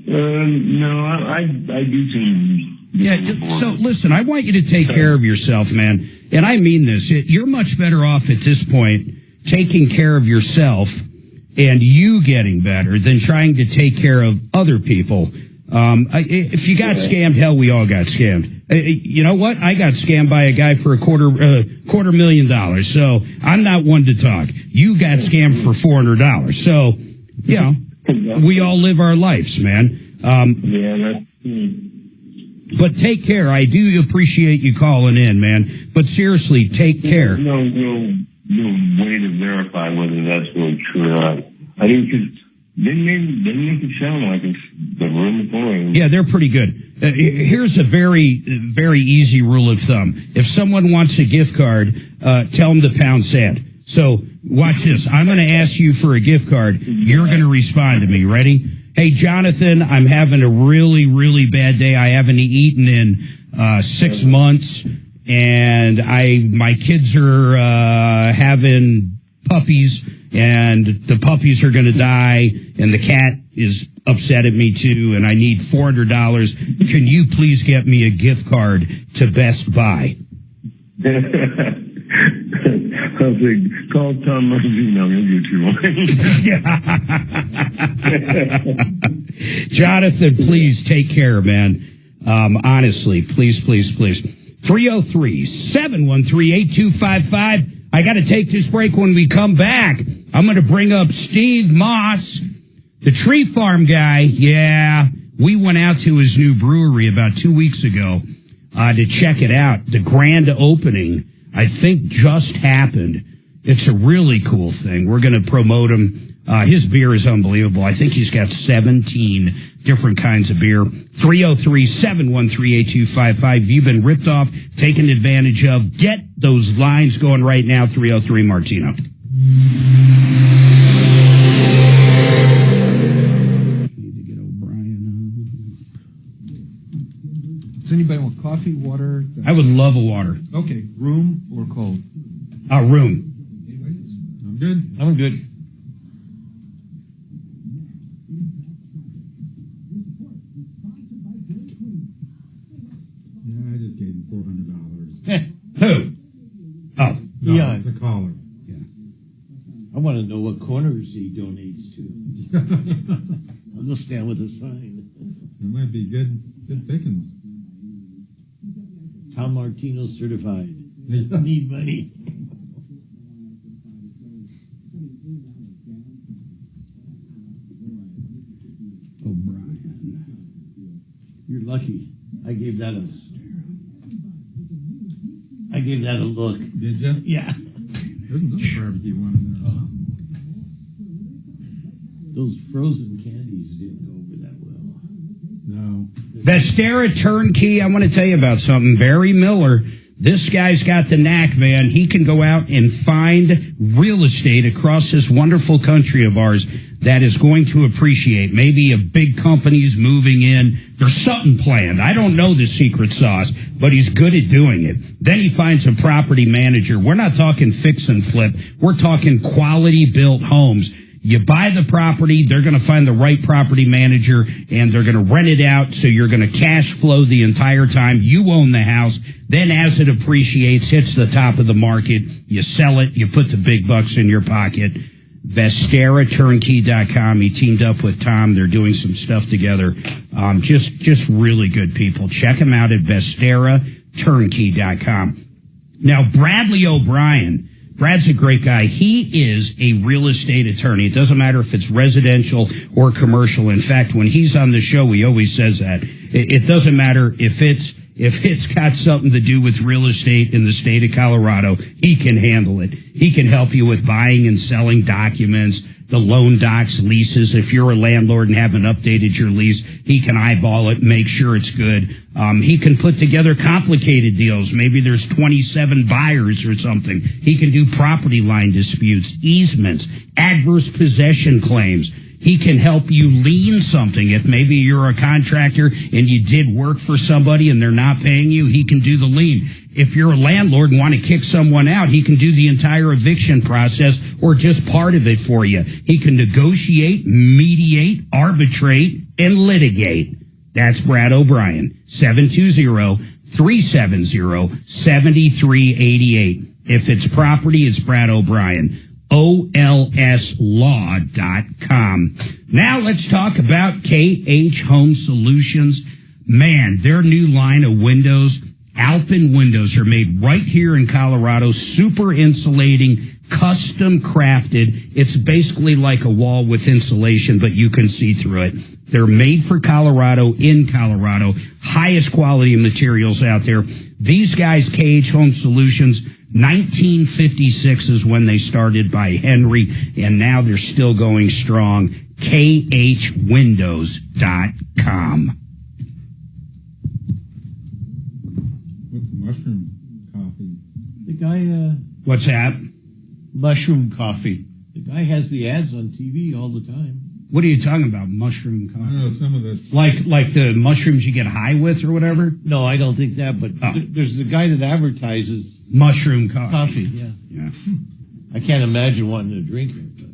No, I do some. Yeah, so listen, I want you to take care of yourself, man. And I mean this. You're much better off at this point taking care of yourself and you getting better than trying to take care of other people. If you got scammed, hell, we all got scammed. You know what? I got scammed by a guy for a $250,000. So I'm not one to talk. You got scammed for $400. So, we all live our lives, man. But take care. I do appreciate you calling in, man. But seriously, take care. No way to verify whether that's really true or not. I think because they make it sound like it's the room for him. Yeah, they're pretty good. Here's a very, very easy rule of thumb. If someone wants a gift card, tell them to pound sand. So watch this. I'm going to ask you for a gift card. You're going to respond to me. Ready? Hey, Jonathan, I'm having a really, really bad day. I haven't eaten in 6 months, and my kids are having puppies, and the puppies are going to die, and the cat is upset at me too, and I need $400. Can you please get me a gift card to Best Buy? I was like, call Tom Martino, he'll get you one. Jonathan, please take care, man. Honestly, please, please, please. 303-713-8255. I got to take this break. When we come back, I'm going to bring up Steve Moss, the tree farm guy. Yeah, we went out to his new brewery about 2 weeks ago to check it out. The grand opening, I think, just happened. It's a really cool thing. We're going to promote him. His beer is unbelievable. I think he's got 17 different kinds of beer. 303-713-8255. You've been ripped off, taken advantage of. Get those lines going right now. 303 Martino. Does anybody want coffee, water? I would love a water. Okay, room or cold? Room. I'm good. I'm good. Yeah, I just gave him $400. Who? Oh, yeah, the caller. Yeah. I want to know what corners he donates to. I'll just stand with a sign. It might be good pickings. Tom Martino certified. Need money. O'Brien. You're lucky. I gave that a look. Did you? Yeah. There's another barbecue one in there or something. Those frozen candies didn't go over that well. No. Vestera Turnkey, I want to tell you about something. Barry Miller, this guy's got the knack, man. He can go out and find real estate across this wonderful country of ours that is going to appreciate. Maybe a big company's moving in. There's something planned. I don't know the secret sauce, but he's good at doing it. Then he finds a property manager. We're not talking fix and flip. We're talking quality built homes. You buy the property, they're going to find the right property manager, and they're going to rent it out, so you're going to cash flow the entire time. You own the house. Then as it appreciates, hits the top of the market, you sell it, you put the big bucks in your pocket. VesteraTurnkey.com. He teamed up with Tom. They're doing some stuff together. Just really good people. Check him out at VesteraTurnkey.com. Now, Bradley O'Brien. Brad's a great guy. He is a real estate attorney. It doesn't matter if it's residential or commercial. In fact, when he's on the show, he always says that. It doesn't matter if it's got something to do with real estate in the state of Colorado, he can handle it. He can help you with buying and selling documents, the loan docs, leases. If you're a landlord and haven't updated your lease, he can eyeball it, make sure it's good. He can put together complicated deals. Maybe there's 27 buyers or something. He can do property line disputes, easements, adverse possession claims. He can help you lien something. If maybe you're a contractor and you did work for somebody and they're not paying you, he can do the lien. If you're a landlord and want to kick someone out, he can do the entire eviction process or just part of it for you. He can negotiate, mediate, arbitrate, and litigate. That's Brad O'Brien, 720-370-7388. If it's property, it's Brad O'Brien. OLSlaw.com. Now let's talk about KH Home Solutions. Man, their new line of windows, Alpin windows, are made right here in Colorado, super insulating, custom crafted. It's basically like a wall with insulation, but you can see through it. They're made for Colorado, in Colorado, highest quality materials out there. These guys, KH Home Solutions, 1956 is when they started by Henry, and now they're still going strong. KHWindows.com. What's the mushroom coffee? The guy, What's that? Mushroom coffee. The guy has the ads on TV all the time. What are you talking about? Mushroom coffee? I don't know, some of this. Like the mushrooms you get high with or whatever? No, I don't think that, but there's the guy that advertises mushroom coffee. Yeah. Yeah. I can't imagine wanting to drink it. But.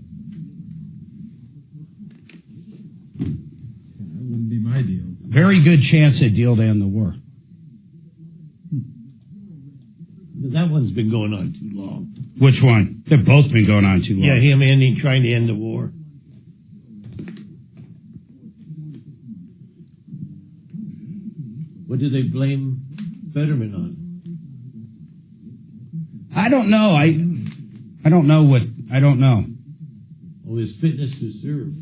That wouldn't be my deal. Very good chance that deal to end the war. That one's been going on too long. Which one? They've both been going on too long. Yeah, him trying to end the war. What do they blame Fetterman on? I don't know. I don't know. Oh, his fitness to serve.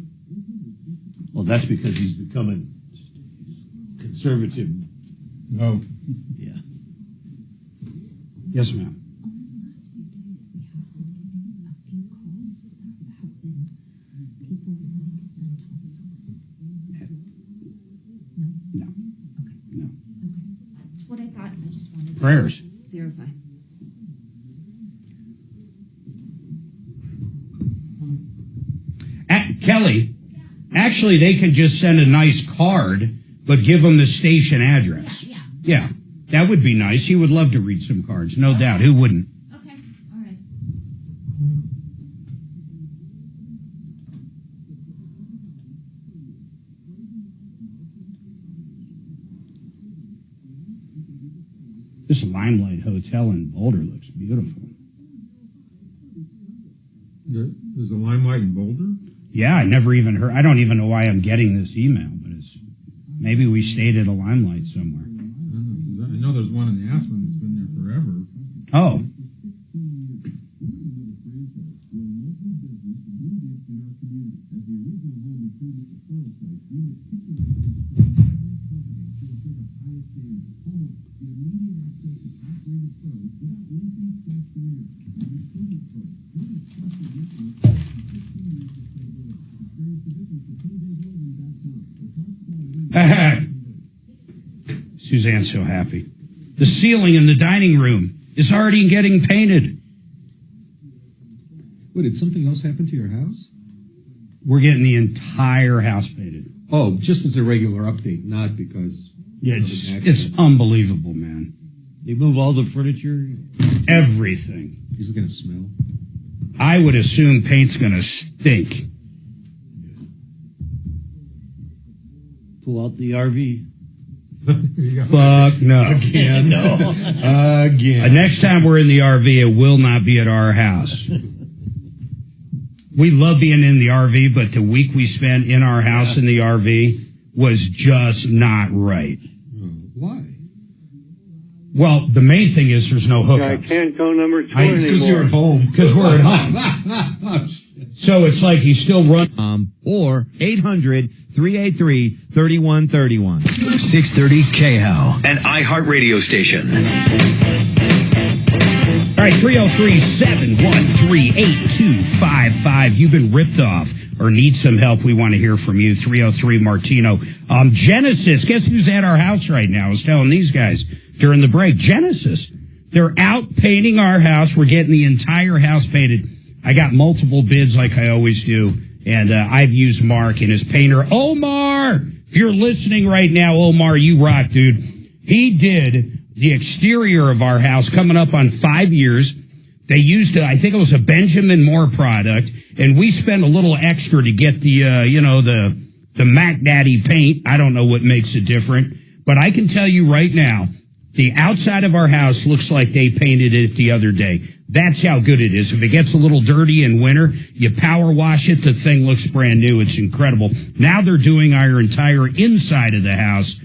Well, that's because he's becoming conservative. Oh. Yeah. Yes, ma'am. That's what I thought. I just wanted to Prayers. verify. Kelly, actually, they could just send a nice card, but give them the station address. Yeah, that would be nice. He would love to read some cards, no doubt. Who wouldn't? Okay, all right. This Limelight Hotel in Boulder looks beautiful. There's a Limelight in Boulder? Yeah, I never even heard. I don't even know why I'm getting this email, but it's maybe we stayed at a Limelight somewhere. I know there's one in Aspen that's been there forever. Oh. Suzanne's so happy. The ceiling in the dining room is already getting painted. Wait, did something else happen to your house? We're getting the entire house painted. Oh, just as a regular update, not because... Yeah, it's unbelievable, man. They move all the furniture? Everything. Is it going to smell? I would assume paint's going to stink. Pull out the RV. Fuck no. Again. No. Again. Next time we're in the RV, it will not be at our house. We love being in the RV, but the week we spent in our house in the RV was just not right. Why? Well, the main thing is there's no hookup. I can't go number 2 anymore. Because you're at home. Because we're at home. So it's like he's still running. Or 800-383-3131. 630 KHAL, an iHeartRadio station. All right, 303-713-8255. You've been ripped off or need some help. We want to hear from you. 303 Martino. Genesis, guess who's at our house right now? I was telling these guys during the break. Genesis. They're out painting our house. We're getting the entire house painted. I got multiple bids like I always do, and I've used Mark and his painter. Omar, if you're listening right now, Omar, you rock, dude. He did the exterior of our house coming up on 5 years. They used, I think it was a Benjamin Moore product, and we spent a little extra to get the, the Mac Daddy paint. I don't know what makes it different, but I can tell you right now, the outside of our house looks like they painted it the other day. That's how good it is. If it gets a little dirty in winter, you power wash it, the thing looks brand new. It's incredible. Now they're doing our entire inside of the house.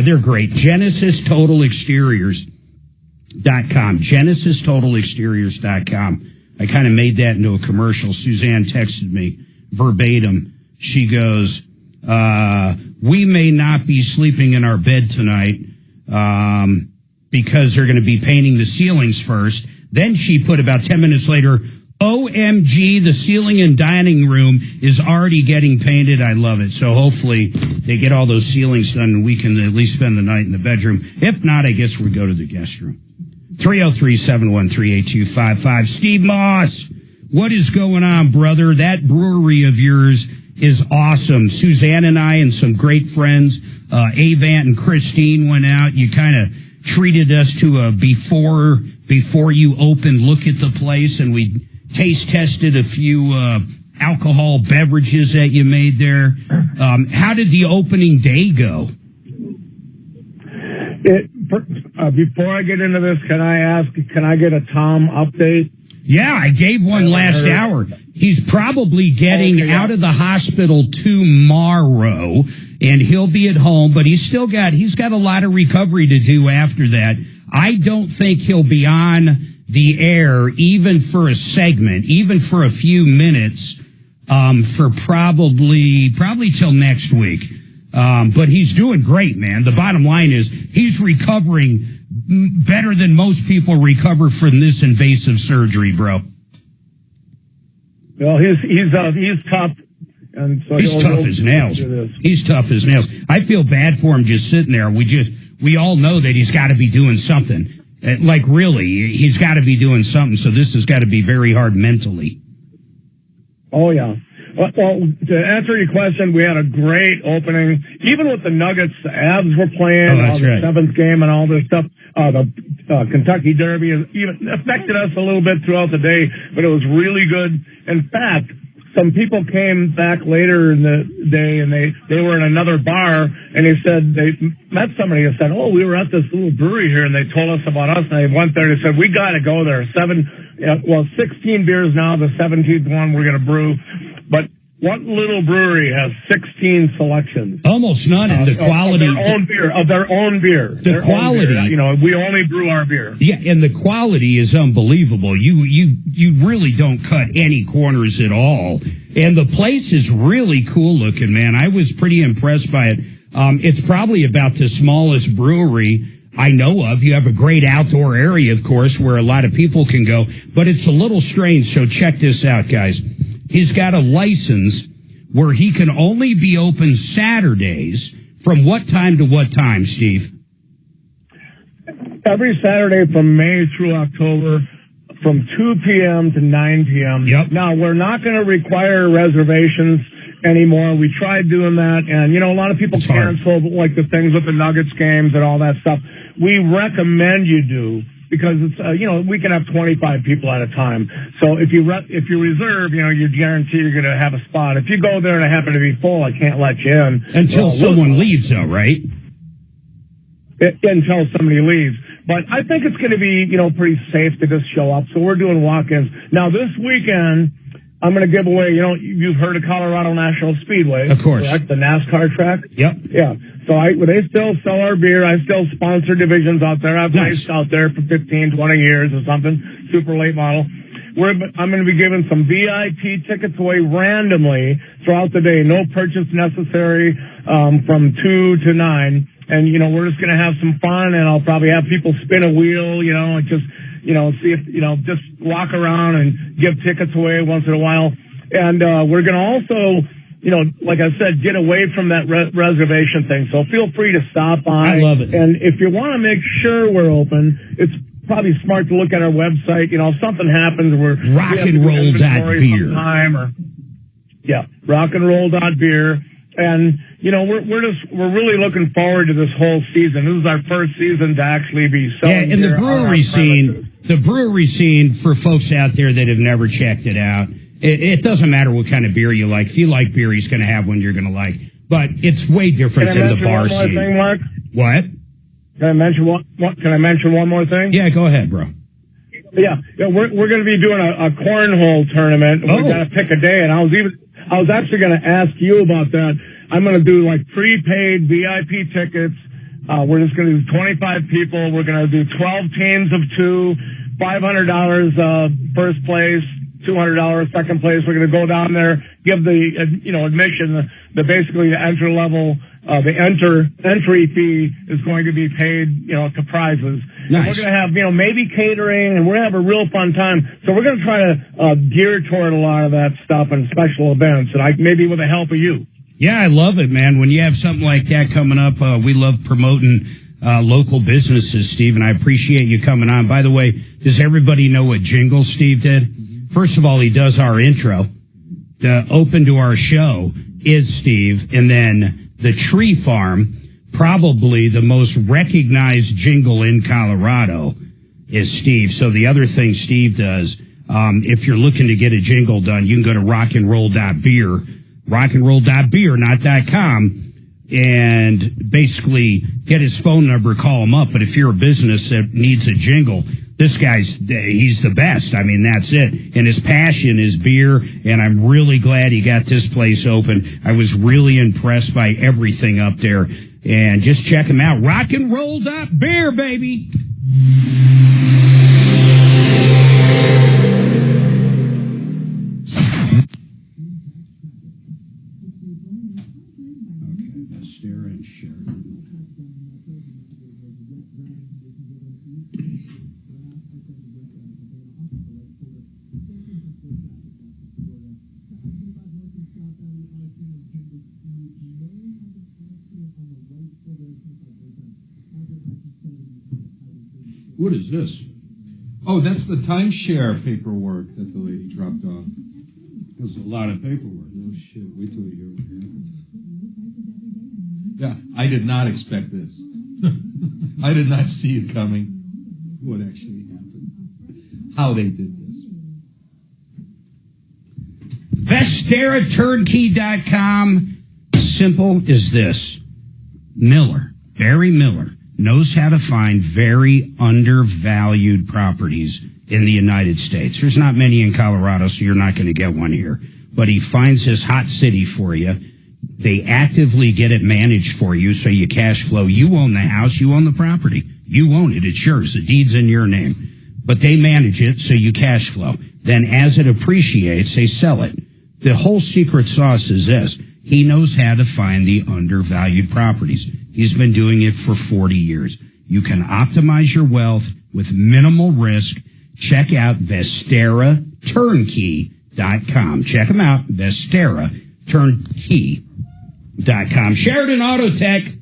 They're great. GenesisTotalExteriors.com. GenesisTotalExteriors.com. I kind of made that into a commercial. Suzanne texted me verbatim. She goes, we may not be sleeping in our bed tonight because they're going to be painting the ceilings first. Then she put about 10 minutes later, OMG, the ceiling and dining room is already getting painted. I love it. So hopefully they get all those ceilings done and we can at least spend the night in the bedroom. If not, I guess we go to the guest room. 303-713-8255. Steve Moss, what is going on, brother? That brewery of yours is awesome. Suzanne and I and some great friends, Avant and Christine went out. You kind of treated us to a before you opened look at the place, and we taste tested a few alcohol beverages that you made there. How did the opening day go? Before I get into this, can I get a Tom update? Yeah, I gave one last hour. He's probably getting out of the hospital tomorrow, and he'll be at home, but he's got a lot of recovery to do after that. I don't think he'll be on the air even for a segment, even for a few minutes, for probably till next week. But he's doing great, man. The bottom line is he's recovering better than most people recover from this invasive surgery, bro. Well, he's tough. And so he's tough as nails. He's tough as nails. I feel bad for him just sitting there. We all know that he's got to be doing something. Like, really, he's got to be doing something. So this has got to be very hard mentally. Oh, yeah. Well, to answer your question, we had a great opening. Even with the Nuggets, the Avs were playing, the seventh game and all this stuff. The Kentucky Derby has even affected us a little bit throughout the day, but it was really good. In fact, some people came back later in the day, and they were in another bar, and they said they met somebody and said, "Oh, we were at this little brewery here," and they told us about us, and they went there and said, "We got to go there." 16 beers now. The 17th one we're going to brew. But what little brewery has 16 selections? Almost none. And the quality of their own beer. The quality, we only brew our beer. Yeah, and the quality is unbelievable. You really don't cut any corners at all. And the place is really cool looking, man. I was pretty impressed by it. It's probably about the smallest brewery I know of. You have a great outdoor area, of course, where a lot of people can go, but it's a little strange. So check this out, guys. He's got a license where he can only be open Saturdays. From what time to what time, Steve? Every Saturday from May through October from 2 p.m. to 9 p.m. Yep. Now, we're not going to require reservations anymore. We tried doing that, and, a lot of people cancel, like the things with the Nuggets games and all that stuff. We recommend you do, because it's, we can have 25 people at a time. So if you reserve, you're guaranteed you're going to have a spot. If you go there and it happen to be full, I can't let you in. Until someone leaves, though, right? Until somebody leaves. But I think it's going to be, pretty safe to just show up. So we're doing walk-ins. Now, this weekend, I'm going to give away, you've heard of Colorado National Speedway. Of course. Correct? The NASCAR track. Yep. Yeah. So they still sell our beer. I still sponsor divisions out there. I've raced out there for 15, 20 years or something. Super late model. I'm going to be giving some VIP tickets away randomly throughout the day. No purchase necessary, from 2 to 9. And, we're just going to have some fun, and I'll probably have people spin a wheel, and just, see if, just walk around and give tickets away once in a while. And, we're going to also, like I said, get away from that reservation thing. So feel free to stop by. I love it. And if you want to make sure we're open, it's probably smart to look at our website. If something happens, rockandroll.beer. Rockandroll.beer. And, we're really looking forward to this whole season. This is our first season to actually be selling. Yeah, and the brewery scene, for folks out there that have never checked it out, it doesn't matter what kind of beer you like. If you like beer, he's going to have one you're going to like. But it's way different than the bar scene. Can I mention one more thing, Mark? What? Can I mention one more thing? Yeah, go ahead, bro. Yeah, we're going to be doing a cornhole tournament. We're going to pick a day, and I was actually going to ask you about that. I'm going to do like prepaid VIP tickets. We're just going to do 25 people. We're going to do 12 teams of 2, $500 first place, $200 second place. We're going to go down there, give the admission, basically the entry level. The entry fee is going to be paid, to prizes. Nice. And we're going to have, maybe catering, and we're going to have a real fun time. So we're going to try to gear toward a lot of that stuff and special events, and maybe with the help of you. Yeah, I love it, man. When you have something like that coming up, we love promoting local businesses, Steve, and I appreciate you coming on. By the way, does everybody know what jingle Steve did? First of all, he does our intro. The open to our show is Steve, and then the Tree Farm, probably the most recognized jingle in Colorado, is Steve. So the other thing Steve does, if you're looking to get a jingle done, you can go to rockandroll.beer, rockandroll.beer, not .com, and basically get his phone number, call him up. But if you're a business that needs a jingle, this he's the best. I mean, that's it. And his passion is beer, and I'm really glad he got this place open. I was really impressed by everything up there. And just check him out. Rockandroll.beer, baby. What is this? Oh, that's the timeshare paperwork that the lady dropped off. There's a lot of paperwork. No shit. Wait till you hear what happens. Yeah, I did not expect this. I did not see it coming. What actually happened. How they did this. VesteraTurnkey.com. Simple as this. Barry Miller, knows how to find very undervalued properties in the United States. There's not many in Colorado, so you're not going to get one here. But he finds this hot city for you. They actively get it managed for you, so you cash flow. You own the house. You own the property. You own it. It's yours. The deed's in your name. But they manage it, so you cash flow. Then as it appreciates, they sell it. The whole secret sauce is this. He knows how to find the undervalued properties. He's been doing it for 40 years. You can optimize your wealth with minimal risk. Check out VesteraTurnkey.com. Check them out, VesteraTurnkey.com. Sheridan Auto Tech,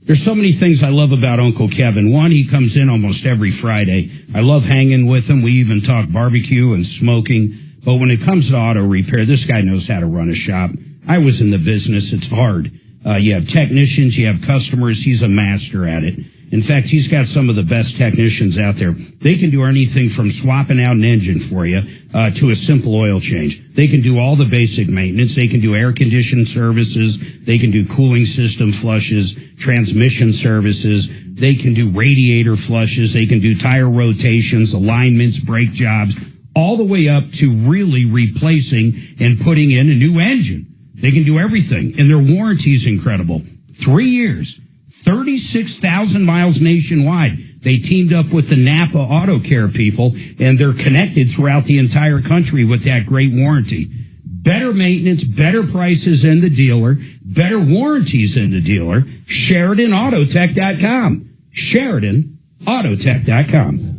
There's so many things I love about Uncle Kevin. One, he comes in almost every Friday. I love hanging with him. We even talk barbecue and smoking. But when it comes to auto repair, this guy knows how to run a shop. I was in the business. It's hard. You have technicians, you have customers. He's a master at it. In fact, he's got some of the best technicians out there. They can do anything from swapping out an engine for you to a simple oil change. They can do all the basic maintenance. They can do air conditioning services. They can do cooling system flushes, transmission services. They can do radiator flushes. They can do tire rotations, alignments, brake jobs, all the way up to really replacing and putting in a new engine. They can do everything, and their warranty is incredible. 3 years, 36,000 miles nationwide. They teamed up with the Napa Auto Care people, and they're connected throughout the entire country with that great warranty. Better maintenance, better prices in the dealer, better warranties in the dealer. SheridanAutotech.com. SheridanAutotech.com.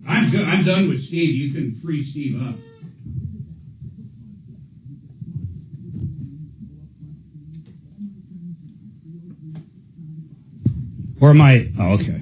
I'm good. I'm done with Steve. You can free Steve up. Or am I? Oh, okay.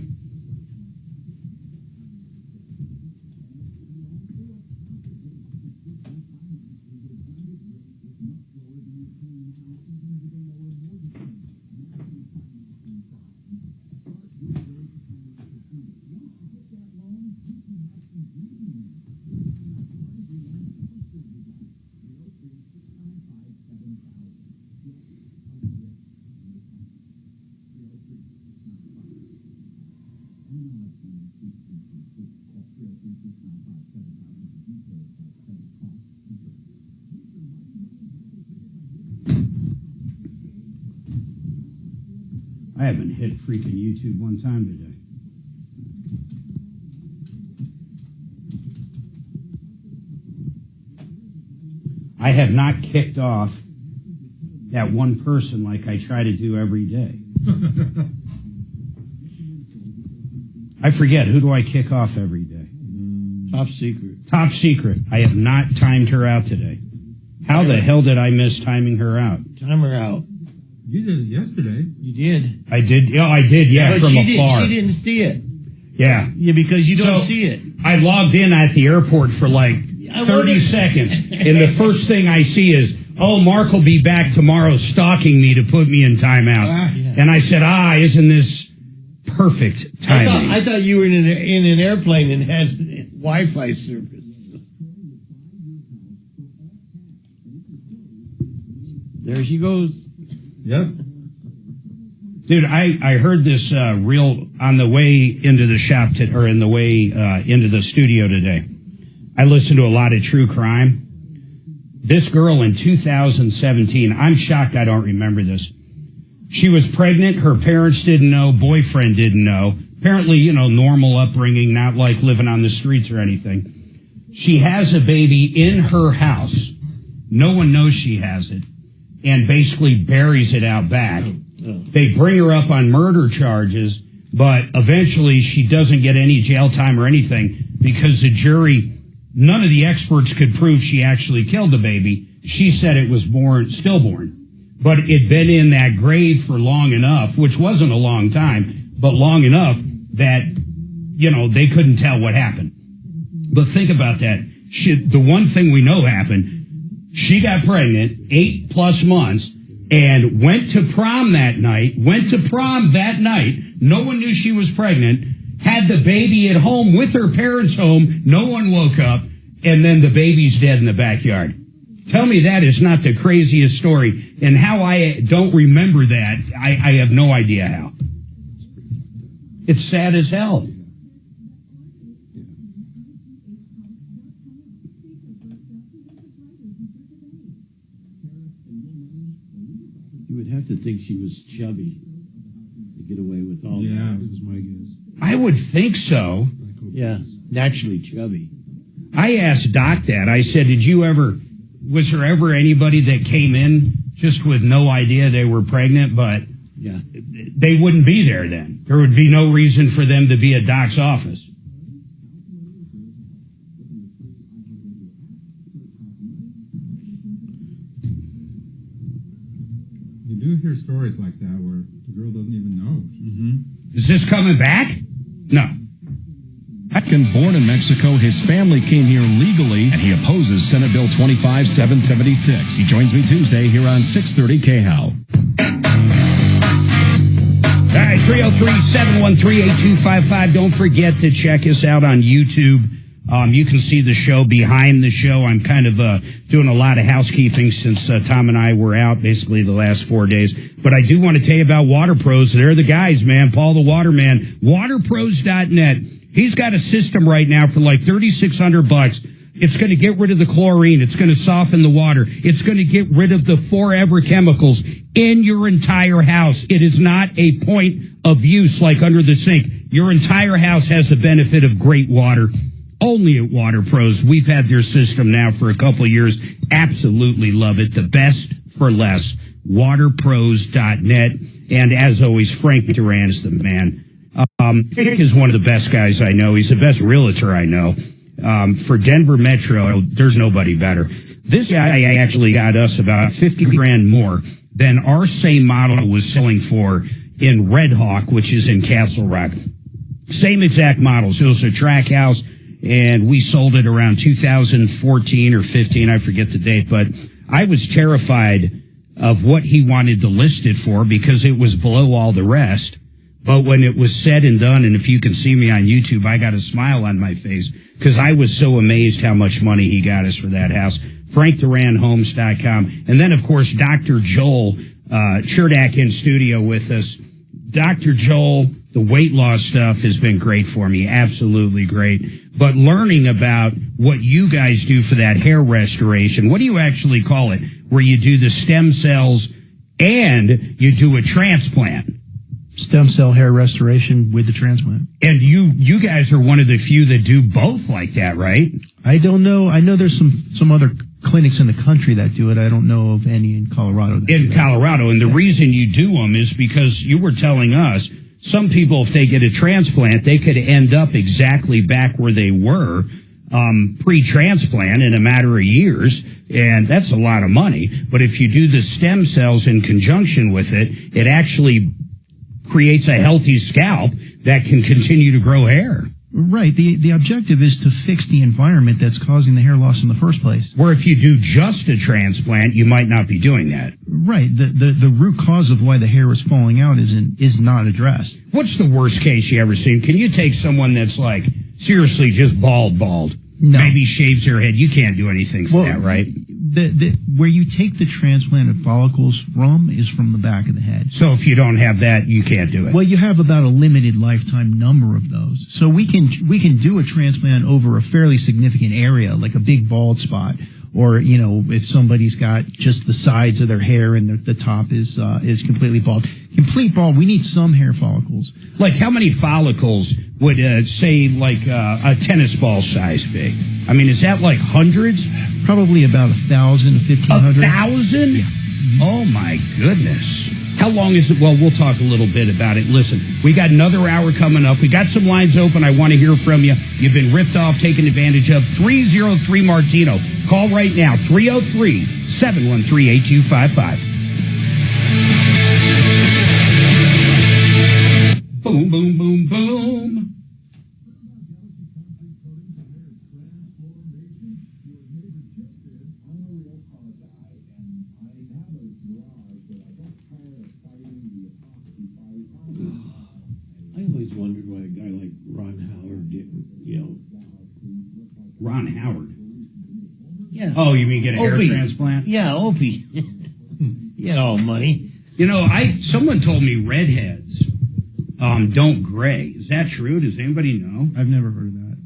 I haven't hit freaking YouTube one time today. I have not kicked off that one person like I try to do every day. I forget, who do I kick off every day? Top secret. Top secret. I have not timed her out today. How the hell did I miss timing her out? Time her out. You did it yesterday. You did. I did. Yeah, I did. Yeah, but from she afar. She didn't see it. Yeah. Yeah, because you don't see it. I logged in at the airport for like 30 seconds, and the first thing I see is, oh, Mark will be back tomorrow stalking me to put me in timeout. Yeah. And I said, isn't this perfect timing? I thought you were in an airplane and had Wi-Fi service. There she goes. Yep. Dude, I heard this reel on the way into the shop or in the way into the studio today. I listened to a lot of true crime. This girl in 2017, I'm shocked I don't remember this. She was pregnant. Her parents didn't know. Boyfriend didn't know. Apparently, normal upbringing, not like living on the streets or anything. She has a baby in her house. No one knows she has it, and basically buries it out back. They bring her up on murder charges, but eventually she doesn't get any jail time or anything because the jury, none of the experts could prove she actually killed the baby. She said it was stillborn, but it'd been in that grave for long enough, which wasn't a long time, but long enough that, they couldn't tell what happened. But think about that. The one thing we know happened, she got pregnant 8+ months, and went to prom that night. No one knew she was pregnant. Had the baby at home with her parents home. No one woke up. And then the baby's dead in the backyard. Tell me that is not the craziest story. And how I don't remember that, I have no idea how. It's sad as hell. You would have to think she was chubby to get away with all that. Yeah, that was my guess. I would think so. Yeah, naturally chubby. I asked Doc that. I said, was there ever anybody that came in just with no idea they were pregnant, but yeah, they wouldn't be there then? There would be no reason for them to be at Doc's office. You do hear stories like that where the girl doesn't even know. Mm-hmm. Is this coming back? No. Born in Mexico, his family came here legally, and he opposes Senate Bill 25776. He joins me Tuesday here on 630 KHOW. All right, 303-713-8255. Don't forget to check us out on YouTube. You can see the show behind the show. I'm kind of doing a lot of housekeeping since Tom and I were out basically the last 4 days. But I do want to tell you about Water Pros. They're the guys, man. Paul the Waterman. Waterpros.net. He's got a system right now for like $3,600. It's going to get rid of the chlorine. It's going to soften the water. It's going to get rid of the forever chemicals in your entire house. It is not a point of use like under the sink. Your entire house has the benefit of great water. Only at Water Pros. We've had their system now for a couple of years. Absolutely love it. The best for less. Waterpros.net. And as always, Frank Duran is the man. Frank is one of the best guys I know. He's the best realtor I know. For Denver Metro, there's nobody better. This guy actually got us about 50 grand more than our same model was selling for in Red Hawk, which is in Castle Rock. Same exact model. So it was a track house, and we sold it around 2014 or 15. I forget the date, but I was terrified of what he wanted to list it for because it was below all the rest. But when it was said and done, and if you can see me on YouTube, I got a smile on my face because I was so amazed how much money he got us for that house. FrankDuranHomes.com. And then, of course, Dr. Joel Cherdak in studio with us. Dr. Joel, the weight loss stuff has been great for me, absolutely great. But learning about what you guys do for that hair restoration, what do you actually call it, where you do the stem cells and you do a transplant? Stem cell hair restoration with the transplant. And you guys are one of the few that do both like that, right? I don't know. I know there's some other clinics in the country that do it. I don't know of any in Colorado. In Colorado. And the reason you do them is because you were telling us some people, if they get a transplant, they could end up exactly back where they were pre-transplant in a matter of years. And that's a lot of money. But if you do the stem cells in conjunction with it, it actually creates a healthy scalp that can continue to grow hair. Right. The objective is to fix the environment that's causing the hair loss in the first place. Where if you do just a transplant, you might not be doing that. Right. The root cause of why the hair is falling out is not addressed. What's the worst case you ever seen? Can you take someone that's like seriously just bald? No. Maybe shaves their head. You can't do anything for that, right? Where you take the transplanted follicles from is from the back of the head. So if you don't have that, you can't do it. Well, you have about a limited lifetime number of those. So we can do a transplant over a fairly significant area, like a big bald spot, or if somebody's got just the sides of their hair and the top is completely bald. Complete bald. We need some hair follicles. Like how many follicles would say like a tennis ball size be? I mean, is that like hundreds? Probably about 1,000 to 1,500. 1,000? Yeah. Oh my goodness. How long is it? Well, we'll talk a little bit about it. Listen, we got another hour coming up. We got some lines open. I want to hear from you. You've been ripped off, taken advantage of. 303 Martino. Call right now. 303-713-8255. Boom, boom, boom, boom. I always wondered why a guy like Ron Howard didn't, Ron Howard? Yeah. Oh, you mean get a hair transplant? Yeah, Opie. He had all money. Someone told me redheads don't gray. Is that true? Does anybody know? I've never heard of that.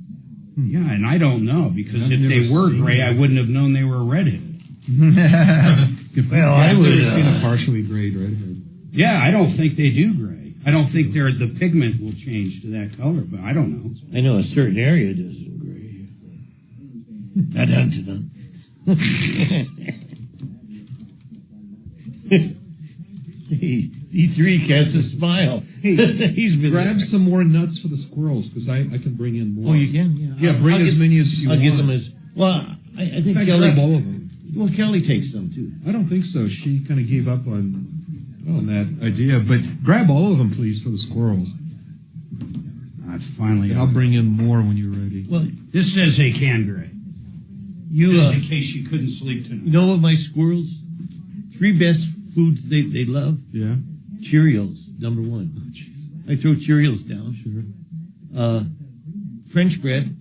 Yeah, and I don't know, because if they were gray, I wouldn't have known they were redhead. Well, I've never seen a partially grayed redhead. Yeah, I don't think they do gray. I don't think the pigment will change to that color, but I don't know. I know a certain area doesn't gray. Dun-dun-dun-dun. D3 has a smile. He's been grab some more nuts for the squirrels, because I can bring in more. Oh, you can? Yeah, bring as many as you want. I'll get them as well. I think Kelly grab all of them. Well, Kelly takes some too. I don't think so. She kind of gave up on on that idea. But grab all of them, please, for the squirrels. Finally, I'll bring in more when you're ready. Well, this says they can, Gray. Just in case you couldn't sleep tonight. You know what, my squirrels? 3 best foods they love? Yeah. Cheerios, number 1. I throw Cheerios down. Sure. French bread.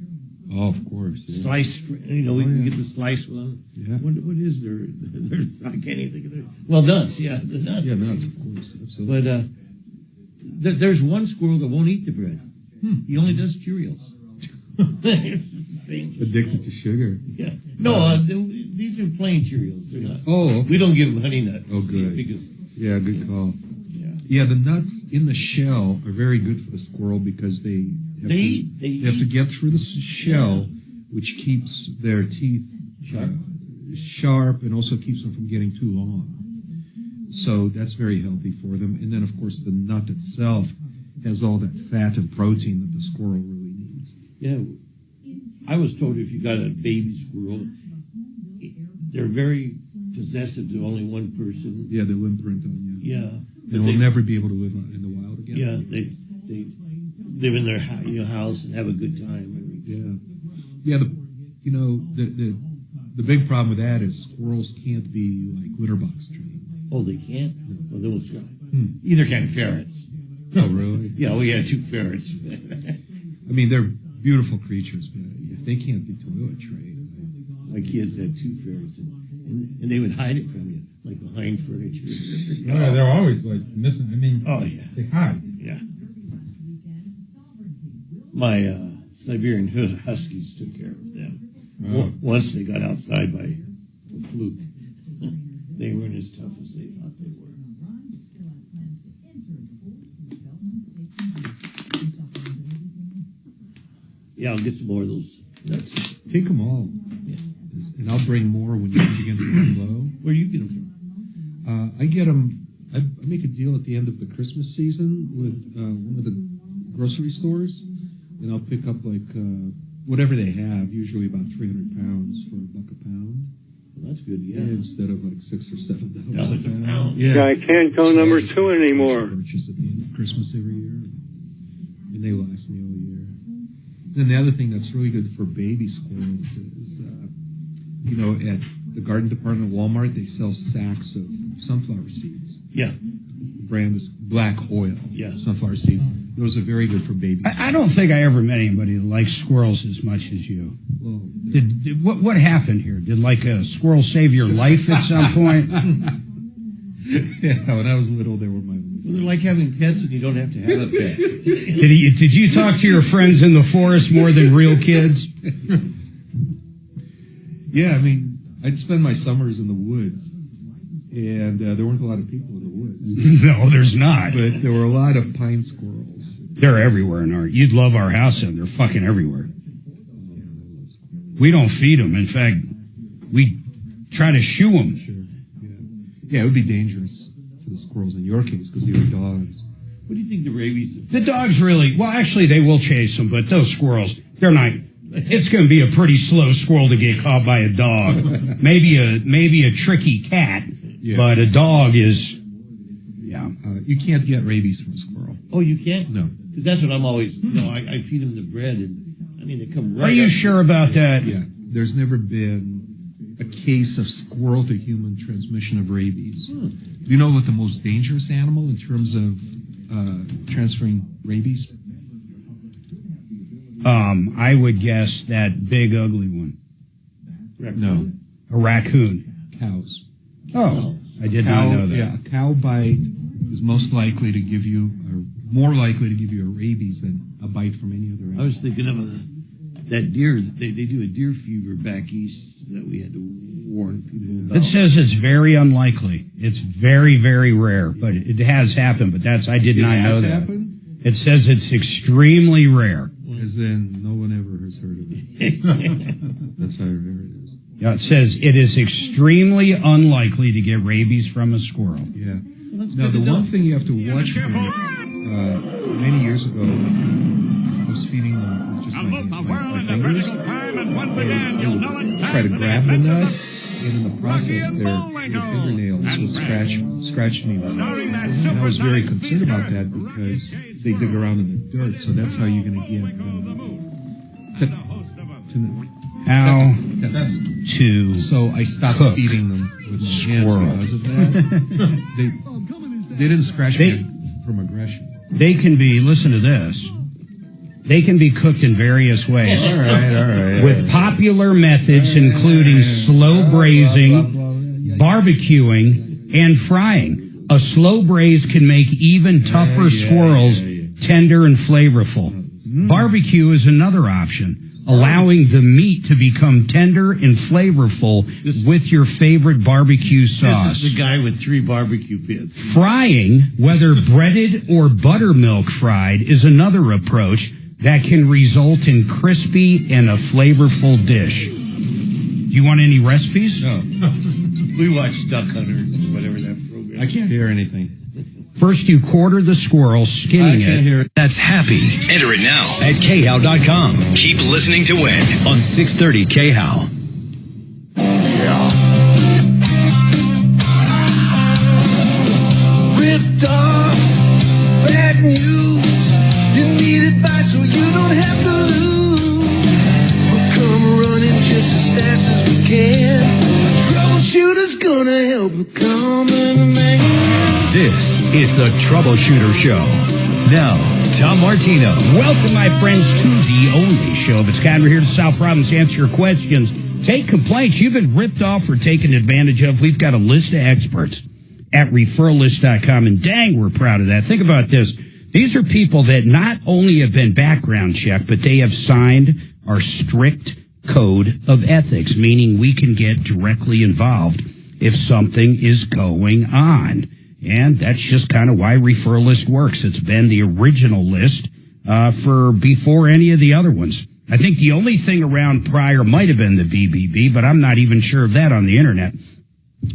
Oh, of course. Yeah. Slice, we can get the slice one. Yeah. What is there? I can't even think of it. Well, nuts, yeah, the nuts. Yeah, nuts, of course. Absolutely. But there's one squirrel that won't eat the bread. He only does Cheerios. Addicted to sugar. Yeah. No, these are plain Cheerios. They're not. Oh. We don't give them honey nuts. Oh, good. Because, yeah, good call. Yeah, the nuts in the shell are very good for the squirrel because they have to get through the shell, which keeps their teeth sharp and also keeps them from getting too long. So that's very healthy for them. And then, of course, the nut itself has all that fat and protein that the squirrel really needs. Yeah, I was told if you got a baby squirrel, they're very possessive to only one person. Yeah, they'll imprint on you. Yeah. They will never be able to live in the wild again. Yeah, they live in their house and have a good time. Yeah. The big problem with that is squirrels can't be like litter box trained. Oh, they can't? Well, they will try. Either can ferrets. Oh, really? Yeah, we had 2 ferrets. I mean, they're beautiful creatures, but if they can't be toilet trained. My kids had 2 ferrets, and they would hide it from you, like behind furniture. No, they're always like missing. I mean, oh yeah, they hide. Yeah. My Siberian Huskies took care of them. Oh. Once they got outside by the fluke, they weren't as tough as they thought they were. Yeah, I'll get some more of those nuts. Take them all. Yeah. And I'll bring more when you begin to run low. Where do you get them from? I get them, I make a deal at the end of the Christmas season with one of the grocery stores, and I'll pick up like whatever they have, usually about 300 pounds for $1 a pound. Well, that's good, yeah. Instead of like $6 or $7 a pound. Yeah. I can't go number 2 anymore. Purchase at the end of Christmas every year, and they last me all year. Then the other thing that's really good for baby squirrels is, at the garden department at Walmart, they sell sacks of sunflower seeds. Yeah. The brand is Black Oil. Yeah. Sunflower seeds. Those are very good for babies. I don't think I ever met anybody that likes squirrels as much as you. Well, what happened here? Did like a squirrel save your life at some point? Yeah, when I was little, they were my only. Well, they're like having pets, and you don't have to have a pet. Did you talk to your friends in the forest more than real kids? Yeah, I mean, I'd spend my summers in the woods, and there weren't a lot of people in the woods. No, there's not. But there were a lot of pine squirrels. They're everywhere in our. You'd love our house, and they're fucking everywhere. We don't feed them. In fact, we try to shoo them. Sure. Yeah, it would be dangerous for the squirrels in your case because they were dogs. What do you think the rabies? The dogs really. Well, actually, they will chase them, but those squirrels, they're not. It's going to be a pretty slow squirrel to get caught by a dog. Maybe a tricky cat, but a dog is. Yeah. You can't get rabies from a squirrel. Oh, you can't? No. Because that's what I'm always. I feed them the bread, and I mean they come right. Are you up. sure about that? Yeah. There's never been a case of squirrel to human transmission of rabies. Do you know what the most dangerous animal in terms of transferring rabies? I would guess that big ugly one. No. A raccoon. Cows. Oh, I did not know that. Yeah, a cow bite is most likely to give you, or more likely to give you a rabies than a bite from any other animal. I was thinking of that deer. They do a deer fever back east that we had to warn people about. It says it's very unlikely. It's very, very rare, but it has happened. But I did not know that. Happened? It says it's extremely rare. As in, no one ever has heard of it. That's how rare it is. Yeah, it says it is extremely unlikely to get rabies from a squirrel. Yeah. Now, the one thing you have to watch for, many years ago, I was feeding them with just my fingers. They would try to grab the nut, in the process, their fingernails will scratch me. And I was very concerned about that because they dig around in the dirt. So that's how you're going to get. So I stopped feeding them with my hands because of that. They didn't scratch me from aggression. They can be, listen to this, they can be cooked in various ways. All right. With popular methods including slow braising, barbecuing, and frying. A slow braise can make even tougher squirrels tender and flavorful. Barbecue is another option, allowing the meat to become tender and flavorful with your favorite barbecue sauce. This is the guy with 3 barbecue pits. Frying, whether breaded or buttermilk fried, is another approach that can result in crispy and a flavorful dish. Do you want any recipes? No. We watch Duck Hunters, whatever that program. I can't hear anything. First, you quarter the squirrel, skinning I can't hear it. That's happy. Enter it now at khow.com. Keep listening to win on 630 KHOW. Ripped off, bad news. You need advice so you don't have to lose. We'll come running just as fast as we can. Troubleshooter's gonna help the common man. This is the Troubleshooter Show. Now, Tom Martino. Welcome, my friends, to the only show that's kind of here to solve problems, answer your questions, take complaints you've been ripped off or taken advantage of. We've got a list of experts at referralist.com, and dang, we're proud of that. Think about this. These are people that not only have been background checked, but they have signed our strict code of ethics, meaning we can get directly involved if something is going on. And that's just kind of why Referral List works. It's been the original list for before any of the other ones. I think the only thing around prior might have been the BBB, but I'm not even sure of that on the internet.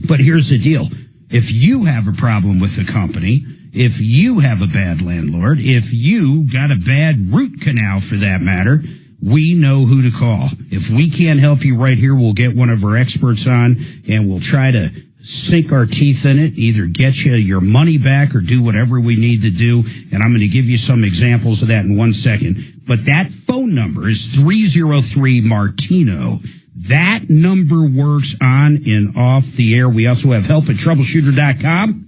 But here's the deal. If you have a problem with the company, if you have a bad landlord, if you got a bad root canal for that matter, we know who to call. If we can't help you right here, we'll get one of our experts on and we'll try to sink our teeth in it, either get you your money back or do whatever we need to do. And I'm going to give you some examples of that in 1 second. But that phone number is 303-MARTINO. That number works on and off the air. We also have help at troubleshooter.com.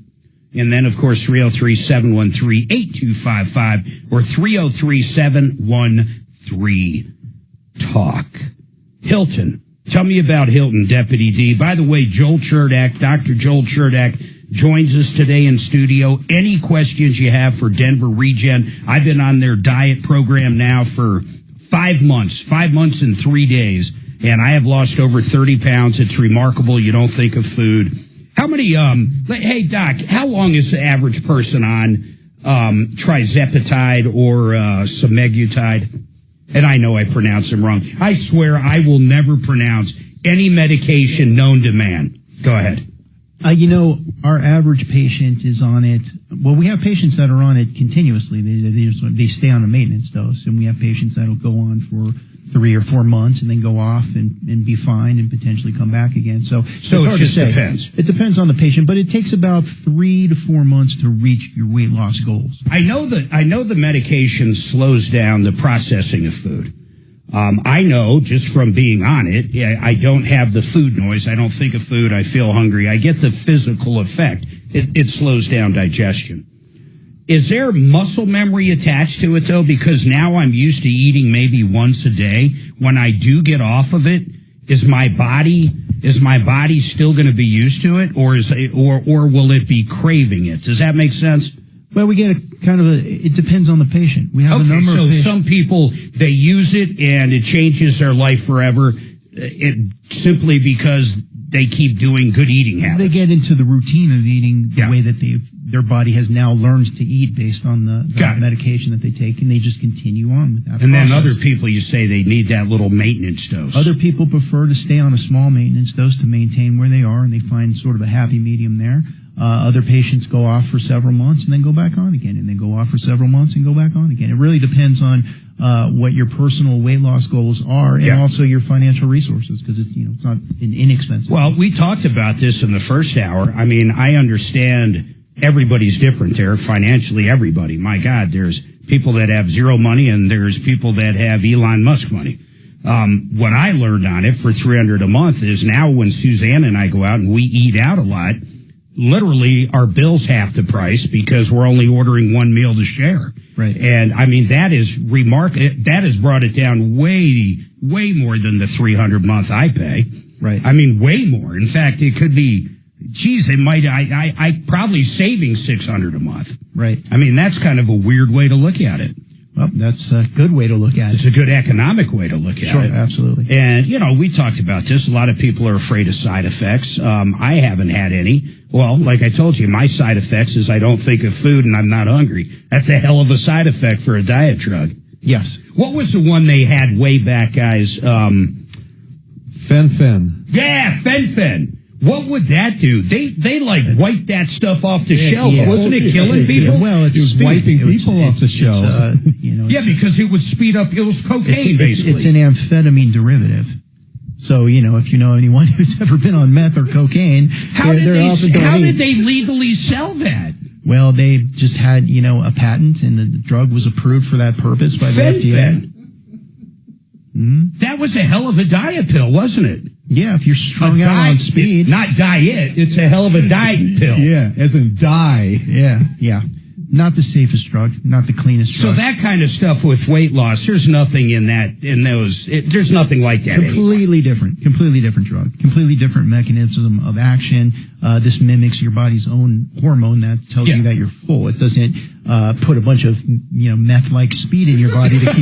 And then, of course, 303-713-8255 or 303-713-TALK. Hilton. Tell me about Hilton, Deputy D. By the way, Joel Cherdak, Dr. Joel Cherdak, joins us today in studio. Any questions you have for Denver Regen? I've been on their diet program now for 5 months and 3 days, and I have lost over 30 pounds. It's remarkable. You don't think of food. How many, hey, Doc, how long is the average person on trizepatide or semaglutide? And I know I pronounce them wrong. I swear I will never pronounce any medication known to man. Go ahead. Our average patient is on it. Well, we have patients that are on it continuously. They stay on a maintenance dose, and we have patients that'll go on for 3 or 4 months and then go off and be fine and potentially come back again. So it's hard to say. Depends. It depends on the patient, but it takes about 3 to 4 months to reach your weight loss goals. I know the medication slows down the processing of food. I know just from being on it, I don't have the food noise. I don't think of food. I feel hungry. I get the physical effect. It slows down digestion. Is there muscle memory attached to it, though? Because now I'm used to eating maybe once a day. When I do get off of it, is my body still going to be used to it, or will it be craving it? Does that make sense? Well, we get it depends on the patient. We have a number of patients. Some people, they use it and it changes their life forever, simply because they keep doing good eating habits. They get into the routine of eating the way that their body has now learned to eat based on the medication that they take, and they just continue on with that process. Then other people, you say they need that little maintenance dose. Other people prefer to stay on a small maintenance dose to maintain where they are, and they find sort of a happy medium there. Other patients go off for several months and then go back on again, and then go off for several months and go back on again. It really depends on what your personal weight loss goals are, and also your financial resources, because it's not inexpensive. Well, we talked about this in the first hour. I mean, I understand everybody's different there financially. Everybody, my God, there's people that have zero money, and there's people that have Elon Musk money. What I learned on it for $300 a month is now when Suzanne and I go out and we eat out a lot, literally our bill's half the price because we're only ordering one meal to share. Right. And I mean, that is that has brought it down way more than the $300 a month I pay. Right. I mean, way more. In fact, it could be, geez, it might, I probably saving $600 a month. Right. I mean, that's kind of a weird way to look at it. Well, that's a good way to look at it. It's a good economic way to look at it. Sure, absolutely. And, we talked about this. A lot of people are afraid of side effects. I haven't had any. Well, like I told you, my side effects is I don't think of food and I'm not hungry. That's a hell of a side effect for a diet drug. Yes. What was the one they had way back, guys? Fen-Phen. Yeah, Fen-Phen. What would that do? They like wiped that stuff off the shelves. Yeah. Wasn't it killing people? Well, It was wiping people off the shelves. Yeah, because it would speed up. It was cocaine, basically. It's an amphetamine derivative. So, if you know anyone who's ever been on meth or cocaine, How did they legally sell that? Well, they just had, a patent, and the drug was approved for that purpose by the FDA. That was a hell of a diet pill, wasn't it? Yeah, if you're strung out on speed. Not diet, it's a hell of a diet pill. Yeah, as in die. Yeah. Not the safest drug, not the cleanest drug. So that kind of stuff with weight loss, there's nothing in those, there's nothing like that Completely different drug, completely different mechanism of action. This mimics your body's own hormone that tells you that you're full. It doesn't put a bunch of meth-like speed in your body to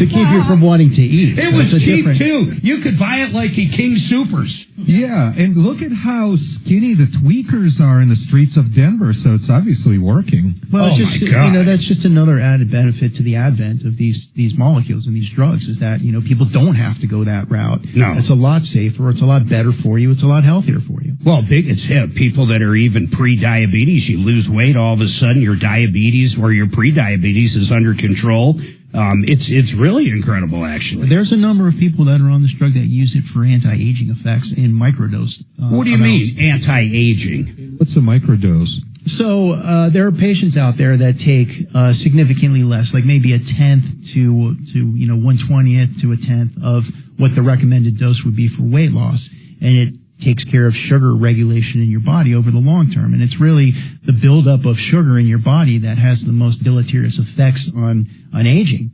keep you from wanting to eat. It was cheap too. You could buy it like at King Soopers. Yeah, and look at how skinny the tweakers are in the streets of Denver. So it's obviously working. Well, that's just another added benefit to the advent of these molecules and these drugs is that people don't have to go that route. No, it's a lot safer. It's a lot better for you. It's a lot healthier for you. Well, it's people that are even pre-diabetes. You lose weight, all of a sudden your diabetes or your pre-diabetes is under control. It's really incredible, actually. There's a number of people that are on this drug that use it for anti-aging effects in microdose. What do you mean, anti-aging? What's a microdose? So there are patients out there that take significantly less, like maybe a 1/10 to 1/20th to a 1/10 of what the recommended dose would be for weight loss, and it takes care of sugar regulation in your body over the long term. And it's really the buildup of sugar in your body that has the most deleterious effects on aging.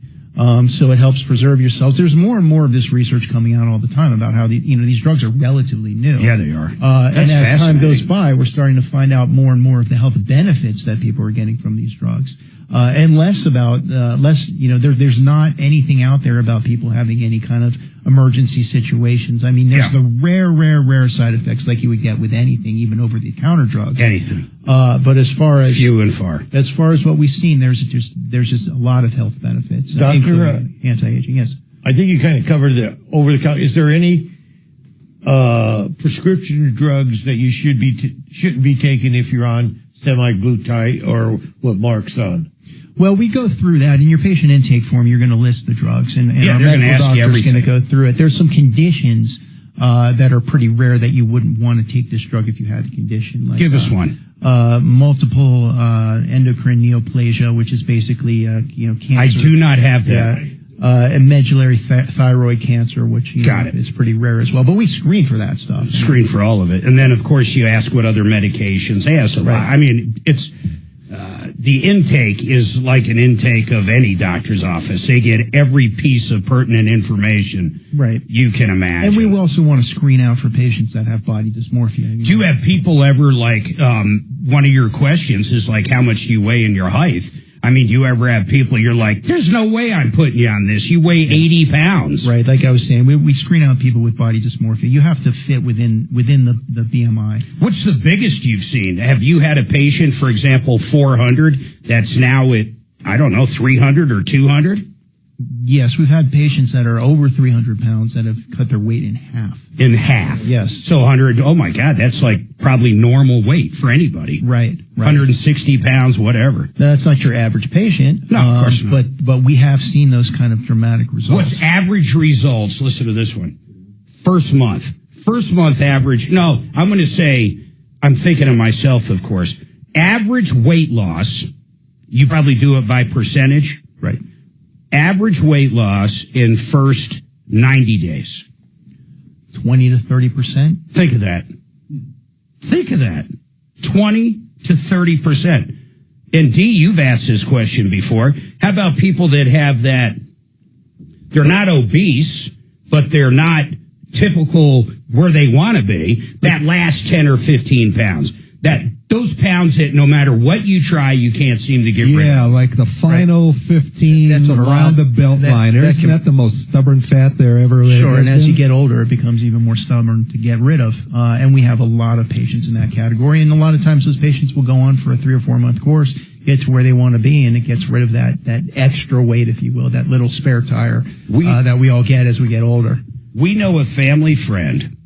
So it helps preserve your cells. There's more and more of this research coming out all the time about how these drugs are relatively new. Yeah, they are. And as time goes by, we're starting to find out more and more of the health benefits that people are getting from these drugs. And less about, there's not anything out there about people having any kind of emergency situations. I mean, there's the rare side effects like you would get with anything, even over-the-counter drugs. Anything. But as far as few and far, as far as what we've seen, there's just a lot of health benefits, including anti-aging. Yes, I think you kind of covered the over-the-counter. Is there any prescription drugs that you shouldn't be taking if you're on semi-glutide or what Mark's on? Well, we go through that. In your patient intake form, you're going to list the drugs, and our medical doctor is going to go through it. There's some conditions that are pretty rare that you wouldn't want to take this drug if you had the condition. Like, give us one. Multiple endocrine neoplasia, which is basically cancer. I do not have that. And medullary thyroid cancer, which is pretty rare as well. But we screen for that stuff. Screen for all of it. And then, of course, you ask what other medications. They ask a lot. I mean, it's the intake is like an intake of any doctor's office. They get every piece of pertinent information you can imagine. And we also want to screen out for patients that have body dysmorphia. Do you have people ever, like, one of your questions is like, how much do you weigh in your height? I mean, do you ever have people you're like, there's no way I'm putting you on this. You weigh 80 pounds. Right. Like I was saying, we screen out people with body dysmorphia. You have to fit within the BMI. What's the biggest you've seen? Have you had a patient, for example, 400 that's now at, I don't know, 300 or 200? Yes, we've had patients that are over 300 pounds that have cut their weight in half. In half? Yes. So 100, oh my God, that's like probably normal weight for anybody. Right. 160 pounds, whatever. That's not your average patient. No, of course not. But we have seen those kind of dramatic results. What's average results? Listen to this one. First month average. No, I'm going to say, I'm thinking of myself, of course. Average weight loss, you probably do it by percentage. Right. Average weight loss in first 90 days. 20 to 30%. Think of that. 20 to 30%. And D, you've asked this question before. How about people that have that, they're not obese, but they're not typical where they want to be, that last 10 or 15 pounds. Those pounds that no matter what you try, you can't seem to get rid of. Yeah, like the final 15 around the belt line. Isn't that the most stubborn fat there ever is? Sure, and as you get older, it becomes even more stubborn to get rid of. And we have a lot of patients in that category. And a lot of times those patients will go on for a 3 or 4 month course, get to where they want to be, and it gets rid of that extra weight, if you will, that little spare tire that we all get as we get older. We know a family friend,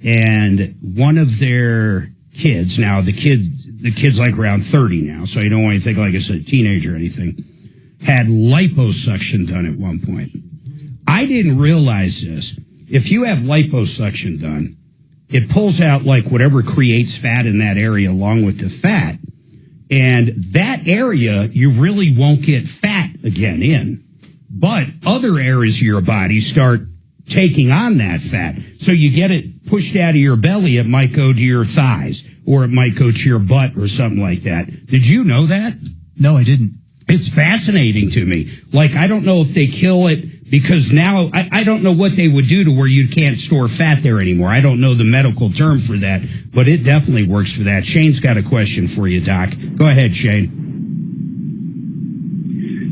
and one of their kids, now the kid's like around 30 now, so you don't want to think like it's a teenager or anything, had liposuction done at one point. I didn't realize this. If you have liposuction done, it pulls out like whatever creates fat in that area along with the fat, and that area you really won't get fat again in. But other areas of your body start taking on that fat. So you get it pushed out of your belly, it might go to your thighs, or it might go to your butt or something like that. Did you know that? No, I didn't. It's fascinating to me. Like, I don't know if they kill it because now I don't know what they would do to where you can't store fat there anymore. I don't know the medical term for that, but it definitely works for that. Shane's got a question for you, Doc. Go ahead, Shane.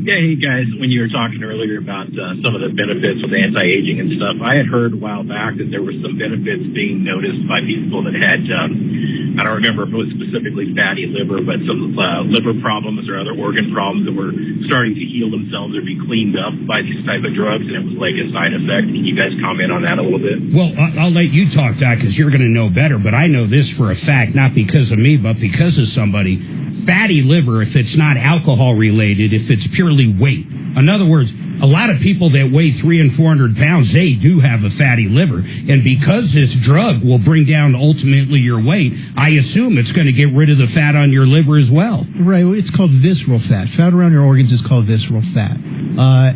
Yeah, hey guys, when you were talking earlier about some of the benefits of anti-aging and stuff, I had heard a while back that there were some benefits being noticed by people that had, I don't remember if it was specifically fatty liver, but some liver problems or other organ problems that were starting to heal themselves or be cleaned up by these type of drugs, and it was like a side effect. Can you guys comment on that a little bit? Well, I'll let you talk, Doc, because you're going to know better, but I know this for a fact, not because of me, but because of somebody. Fatty liver, if it's not alcohol related, if it's purely weight. In other words, a lot of people that weigh 300 and 400 pounds, they do have a fatty liver. And because this drug will bring down ultimately your weight, I assume it's going to get rid of the fat on your liver as well. Right. It's called visceral fat. Fat around your organs is called visceral fat.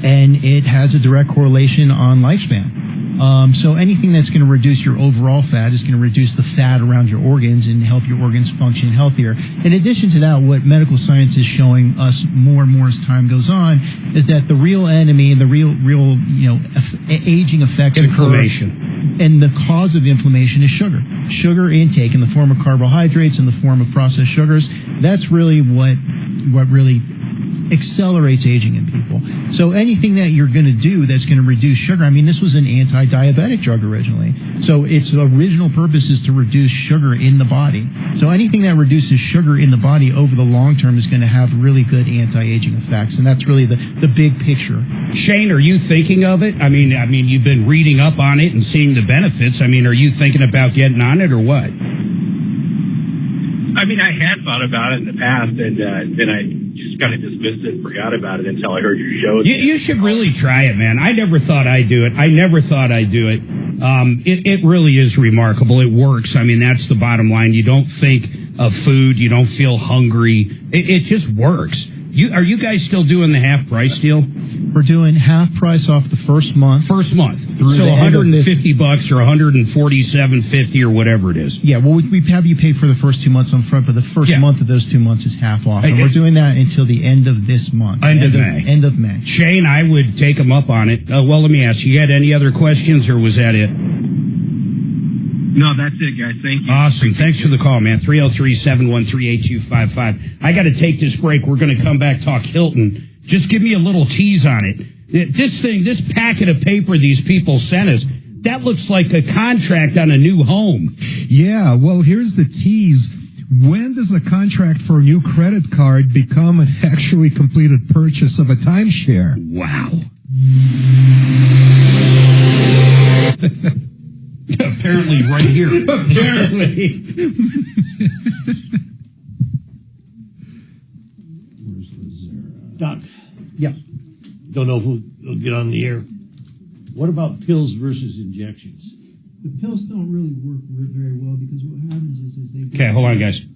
And it has a direct correlation on lifespan. So anything that's going to reduce your overall fat is going to reduce the fat around your organs and help your organs function healthier. In addition to that, what medical science is showing us more and more as time goes on is that the real enemy and the real aging effects inflammation. And the cause of inflammation is sugar. Sugar intake in the form of carbohydrates, in the form of processed sugars. That's really what really accelerates aging in people. So anything that you're going to do that's going to reduce sugar, I mean, this was an anti-diabetic drug originally. So its original purpose is to reduce sugar in the body. So anything that reduces sugar in the body over the long term is going to have really good anti-aging effects. And that's really the big picture. Shane, are you thinking of it? I mean, you've been reading up on it and seeing the benefits. I mean, are you thinking about getting on it or what? I mean, I had thought about it in the past, and then I just kind of dismissed it and forgot about it until I heard your show. You should really try it, man. I never thought I'd do it. It really is remarkable. It works. I mean, that's the bottom line. You don't think of food. You don't feel hungry. It just works. Are you guys still doing the half price deal? We're doing half price off the first month. So $150 or $147.50 or whatever it is. Yeah, well, we have you pay for the first 2 months on front, but the first month of those 2 months is half off. And we're doing that until the end of this month. End of May. Shane, I would take them up on it. Well, let me ask you, had any other questions or was that it? No, that's it, guys. Thank you. Awesome. Thanks for the call, man. 303-713-8255. I got to take this break. We're going to come back, talk Hilton. Just give me a little tease on it. This packet of paper these people sent us, that looks like a contract on a new home. Yeah, well, here's the tease. When does a contract for a new credit card become an actually completed purchase of a timeshare? Wow. Apparently right here. Apparently. Where's Lazera? Doc. Yeah. Don't know if we'll get on the air. What about pills versus injections? The pills don't really work very well because what happens is they... Okay, hold on, guys.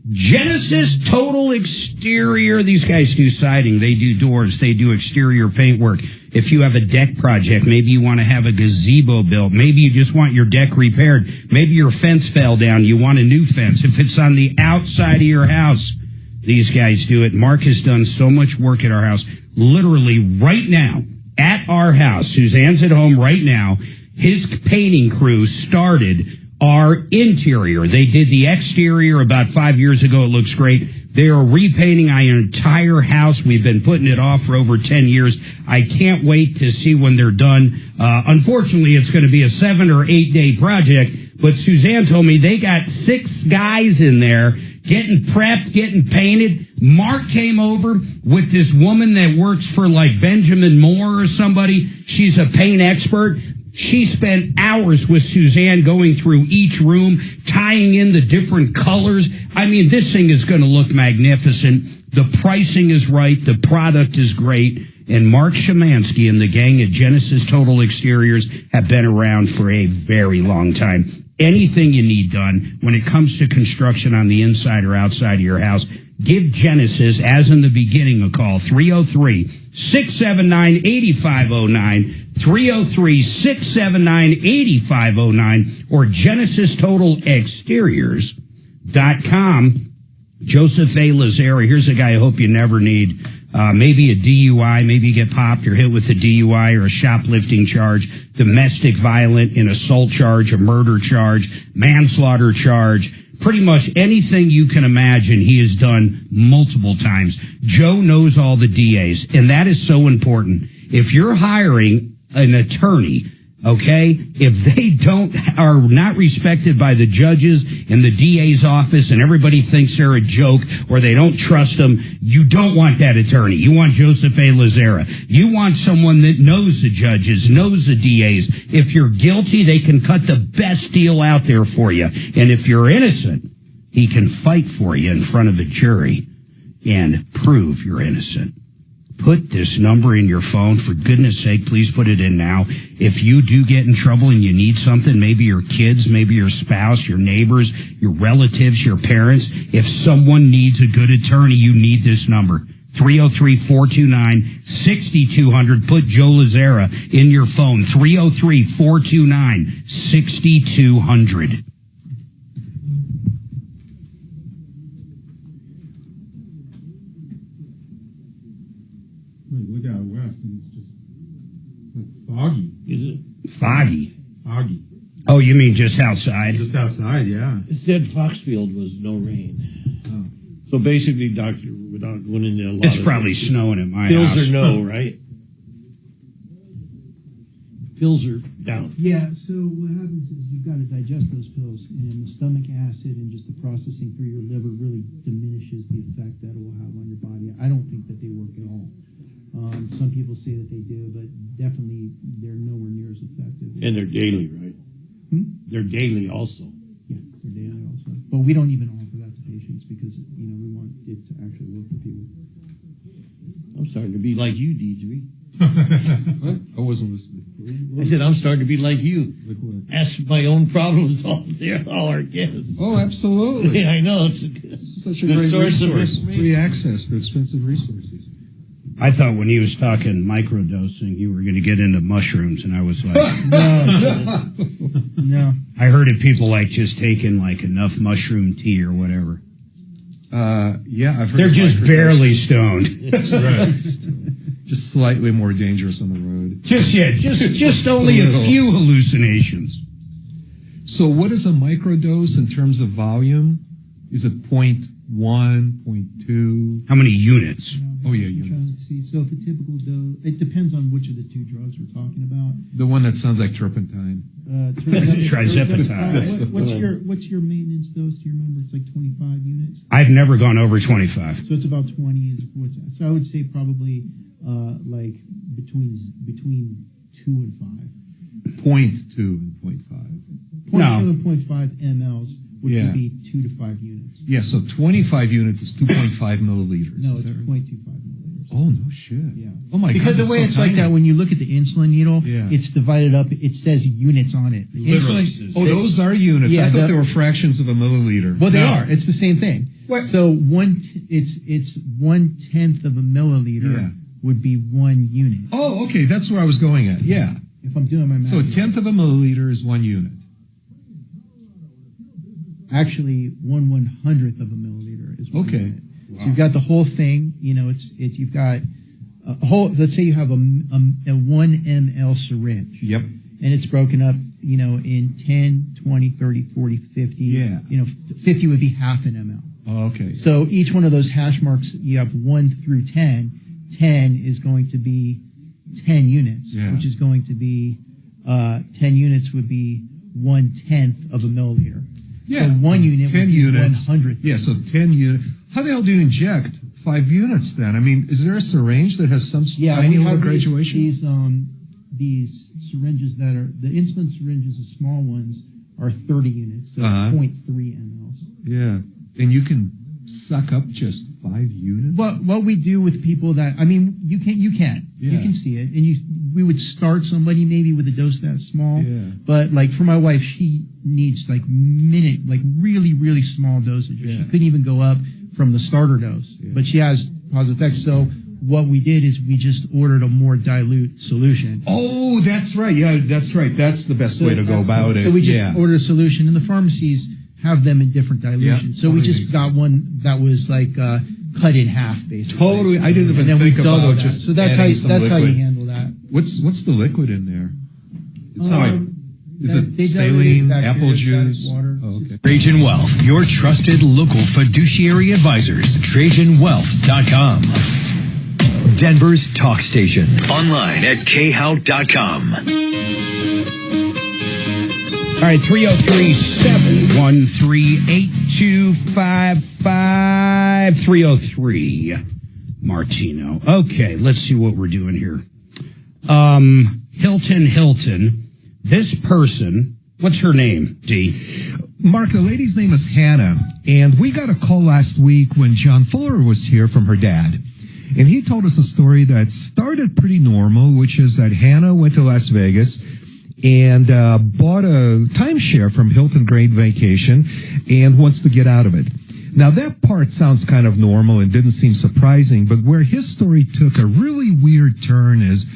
Genesis Total Exterior. These guys do siding. They do doors. They do exterior paintwork. If you have a deck project, maybe you want to have a gazebo built. Maybe you just want your deck repaired. Maybe your fence fell down. You want a new fence. If it's on the outside of your house, these guys do it. Mark has done so much work at our house. Literally right now, at our house, Suzanne's at home right now, his painting crew started our interior. They did the exterior about 5 years ago. It looks great. They are repainting our entire house. We've been putting it off for over 10 years. I can't wait to see when they're done. Unfortunately, it's going to be a 7 or 8 day project, but Suzanne told me they got 6 guys in there getting prepped, getting painted. Mark came over with this woman that works for like Benjamin Moore or somebody. She's a paint expert. She spent hours with Suzanne going through each room, tying in the different colors. I mean, this thing is going to look magnificent. The pricing is right. The product is great. And Mark Szymanski and the gang at Genesis Total Exteriors have been around for a very long time. Anything you need done when it comes to construction on the inside or outside of your house, give Genesis, as in the beginning, a call, 303-679-8509, 303-679-8509, or GenesisTotalExteriors.com. Joseph A. Lazera, here's a guy I hope you never need. Maybe a DUI, maybe you get popped or hit with a DUI or a shoplifting charge, domestic violent, an assault charge, a murder charge, manslaughter charge. Pretty much anything you can imagine he has done multiple times. Joe knows all the DAs, and that is so important. If you're hiring an attorney, okay, if they are not respected by the judges in the DA's office and everybody thinks they're a joke or they don't trust them, you don't want that attorney. You want Joseph A. Lazera. You want someone that knows the judges, knows the DAs. If you're guilty, they can cut the best deal out there for you. And if you're innocent, he can fight for you in front of a jury and prove you're innocent. Put this number in your phone. For goodness sake, please put it in now. If you do get in trouble and you need something, maybe your kids, maybe your spouse, your neighbors, your relatives, your parents, if someone needs a good attorney, you need this number. 303-429-6200. Put Joe Lazera in your phone. 303-429-6200. Look out west, and it's just like foggy. Is it? Foggy. Foggy. Oh, you mean just outside? Just outside, yeah. It said Foxfield was no rain. Oh. So basically, Doctor, without going into a lot it's probably snowing at my pills house. Pills are no, right? Pills are down. Yeah, so what happens is you've got to digest those pills, and the stomach acid and just the processing through your liver really diminishes the effect that it will have on your body. I don't think that they work at all. Some people say that they do, but definitely they're nowhere near as effective. And they're daily, right? They're daily also. Yeah, they're daily also. But we don't even offer that to patients because, we want it to actually work for people. I'm starting to be like you, D3. What? I wasn't listening. I said I'm starting to be like you. Like what? Ask my own problems all our guests. Oh, absolutely. Yeah, I know. It's such a great resource. Free access to expensive resources. I thought when he was talking microdosing, you were going to get into mushrooms, and I was like, No. I heard of people like just taking like enough mushroom tea or whatever. Yeah, I've heard they're just barely stoned. Right. Just slightly more dangerous on the road. Just only a few hallucinations. So what is a microdose in terms of volume? Is it 0.1, 0.2? How many units? Oh, yeah, units. See, so if a typical dose, it depends on which of the two drugs we're talking about. The one that sounds like turpentine. Trizepatide. What's your maintenance dose? Do you remember? It's like 25 units. I've never gone over 25. So it's about 20 is what's that? So I would say probably like between 2 and 5. 0.2 and 0.5. 0.2 and 0.5 mLs would be 2 to 5 units. Yeah, so 25 units is 2.5 milliliters. No, it's 0.25 milliliters. Oh, no shit. Yeah. Oh, my God. Because the way it's like that, when you look at the insulin needle, Yeah. it's divided up. It says units on it. The insulin, those are units. Yeah, I thought they were fractions of a milliliter. Well, they are. It's the same thing. So it's 1/10 of a milliliter would be 1 unit. Oh, okay. That's where I was going at. Yeah. If I'm doing my math. So 1/10 of a milliliter is 1 unit. Actually, 1/100th of a milliliter is 1 Okay. unit. So you've got the whole thing. You know, it's you've got a whole. Let's say you have a 1 ml syringe. Yep. And it's broken up, you know, in 10, 20, 30, 40, 50. Yeah. You know, 50 would be half an ml. Oh, okay. So each one of those hash marks, you have 1 through 10. 10 is going to be 10 units, which is going to be 10 units would be 1/10 of a milliliter. Yeah. So 1 unit 10 would be units. 100th. Yeah, so 10 units. How the hell do you inject 5 units then? I mean, is there a syringe that has some tiny we little have graduation? These syringes that are, the insulin syringes, the small ones, are 30 units, so 0.3 mLs. Yeah. And you can suck up just 5 units? What we do with people that, I mean, you can see it, and we would start somebody maybe with a dose that small, but like for my wife, she needs like really, really small dosages. She couldn't even go up from the starter dose, but she has positive effects. So what we did is we just ordered a more dilute solution. Oh, that's right. Yeah, that's right. That's the best way to go about it. So we just ordered a solution, and the pharmacies have them in different dilutions. So we just got one that was like cut in half, basically. Totally. I didn't even think about just so that's how you handle that. What's the liquid in there? It's is it saline, apple juice? Water. Oh, okay. Trajan Wealth, your trusted local fiduciary advisors. TrajanWealth.com. Denver's talk station. Online at khow.com. All right, 303-713-8255. 303 Martino. Okay, let's see what we're doing here. Hilton. This person, what's her name, D? Mark, the lady's name is Hannah, and we got a call last week when John Fuller was here from her dad. And he told us a story that started pretty normal, which is that Hannah went to Las Vegas and bought a timeshare from Hilton Great Vacation and wants to get out of it. Now, that part sounds kind of normal and didn't seem surprising, but where his story took a really weird turn is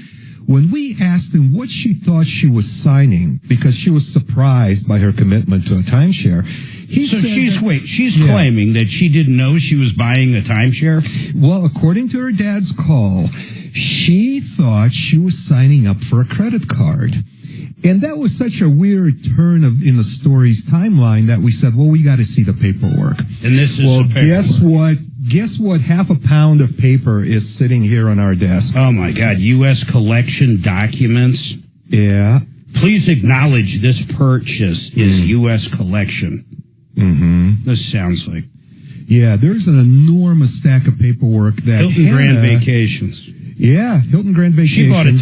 when we asked him what she thought she was signing because she was surprised by her commitment to a timeshare. She's claiming that she didn't know she was buying a timeshare? Well, according to her dad's call, she thought she was signing up for a credit card. And that was such a weird turn in the story's timeline that we said, well, we got to see the paperwork. And this is the paperwork. Guess what? Half a pound of paper is sitting here on our desk. Oh, my God. U.S. collection documents. Yeah. Please acknowledge this purchase is U.S. collection. Mm-hmm. This sounds like. Yeah, there's an enormous stack of paperwork that Hilton Grand Vacations. Yeah, Hilton Grand Vacations. She bought a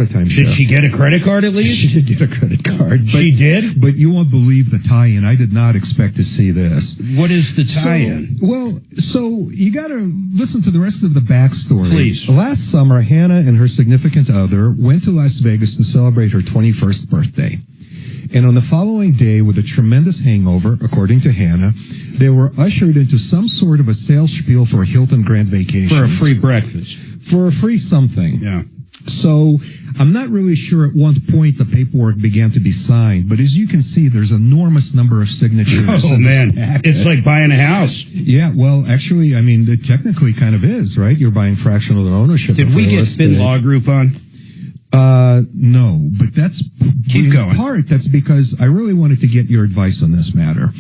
timeshare. Did she get a credit card at least? She did get a credit card. But, she did? But you won't believe the tie-in. I did not expect to see this. What is the tie-in? So you got to listen to the rest of the backstory. Please. Last summer, Hannah and her significant other went to Las Vegas to celebrate her 21st birthday. And on the following day, with a tremendous hangover, according to Hannah, they were ushered into some sort of a sales spiel for Hilton Grand Vacations. For a free breakfast. For a free something. Yeah. So I'm not really sure at what point the paperwork began to be signed, but as you can see, there's an enormous number of signatures. Oh, man. It's like buying a house. Yeah, well, actually, I mean, it technically kind of is, right? You're buying fractional ownership. Did we get Spin Law Group on? No, but that's Keep going. Part, that's because I really wanted to get your advice on this matter.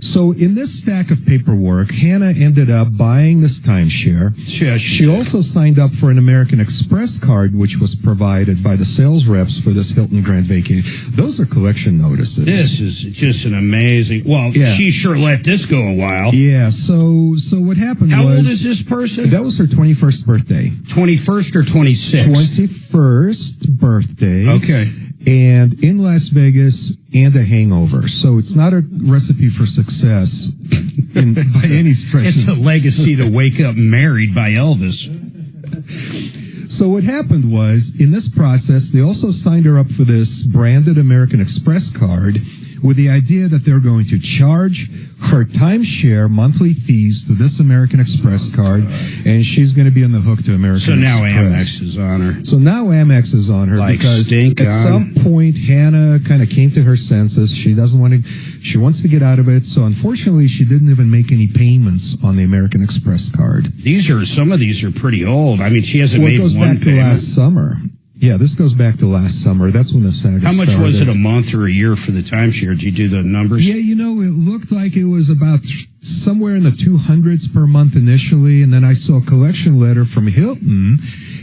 So in this stack of paperwork, Hannah ended up buying this timeshare. She also signed up for an American Express card, which was provided by the sales reps for this Hilton Grand Vacation. Those are collection notices. This is just an amazing. Well, she sure let this go a while. Yeah. So what happened was... How old is this person? That was her 21st birthday. 21st or 26th? 21st birthday. Okay. And in Las Vegas and a hangover. So it's not a recipe for success by any stretch. It's a legacy to wake up married by Elvis. So what happened was, in this process, they also signed her up for this branded American Express card with the idea that they're going to charge her timeshare monthly fees to this American Express card, and she's going to be on the hook to American Express. So now Amex is on her. So now Amex is on her because at some point Hannah kind of came to her senses. She doesn't want to. She wants to get out of it. So unfortunately, she didn't even make any payments on the American Express card. Some of these are pretty old. I mean, she hasn't made one payment. It goes back to last summer. Yeah, this goes back to last summer. That's when the saga started. How much was it a month or a year for the timeshare? Did you do the numbers? Yeah, it looked like it was about somewhere in the 200s per month initially, and then I saw a collection letter from Hilton,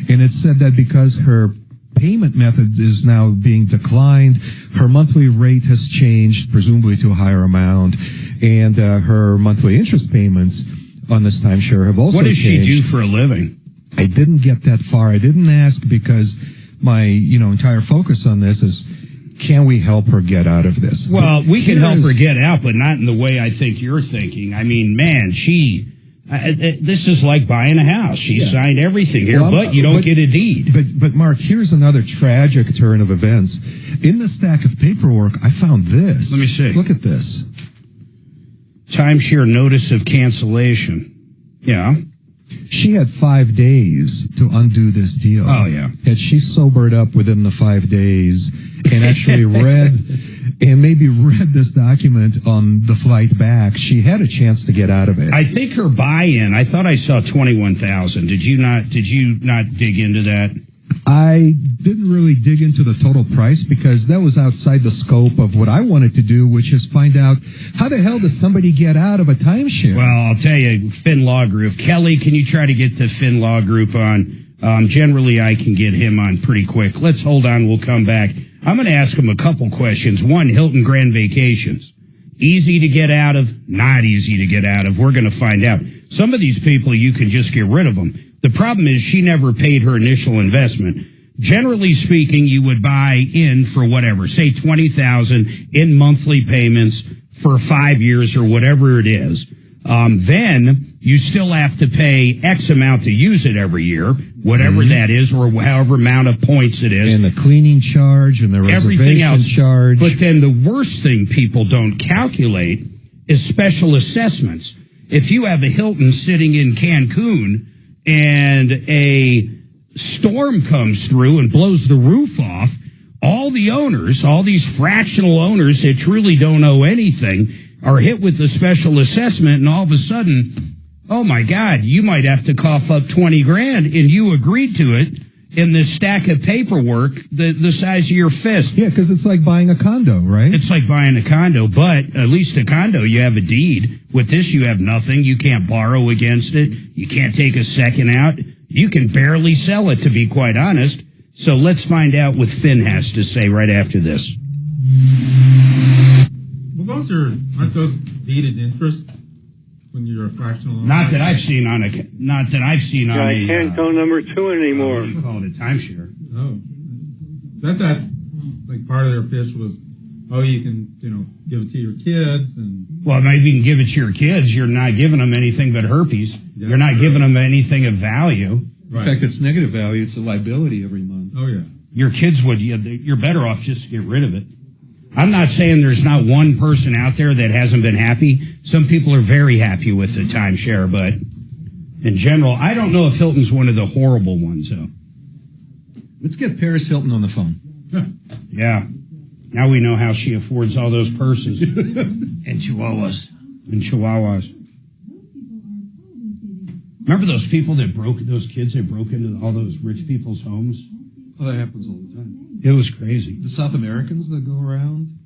and it said that because her payment method is now being declined, her monthly rate has changed, presumably to a higher amount, and her monthly interest payments on this timeshare have also changed. What does she do for a living? I didn't get that far. I didn't ask because my entire focus on this is, can we help her get out of this? Well, we can help her get out, but not in the way I think you're thinking. I mean, man, this is like buying a house. She signed everything here, but you don't get a deed. But Mark, here's another tragic turn of events. In the stack of paperwork, I found this. Let me see. Look at this. Timeshare notice of cancellation. Yeah. She had 5 days to undo this deal. Oh, yeah. Had she sobered up within the 5 days and actually read this document on the flight back, she had a chance to get out of it. I think her buy-in, I thought I saw $21,000. Did you not dig into that? I didn't really dig into the total price because that was outside the scope of what I wanted to do, which is find out how the hell does somebody get out of a timeshare? Well, I'll tell you, Finn Law Group. Kelly, can you try to get the Finn Law Group on? Generally, I can get him on pretty quick. Let's hold on. We'll come back. I'm going to ask him a couple questions. One, Hilton Grand Vacations. Easy to get out of, not easy to get out of. We're going to find out. Some of these people, you can just get rid of them. The problem is she never paid her initial investment. Generally speaking, you would buy in for whatever, say $20,000 in monthly payments for 5 years or whatever it is. Then you still have to pay X amount to use it every year, whatever that is, or however amount of points it is. And the cleaning charge and the reservation charge. But then the worst thing people don't calculate is special assessments. If you have a Hilton sitting in Cancun and a storm comes through and blows the roof off, all the owners, all these fractional owners that truly don't owe anything are hit with a special assessment, and all of a sudden, oh my God, you might have to cough up $20,000, and you agreed to it in this stack of paperwork the size of your fist. Yeah, because it's like buying a condo, right? It's like buying a condo, but at least a condo, you have a deed. With this, you have nothing. You can't borrow against it. You can't take a second out. You can barely sell it, to be quite honest. So let's find out what Finn has to say right after this. Well, aren't those deeded interests when you're a fractional owner? Not that I've seen on a. I can't go number 2 anymore. You call it a timeshare. Oh, is that like part of their pitch was, oh, you can give it to your kids and. Well, maybe you can give it to your kids. You're not giving them anything but herpes. Yeah, you're not giving them anything of value. Right. In fact, it's negative value. It's a liability every month. Oh yeah. Your kids would. You're better off just to get rid of it. I'm not saying there's not one person out there that hasn't been happy. Some people are very happy with the timeshare, but in general, I don't know if Hilton's one of the horrible ones, though. Let's get Paris Hilton on the phone. Yeah. Now we know how she affords all those purses. And chihuahuas. Remember those people those kids that broke into all those rich people's homes? Oh, that happens all the time. It was crazy. The South Americans that go around.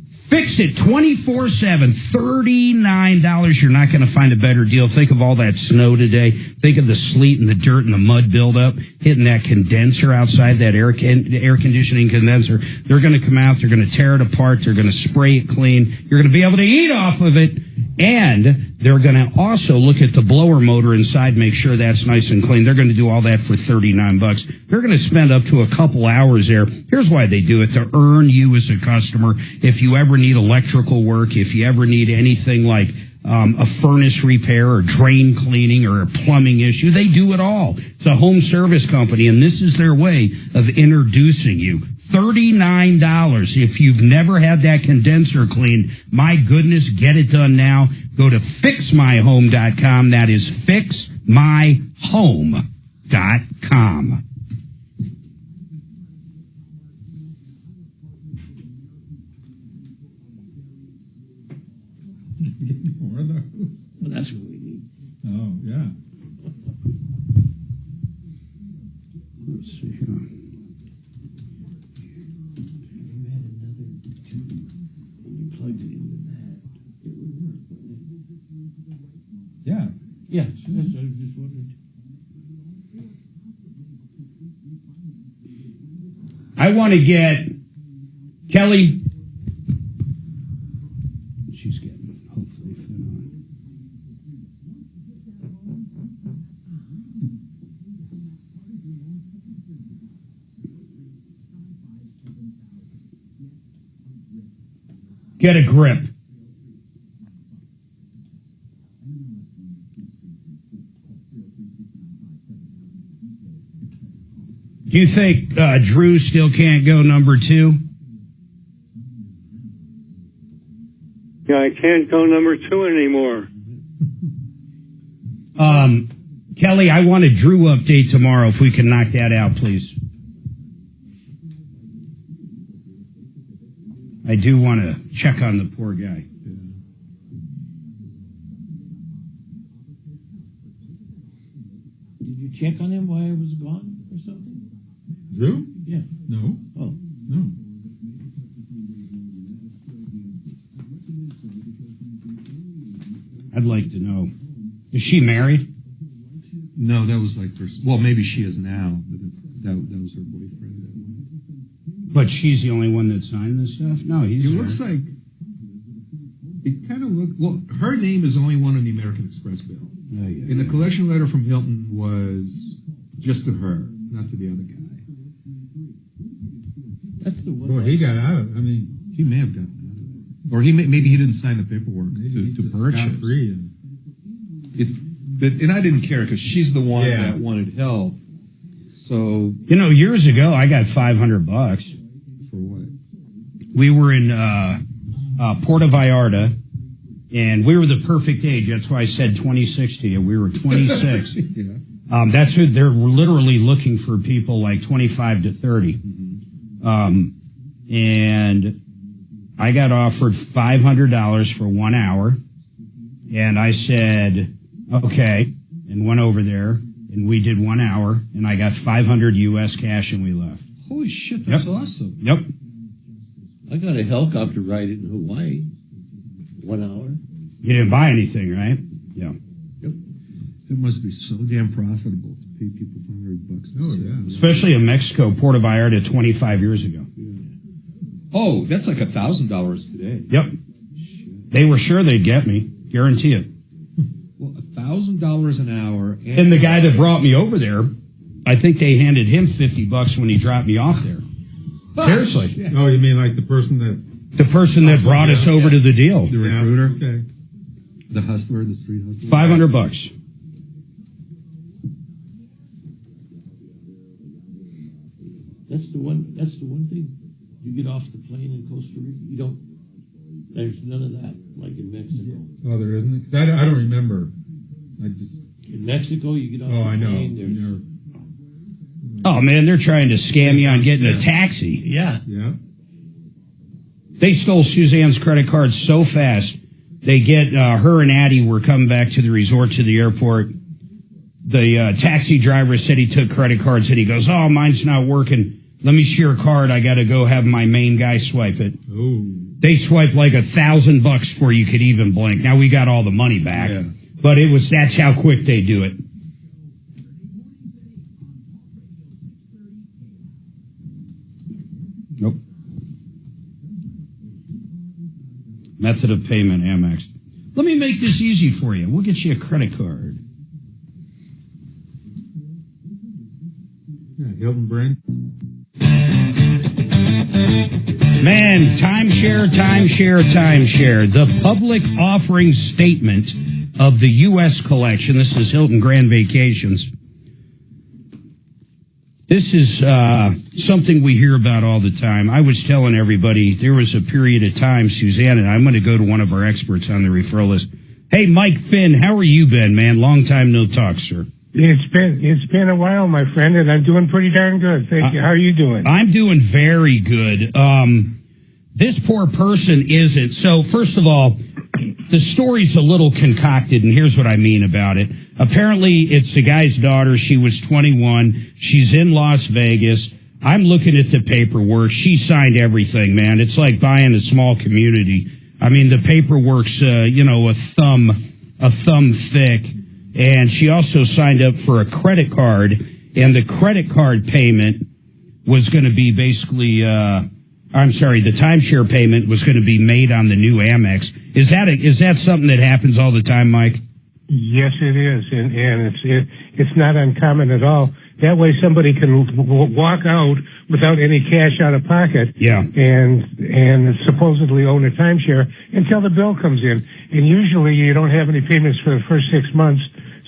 Fix it 24/7, $39. You're not going to find a better deal. Think of all that snow today. Think of the sleet and the dirt and the mud buildup hitting that condenser outside, that air conditioning condenser. They're going to come out. They're going to tear it apart. They're going to spray it clean. You're going to be able to eat off of it. And they're going to also look at the blower motor inside, make sure that's nice and clean. They're going to do all that for $39. They're going to spend up to a couple hours there. Here's why they do it: to earn you as a customer. If you ever need electrical work, if you ever need anything like a furnace repair or drain cleaning or a plumbing issue, they do it all. It's a home service company, and this is their way of introducing you. $39. If you've never had that condenser cleaned, my goodness, get it done now. Go to fixmyhome.com. That is fixmyhome.com. More of those. Well, that's what we need. Oh, yeah. Let's see here. Plugged it into that, it would work, wouldn't it? Yeah. Yeah, so that's what I just wondered. I want to get Kelly. She's getting hopefully fit on. Get a grip. Do you think Drew still can't go number 2? Yeah, I can't go number 2 anymore. Kelly, I want a Drew update tomorrow if we can knock that out, please. I do want to check on the poor guy. Did you check on him while I was gone or something? Drew? Yeah. No. Oh. No. I'd like to know. Is she married? No, that was like her. Well, maybe she is now, but that was her boyfriend. But she's the only one that signed this stuff? No, he's. It looks like. It kind of looked. Well, her name is the only one on the American Express bill. Oh, yeah, and the collection letter from Hilton was just to her, not to the other guy. That's the one. Boy, he got out of it. I mean, he may have gotten out of it, or maybe he didn't sign the paperwork to purchase. Free and I didn't care because she's the one that wanted help. So years ago I got $500 for what? We were in Puerto Vallarta, and we were the perfect age. That's why I said 26 to you. We were 26. Yeah. That's who they're literally looking for, people like 25 to 30. Mm-hmm. And I got offered $500 for 1 hour, and I said, okay, and went over there, and we did 1 hour, and I got $500 U.S. cash, and we left. Holy shit, that's awesome. Yep. I got a helicopter ride in Hawaii. 1 hour. You didn't buy anything, right? Yeah. Yep. It must be so damn profitable to pay people $500. Oh, yeah. Especially in Mexico, Puerto Vallarta 25 years ago. Yeah. Oh, that's like $1,000 today. Yep. They were sure they'd get me. Guarantee it. Well, $1,000 an hour. And the guy that brought me over there, I think they handed him $50 when he dropped me off there. Seriously. Yeah. Oh, you mean like the person that brought us over to the deal. The recruiter? Okay. The hustler, the street hustler? $500. That's the one thing. You get off the plane in Costa Rica, there's none of that, like in Mexico. Oh, there isn't? Because I don't remember. In Mexico, you get off the plane, Oh, man, they're trying to scam you on getting a taxi. Yeah. Yeah. They stole Suzanne's credit card so fast. They get her and Addie were coming back to the resort to the airport. The taxi driver said he took credit cards, and he goes, oh, mine's not working. Let me share a card. I got to go have my main guy swipe it. They swiped like $1,000 before you could even blink. Now we got all the money back, but that's how quick they do it. Nope. Method of payment, Amex. Let me make this easy for you. We'll get you a credit card. Yeah, Hilton Brand. Man, timeshare. The public offering statement of the U.S. collection. This is Hilton Grand Vacations. This is something we hear about all the time. I was telling everybody there was a period of time, Suzanne, and I'm going to go to one of our experts on the referral list. Hey, Mike Finn, how are you been, man? Long time no talk, sir. It's been a while, my friend, and I'm doing pretty darn good. Thank you. How are you doing? I'm doing very good. This poor person isn't. So, first of all, the story's a little concocted, and here's what I mean about it. Apparently, it's the guy's daughter. She was 21. She's in Las Vegas. I'm looking at the paperwork. She signed everything, man. It's like buying a small community. I mean, the paperwork's, a thumb thick. And she also signed up for a credit card, and the credit card payment was going to be basically, the timeshare payment was going to be made on the new Amex. Is that something that happens all the time, Mike? Yes, it is, and it's not uncommon at all. That way, somebody can walk out without any cash out of pocket, and supposedly own a timeshare until the bill comes in. And usually, you don't have any payments for the first 6 months,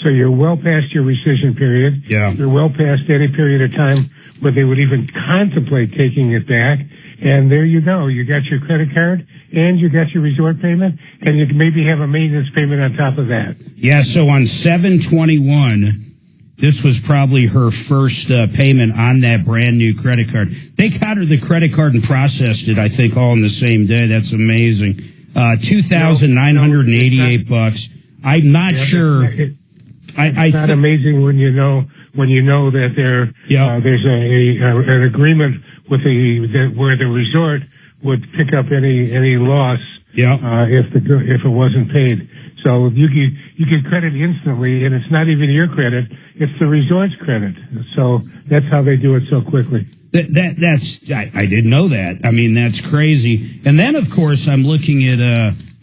so you're well past your rescission period. Yeah, you're well past any period of time where they would even contemplate taking it back. And there you go. You got your credit card, and you got your resort payment, and you maybe have a maintenance payment on top of that. Yeah. So on 7/21. This was probably her first payment on that brand new credit card. They got her the credit card and processed it, I think, all in the same day. That's amazing. $2,988. I'm not sure. It's not amazing when you know that there's an agreement with where the resort would pick up any loss if it wasn't paid. So you get credit instantly, and it's not even your credit; it's the resort's credit. So that's how they do it so quickly. I didn't know that. I mean, that's crazy. And then, of course, I'm looking at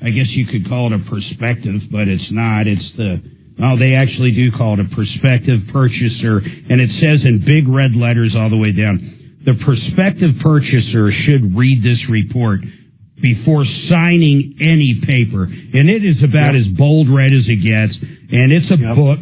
I guess you could call it a prospective, but it's not. They actually do call it a prospective purchaser, and it says in big red letters all the way down, the prospective purchaser should read this report before signing any paper. And it is about as bold red as it gets. And it's a book.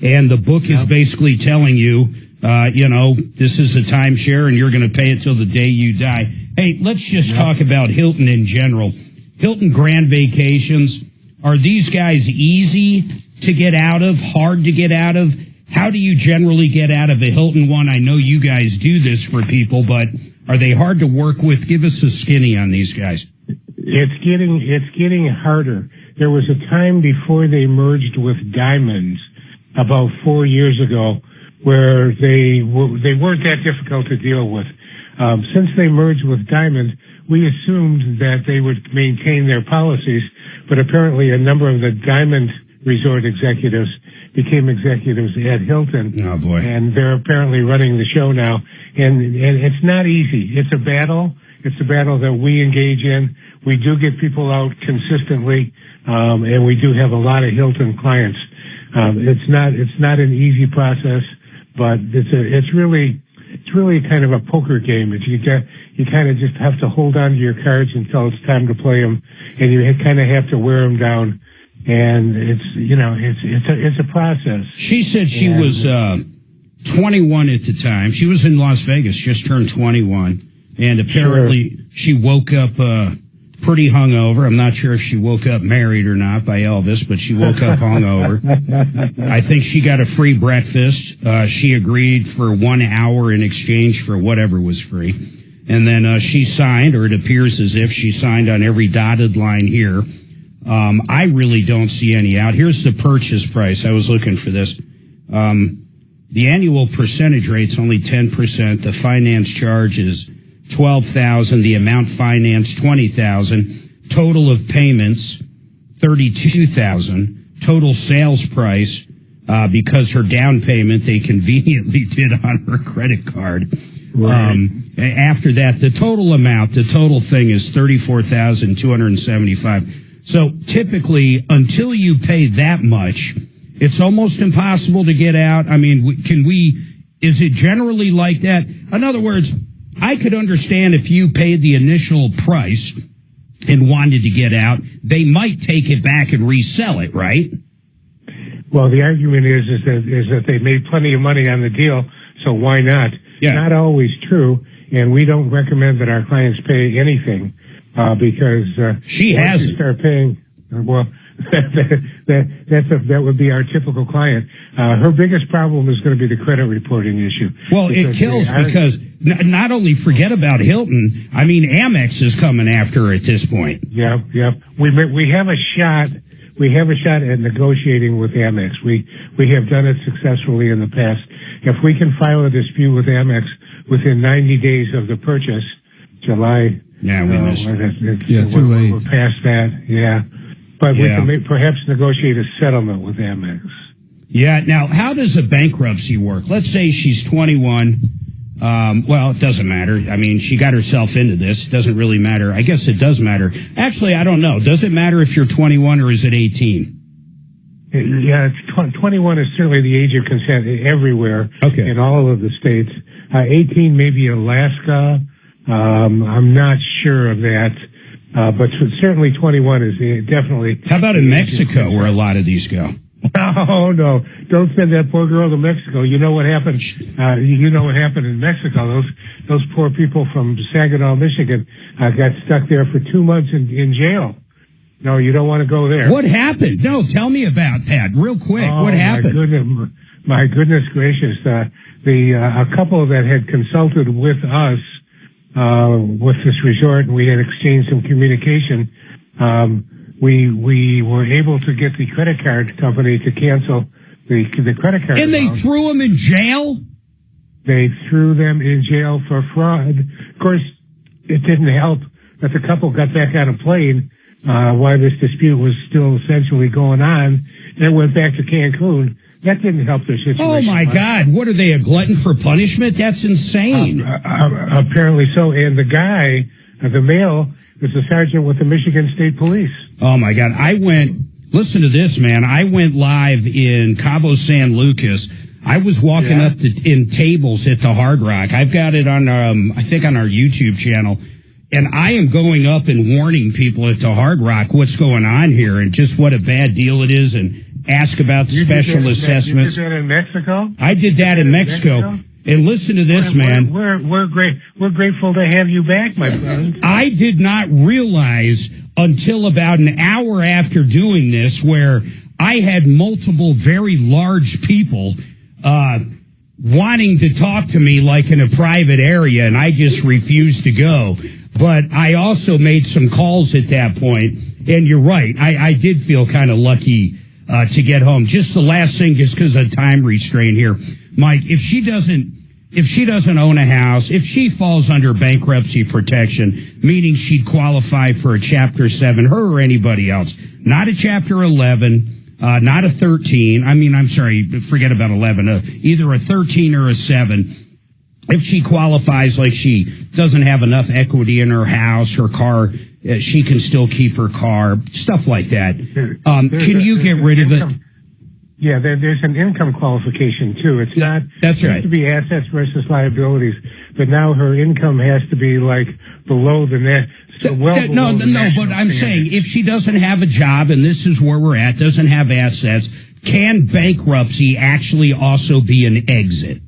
And the book is basically telling you, this is a timeshare and you're going to pay it till the day you die. Hey, let's just talk about Hilton in general. Hilton Grand Vacations. Are these guys easy to get out of, hard to get out of? How do you generally get out of a Hilton one? I know you guys do this for people, but are they hard to work with? Give us a skinny on these guys. It's getting harder. There was a time before they merged with Diamond about 4 years ago where they weren't that difficult to deal with. Since they merged with Diamond, we assumed that they would maintain their policies, but apparently a number of the Diamond resort executives became executives at Hilton. Oh boy. And they're apparently running the show now. And it's not easy. It's a battle. It's a battle that we engage in. We do get people out consistently, and we do have a lot of Hilton clients. It's not an easy process, but it's really kind of a poker game. You kind of just have to hold on to your cards until it's time to play them, and you kind of have to wear them down. And it's a process. She said she was 21 at the time. She was in Las Vegas, just turned 21, and apparently she woke up pretty hungover. I'm not sure if she woke up married or not by Elvis, but she woke up hungover. I think she got a free breakfast. She agreed for 1 hour in exchange for whatever was free. And then she signed, or it appears as if she signed on every dotted line here. I really don't see any out. Here's the purchase price. I was looking for this. The annual percentage rate's only 10%. The finance charge is $12,000. The amount financed $20,000. Total of payments $32,000. Total sales price, because her down payment they conveniently did on her credit card. Right. After that, the total amount, the total thing is $34,275. So typically, until you pay that much, it's almost impossible to get out. I mean, is it generally like that? In other words, I could understand if you paid the initial price and wanted to get out, they might take it back and resell it, right? Well, the argument is that they made plenty of money on the deal, so why not? Yeah. Not always true, and we don't recommend that our clients pay anything because she hasn't. Start paying. Well, that would be our typical client. Her biggest problem is going to be the credit reporting issue. Well, it kills because not only forget about Hilton. I mean, Amex is coming after her at this point. Yep. We have a shot. We have a shot at negotiating with Amex. We have done it successfully in the past. If we can file a dispute with Amex within 90 days of the purchase, July. Yeah, we missed. Too late. We're past that. Yeah. But we can perhaps negotiate a settlement with Amex. Yeah. Now, how does a bankruptcy work? Let's say she's 21. Well, it doesn't matter. I mean, she got herself into this. It doesn't really matter. I guess it does matter. Actually, I don't know. Does it matter if you're 21 or is it 18? Yeah, 21 is certainly the age of consent everywhere in all of the states. 18 maybe Alaska. I'm not sure of that. But certainly 21 is definitely. How about in Mexico, where a lot of these go? Oh no! Don't send that poor girl to Mexico. You know what happened? You know what happened in Mexico? Those poor people from Saginaw, Michigan, got stuck there for 2 months in jail. No, you don't want to go there. What happened? No, tell me about that real quick. What happened? My goodness gracious! A couple that had consulted with us. With this resort, and we had exchanged some communication. We were able to get the credit card company to cancel the credit card. And they threw them in jail? They threw them in jail for fraud. Of course, it didn't help that the couple got back on a plane while this dispute was still essentially going on, and went back to Cancun. That didn't help their situation. Oh, my God. What, are they, a glutton for punishment? That's insane. Apparently so. And the guy, the male, is a sergeant with the Michigan State Police. Oh, my God. Listen to this, man. I went live in Cabo San Lucas. I was walking up in tables at the Hard Rock. I've got it on, I think, on our YouTube channel. And I am going up and warning people at the Hard Rock what's going on here and just what a bad deal it is and ask about special assessments. You did that in Mexico? I did that in Mexico. And listen to this, man. We're great. We're grateful to have you back, my friend. I did not realize until about an hour after doing this where I had multiple very large people wanting to talk to me like in a private area, and I just refused to go. But I also made some calls at that point, and you're right. I did feel kind of lucky to get home. Just the last thing, just because of time restraint here, Mike. If she doesn't own a house, if she falls under bankruptcy protection, meaning she'd qualify for a Chapter 7, her or anybody else, not a Chapter 11, not a 13. I mean, I'm sorry, forget about 11. Either a 13 or a 7. If she qualifies, like she doesn't have enough equity in her house, her car, she can still keep her car, stuff like that. Can you get rid of it? Yeah, there's an income qualification too. It's not. That's right. It used to be assets versus liabilities, but now her income has to be like below the net. So No, but I'm saying if she doesn't have a job, and this is where we're at, doesn't have assets, can bankruptcy actually also be an exit?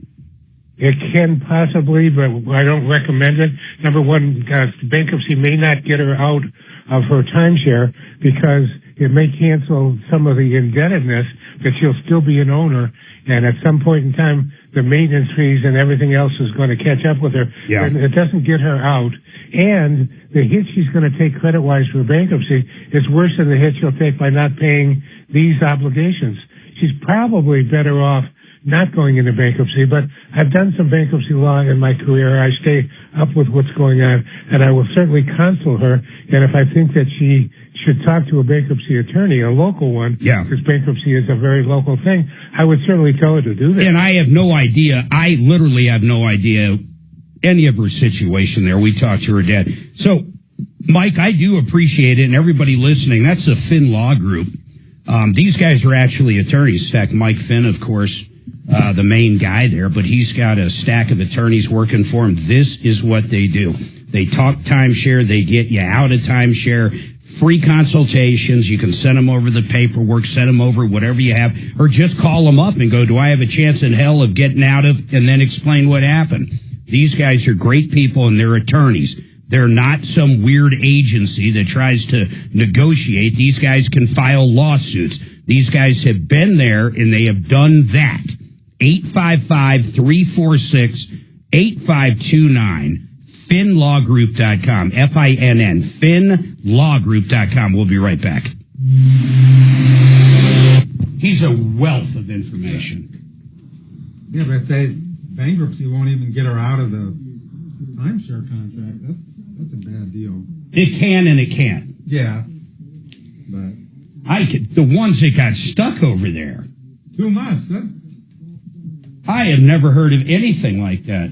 It can possibly, but I don't recommend it. Number one, bankruptcy may not get her out of her timeshare because it may cancel some of the indebtedness, but she'll still be an owner. And at some point in time, the maintenance fees and everything else is going to catch up with her. Yeah. And it doesn't get her out. And the hit she's going to take credit-wise for bankruptcy is worse than the hit she'll take by not paying these obligations. She's probably better off not going into bankruptcy, but I've done some bankruptcy law in my career. I stay up with what's going on, and I will certainly counsel her. And if I think that she should talk to a bankruptcy attorney, a local one, because bankruptcy is a very local thing, I would certainly tell her to do that. And I have no idea. I literally have no idea any of her situation there. We talked to her dad. So, Mike, I do appreciate it, and everybody listening, that's the Finn Law Group. These guys are actually attorneys. In fact, Mike Finn, of course, the main guy there, but he's got a stack of attorneys working for him. This is what they do. They talk timeshare. They get you out of timeshare. Free consultations. You can send them over the paperwork, send them over whatever you have, or just call them up and go, do I have a chance in hell of getting out of, and then explain what happened. These guys are great people, and they're attorneys. They're not some weird agency that tries to negotiate. These guys can file lawsuits. These guys have been there, and they have done that. 855-346-8529. FinnLawGroup.com. F-I-N-N. FinnLawGroup.com. We'll be right back. He's a wealth of information. Yeah, but if bankruptcy won't even get her out of the timeshare contract, that's a bad deal. It can and it can't. Yeah. But the ones that got stuck over there. 2 months. I have never heard of anything like that.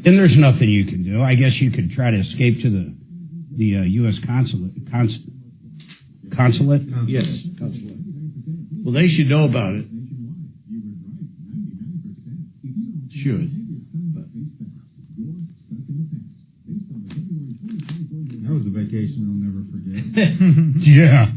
And there's nothing you can do. I guess you could try to escape to the U.S. consulate. Consulate? Yes, consulate. Well, they should know about it. Should. But. That was a vacation I'll never forget. Yeah.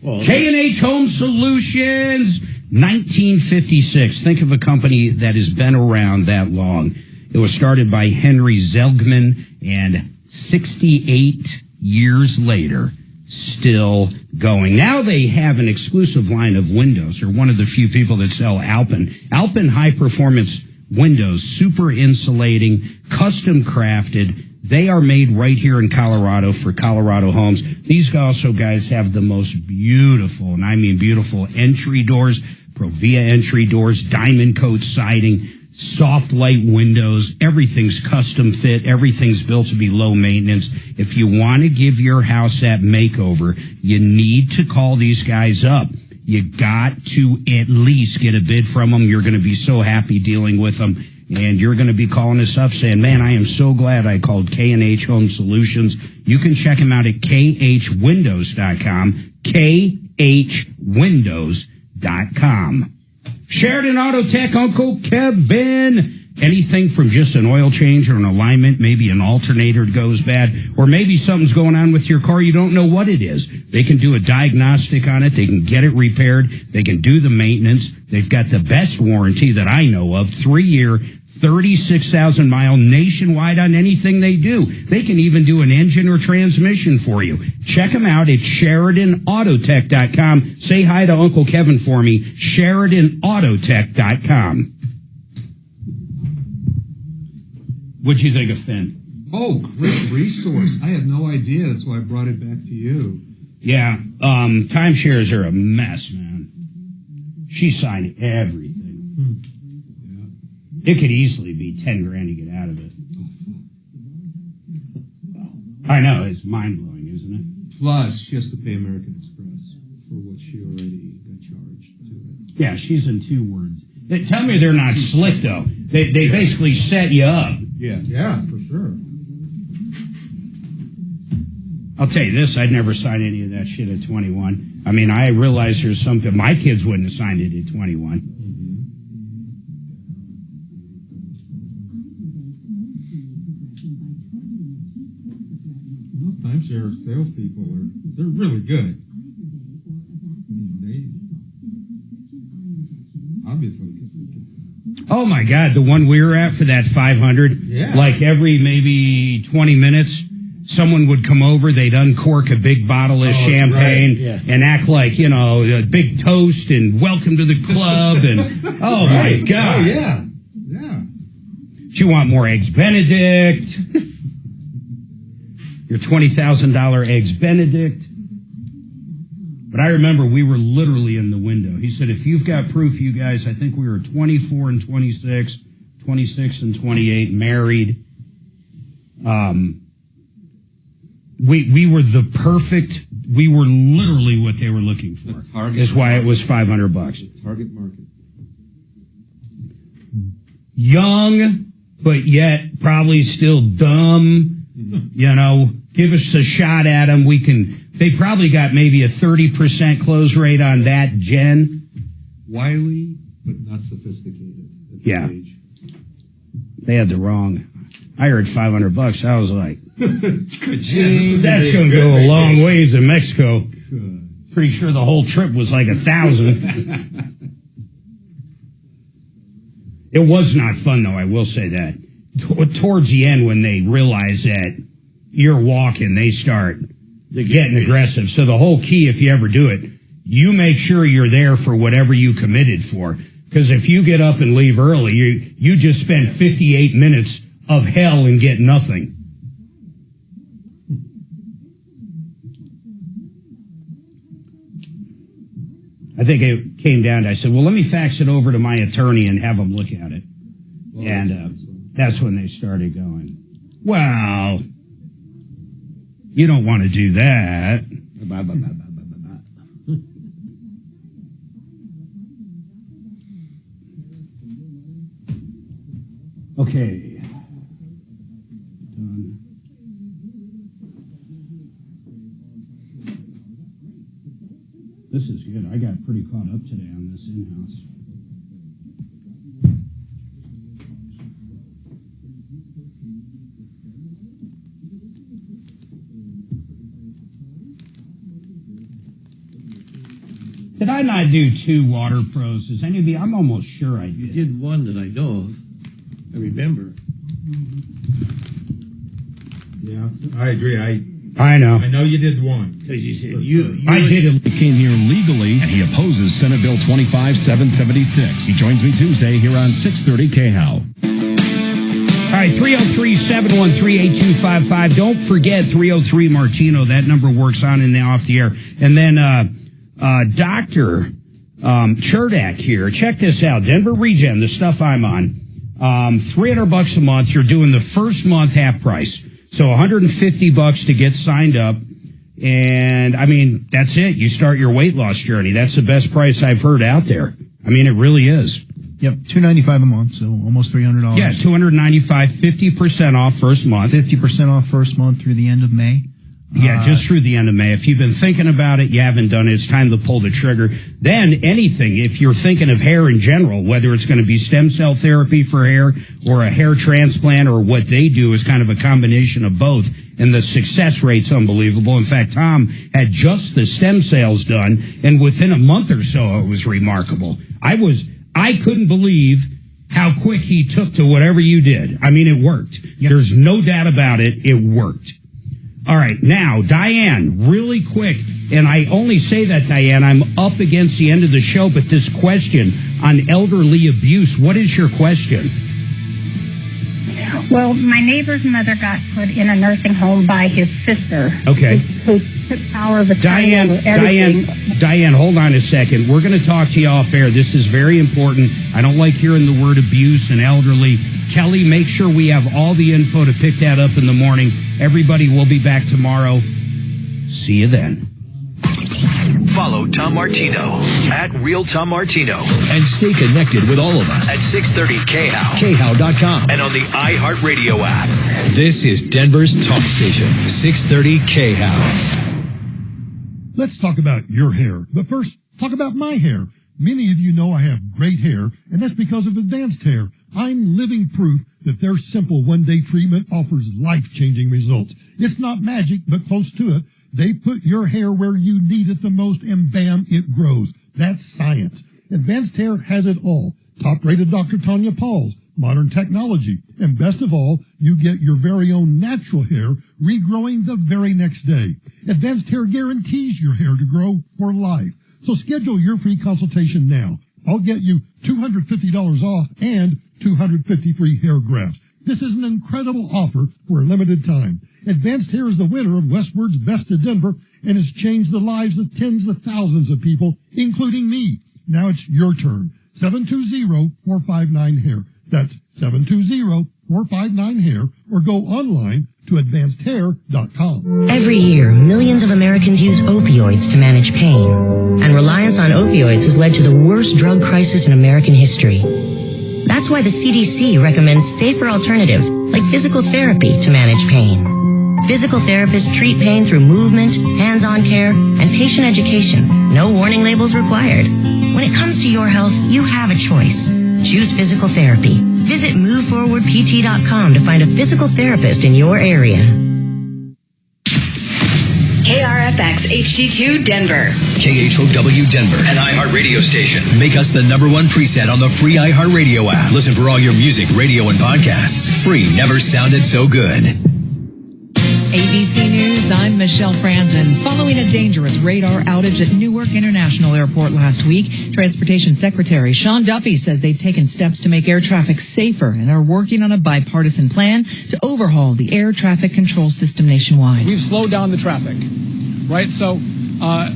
Well, K&H Home Solutions, 1956. Think of a company that has been around that long. It was started by Henry Zelgman, and 68 years later, still going. Now they have an exclusive line of windows. They're one of the few people that sell Alpen. Alpen high-performance windows, super insulating, custom crafted. They are made right here in Colorado for Colorado homes. These also guys have the most beautiful, and I mean beautiful, entry doors, Provia entry doors, diamond coat siding, soft light windows. Everything's custom fit. Everything's built to be low maintenance. If you want to give your house that makeover, you need to call these guys up. You got to at least get a bid from them. You're going to be so happy dealing with them. And you're going to be calling us up saying, man, I am so glad I called K&H Home Solutions. You can check them out at khwindows.com, khwindows.com. Sheridan Auto Tech, Uncle Kevin. Anything from just an oil change or an alignment, maybe an alternator goes bad, or maybe something's going on with your car, you don't know what it is. They can do a diagnostic on it. They can get it repaired. They can do the maintenance. They've got the best warranty that I know of, 3-year, 36,000-mile nationwide on anything they do. They can even do an engine or transmission for you. Check them out at SheridanAutotech.com. Say hi to Uncle Kevin for me, SheridanAutotech.com. What'd you think of Finn? Oh, great resource. I had no idea. That's why I brought it back to you. Yeah, timeshares are a mess, man. She signed everything. Yeah. It could easily be 10 grand to get out of it. I know, it's mind-blowing, isn't it? Plus, she has to pay American Express for what she already got charged to it. Yeah, she's in 2 words. Tell me they're not slick, though. They basically set you up. Yeah, for sure. I'll tell you this, I'd never sign any of that shit at 21. I mean, I realize there's something, my kids wouldn't have signed it at 21. Those timeshare salespeople they're really good. Obviously. Oh my God, the one we were at for that 500, like every maybe 20 minutes, someone would come over, they'd uncork a big bottle of champagne and act like, you know, a big toast and welcome to the club and, oh my God. Oh yeah. Do you want more Eggs Benedict? Your $20,000 Eggs Benedict? But I remember we were literally in the window. He said, if you've got proof, you guys, I think we were 24 and 26, 26 and 28, married. We were the perfect, we were literally what they were looking for. That's why it was $500. Target market. Young, but yet probably still dumb. You know, give us a shot at them. They probably got maybe a 30% close rate on that gen. Wily, but not sophisticated. Yeah. They had the wrong. I heard $500. I was like, that's going to go a long ways in Mexico. Pretty sure the whole trip was like 1,000. It was not fun, though, I will say that. Towards the end, when they realize that you're walking, they start getting aggressive. So the whole key, if you ever do it, you make sure you're there for whatever you committed for. Because if you get up and leave early, you just spend 58 minutes of hell and get nothing. I think it came down to, I said, well, let me fax it over to my attorney and have them look at it. Well, and that's when they started going, well, you don't want to do that. Okay. Done. This is good. I got pretty caught up today on this in-house. Did I not do 2 water pros? Does anybody? I'm almost sure I did. You did one that I know of. I remember. Yeah, I agree. I know. I know you did one. Because you said you I did it. He came here legally, and he opposes Senate Bill 25-776. He joins me Tuesday here on 630 KHOW. All right, 303-713-8255. Don't forget 303 Martino. That number works on and off the air. And then Dr. Cherdak here. Check this out. Denver Regen, the stuff I'm on. $300 a month. You're doing the first month half price. So $150 to get signed up. And, I mean, that's it. You start your weight loss journey. That's the best price I've heard out there. I mean, it really is. Yep, $295 a month, so almost $300. Yeah, $295, 50% off first month. 50% off first month through the end of May. Yeah, just through the end of May. If you've been thinking about it, you haven't done it, it's time to pull the trigger. Then anything, if you're thinking of hair in general, whether it's going to be stem cell therapy for hair or a hair transplant, or what they do is kind of a combination of both, and the success rate's unbelievable. In fact, Tom had just the stem cells done, and within a month or so, it was remarkable. I couldn't believe how quick he took to whatever you did. I mean, it worked. Yep. There's no doubt about it. It worked. All right, now, Diane, really quick, and I only say that, Diane, I'm up against the end of the show, but this question on elderly abuse, what is your question? Well, my neighbor's mother got put in a nursing home by his sister. Okay. Who took power of attorney over everything. Diane, hold on a second. We're going to talk to you off air. This is very important. I don't like hearing the word abuse and elderly. Kelly, make sure we have all the info to pick that up in the morning. Everybody will be back tomorrow. See you then. Follow Tom Martino at Real Tom Martino and stay connected with all of us at 630 KHOW, KHOW.com, and on the iHeartRadio app. This is Denver's talk station, 630 KHOW. Let's talk about your hair, but first, talk about my hair. Many of you know I have great hair, and that's because of Advanced Hair. I'm living proof that their simple one-day treatment offers life-changing results. It's not magic, but close to it. They put your hair where you need it the most, and bam, it grows. That's science. Advanced Hair has it all. Top-rated Dr. Tanya Pauls, modern technology, and best of all, you get your very own natural hair regrowing the very next day. Advanced Hair guarantees your hair to grow for life. So schedule your free consultation now. I'll get you $250 off and 250 free hair grafts. This is an incredible offer for a limited time. Advanced Hair is the winner of Westward's Best of Denver and has changed the lives of tens of thousands of people, including me. Now it's your turn. 720-459-HAIR. That's 720-459-HAIR, or go online to advancedhair.com. Every year, millions of Americans use opioids to manage pain, and reliance on opioids has led to the worst drug crisis in American history. That's why the CDC recommends safer alternatives like physical therapy to manage pain. Physical therapists treat pain through movement, hands-on care, and patient education. No warning labels required. When it comes to your health, you have a choice. Choose physical therapy. Visit moveforwardpt.com to find a physical therapist in your area. KRFX HD2 Denver. KHOW Denver, an iHeart radio station. Make us the #1 preset on the free iHeart Radio app. Listen for all your music, radio, and podcasts. Free never sounded so good. ABC News, I'm Michelle Franzen. Following a dangerous radar outage at Newark International Airport last week, Transportation Secretary Sean Duffy says they've taken steps to make air traffic safer and are working on a bipartisan plan to overhaul the air traffic control system nationwide. We've slowed down the traffic, right? So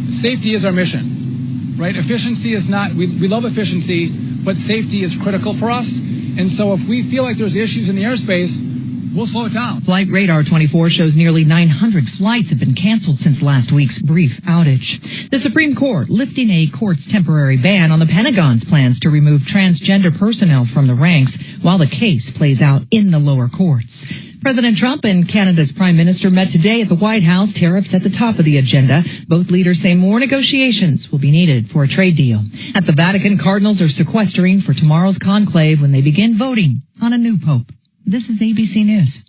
safety is our mission, right? Efficiency is not, we love efficiency, but safety is critical for us. And so if we feel like there's issues in the airspace, we'll slow it down. Flight Radar 24 shows nearly 900 flights have been canceled since last week's brief outage. The Supreme Court lifting a court's temporary ban on the Pentagon's plans to remove transgender personnel from the ranks while the case plays out in the lower courts. President Trump and Canada's Prime Minister met today at the White House, tariffs at the top of the agenda. Both leaders say more negotiations will be needed for a trade deal. At the Vatican, cardinals are sequestering for tomorrow's conclave when they begin voting on a new pope. This is ABC News.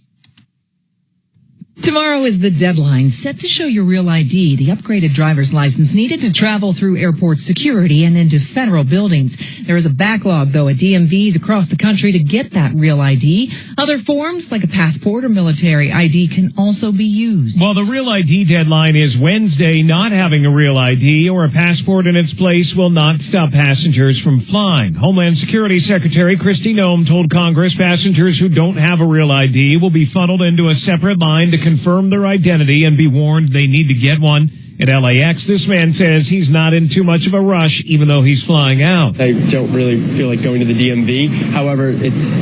Tomorrow is the deadline set to show your real ID, the upgraded driver's license needed to travel through airport security and into federal buildings. There is a backlog, though, at DMVs across the country to get that real ID. Other forms, like a passport or military ID, can also be used. Well, the real ID deadline is Wednesday. Not having a real ID or a passport in its place will not stop passengers from flying. Homeland Security Secretary Kristi Noem told Congress passengers who don't have a real ID will be funneled into a separate line to confirm their identity and be warned they need to get one. At LAX, this man says he's not in too much of a rush, even though he's flying out. I don't really feel like going to the DMV. However, it's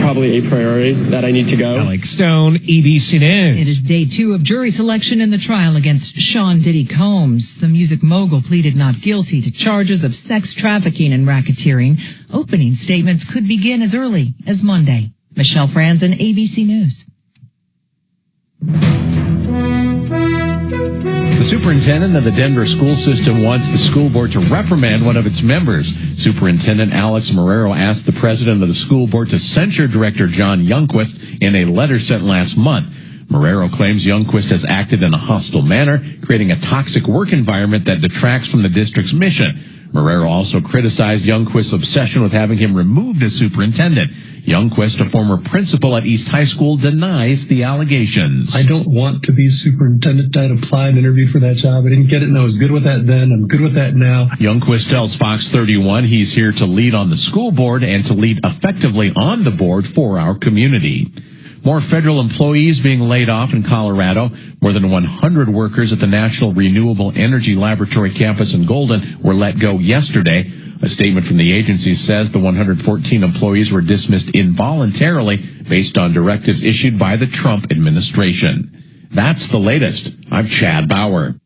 probably a priority that I need to go. Alex Stone, ABC News. It is day 2 of jury selection in the trial against Sean Diddy Combs. The music mogul pleaded not guilty to charges of sex trafficking and racketeering. Opening statements could begin as early as Monday. Michelle Franzen, ABC News. The superintendent of the Denver school system wants the school board to reprimand one of its members. Superintendent Alex Marrero asked the president of the school board to censure Director John Youngquist in a letter sent last month. Marrero claims Youngquist has acted in a hostile manner, creating a toxic work environment that detracts from the district's mission. Marrero also criticized Youngquist's obsession with having him removed as superintendent. Youngquist, a former principal at East High School, denies the allegations. I don't want to be superintendent. I'd apply and interview for that job. I didn't get it, and I was good with that then. I'm good with that now. Youngquist tells Fox 31 he's here to lead on the school board and to lead effectively on the board for our community. More federal employees being laid off in Colorado. More than 100 workers at the National Renewable Energy Laboratory campus in Golden were let go yesterday. A statement from the agency says the 114 employees were dismissed involuntarily based on directives issued by the Trump administration. That's the latest. I'm Chad Bauer.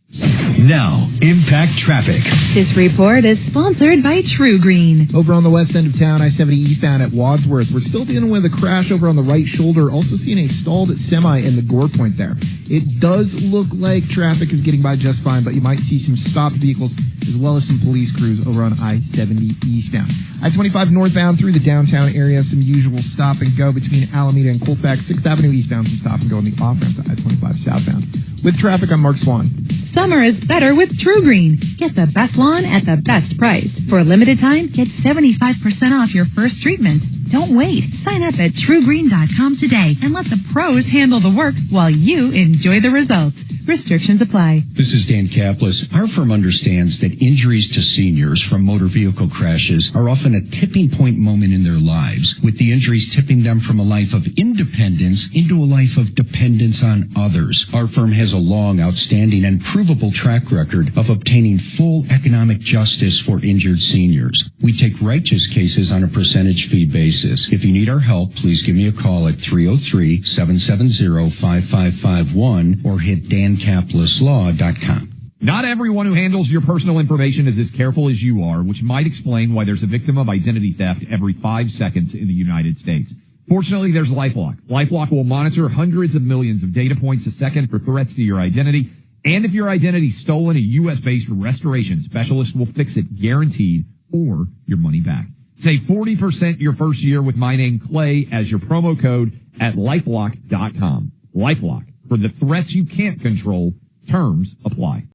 Now, Impact Traffic. This report is sponsored by True Green. Over on the west end of town, I-70 eastbound at Wadsworth, we're still dealing with a crash over on the right shoulder. Also seeing a stalled semi in the Gore Point there. It does look like traffic is getting by just fine, but you might see some stopped vehicles as well as some police crews over on I-70 eastbound. I-25 northbound through the downtown area, some usual stop and go between Alameda and Colfax. 6th Avenue eastbound, some stop and go on the off-ramp to I-25 southbound. With traffic, I'm Mark Swan. Summer is better with True Green. Get the best lawn at the best price. For a limited time, get 75% off your first treatment. Don't wait. Sign up at truegreen.com today and let the pros handle the work while you enjoy the results. Restrictions apply. This is Dan Kaplis. Our firm understands that injuries to seniors from motor vehicle crashes are often a tipping point moment in their lives, with the injuries tipping them from a life of independence into a life of dependence on others. Our firm has a long, outstanding, and provable track record of obtaining full economic justice for injured seniors. We take righteous cases on a percentage fee basis. If you need our help, please give me a call at 303-770-5551 or hit dancaplisslaw.com. Not everyone who handles your personal information is as careful as you are, which might explain why there's a victim of identity theft every 5 seconds in the United States. Fortunately, there's LifeLock. LifeLock will monitor hundreds of millions of data points a second for threats to your identity. And if your identity's stolen, a U.S.-based restoration specialist will fix it guaranteed or your money back. Save 40% your first year with my name, Clay, as your promo code at LifeLock.com. LifeLock. For the threats you can't control, terms apply.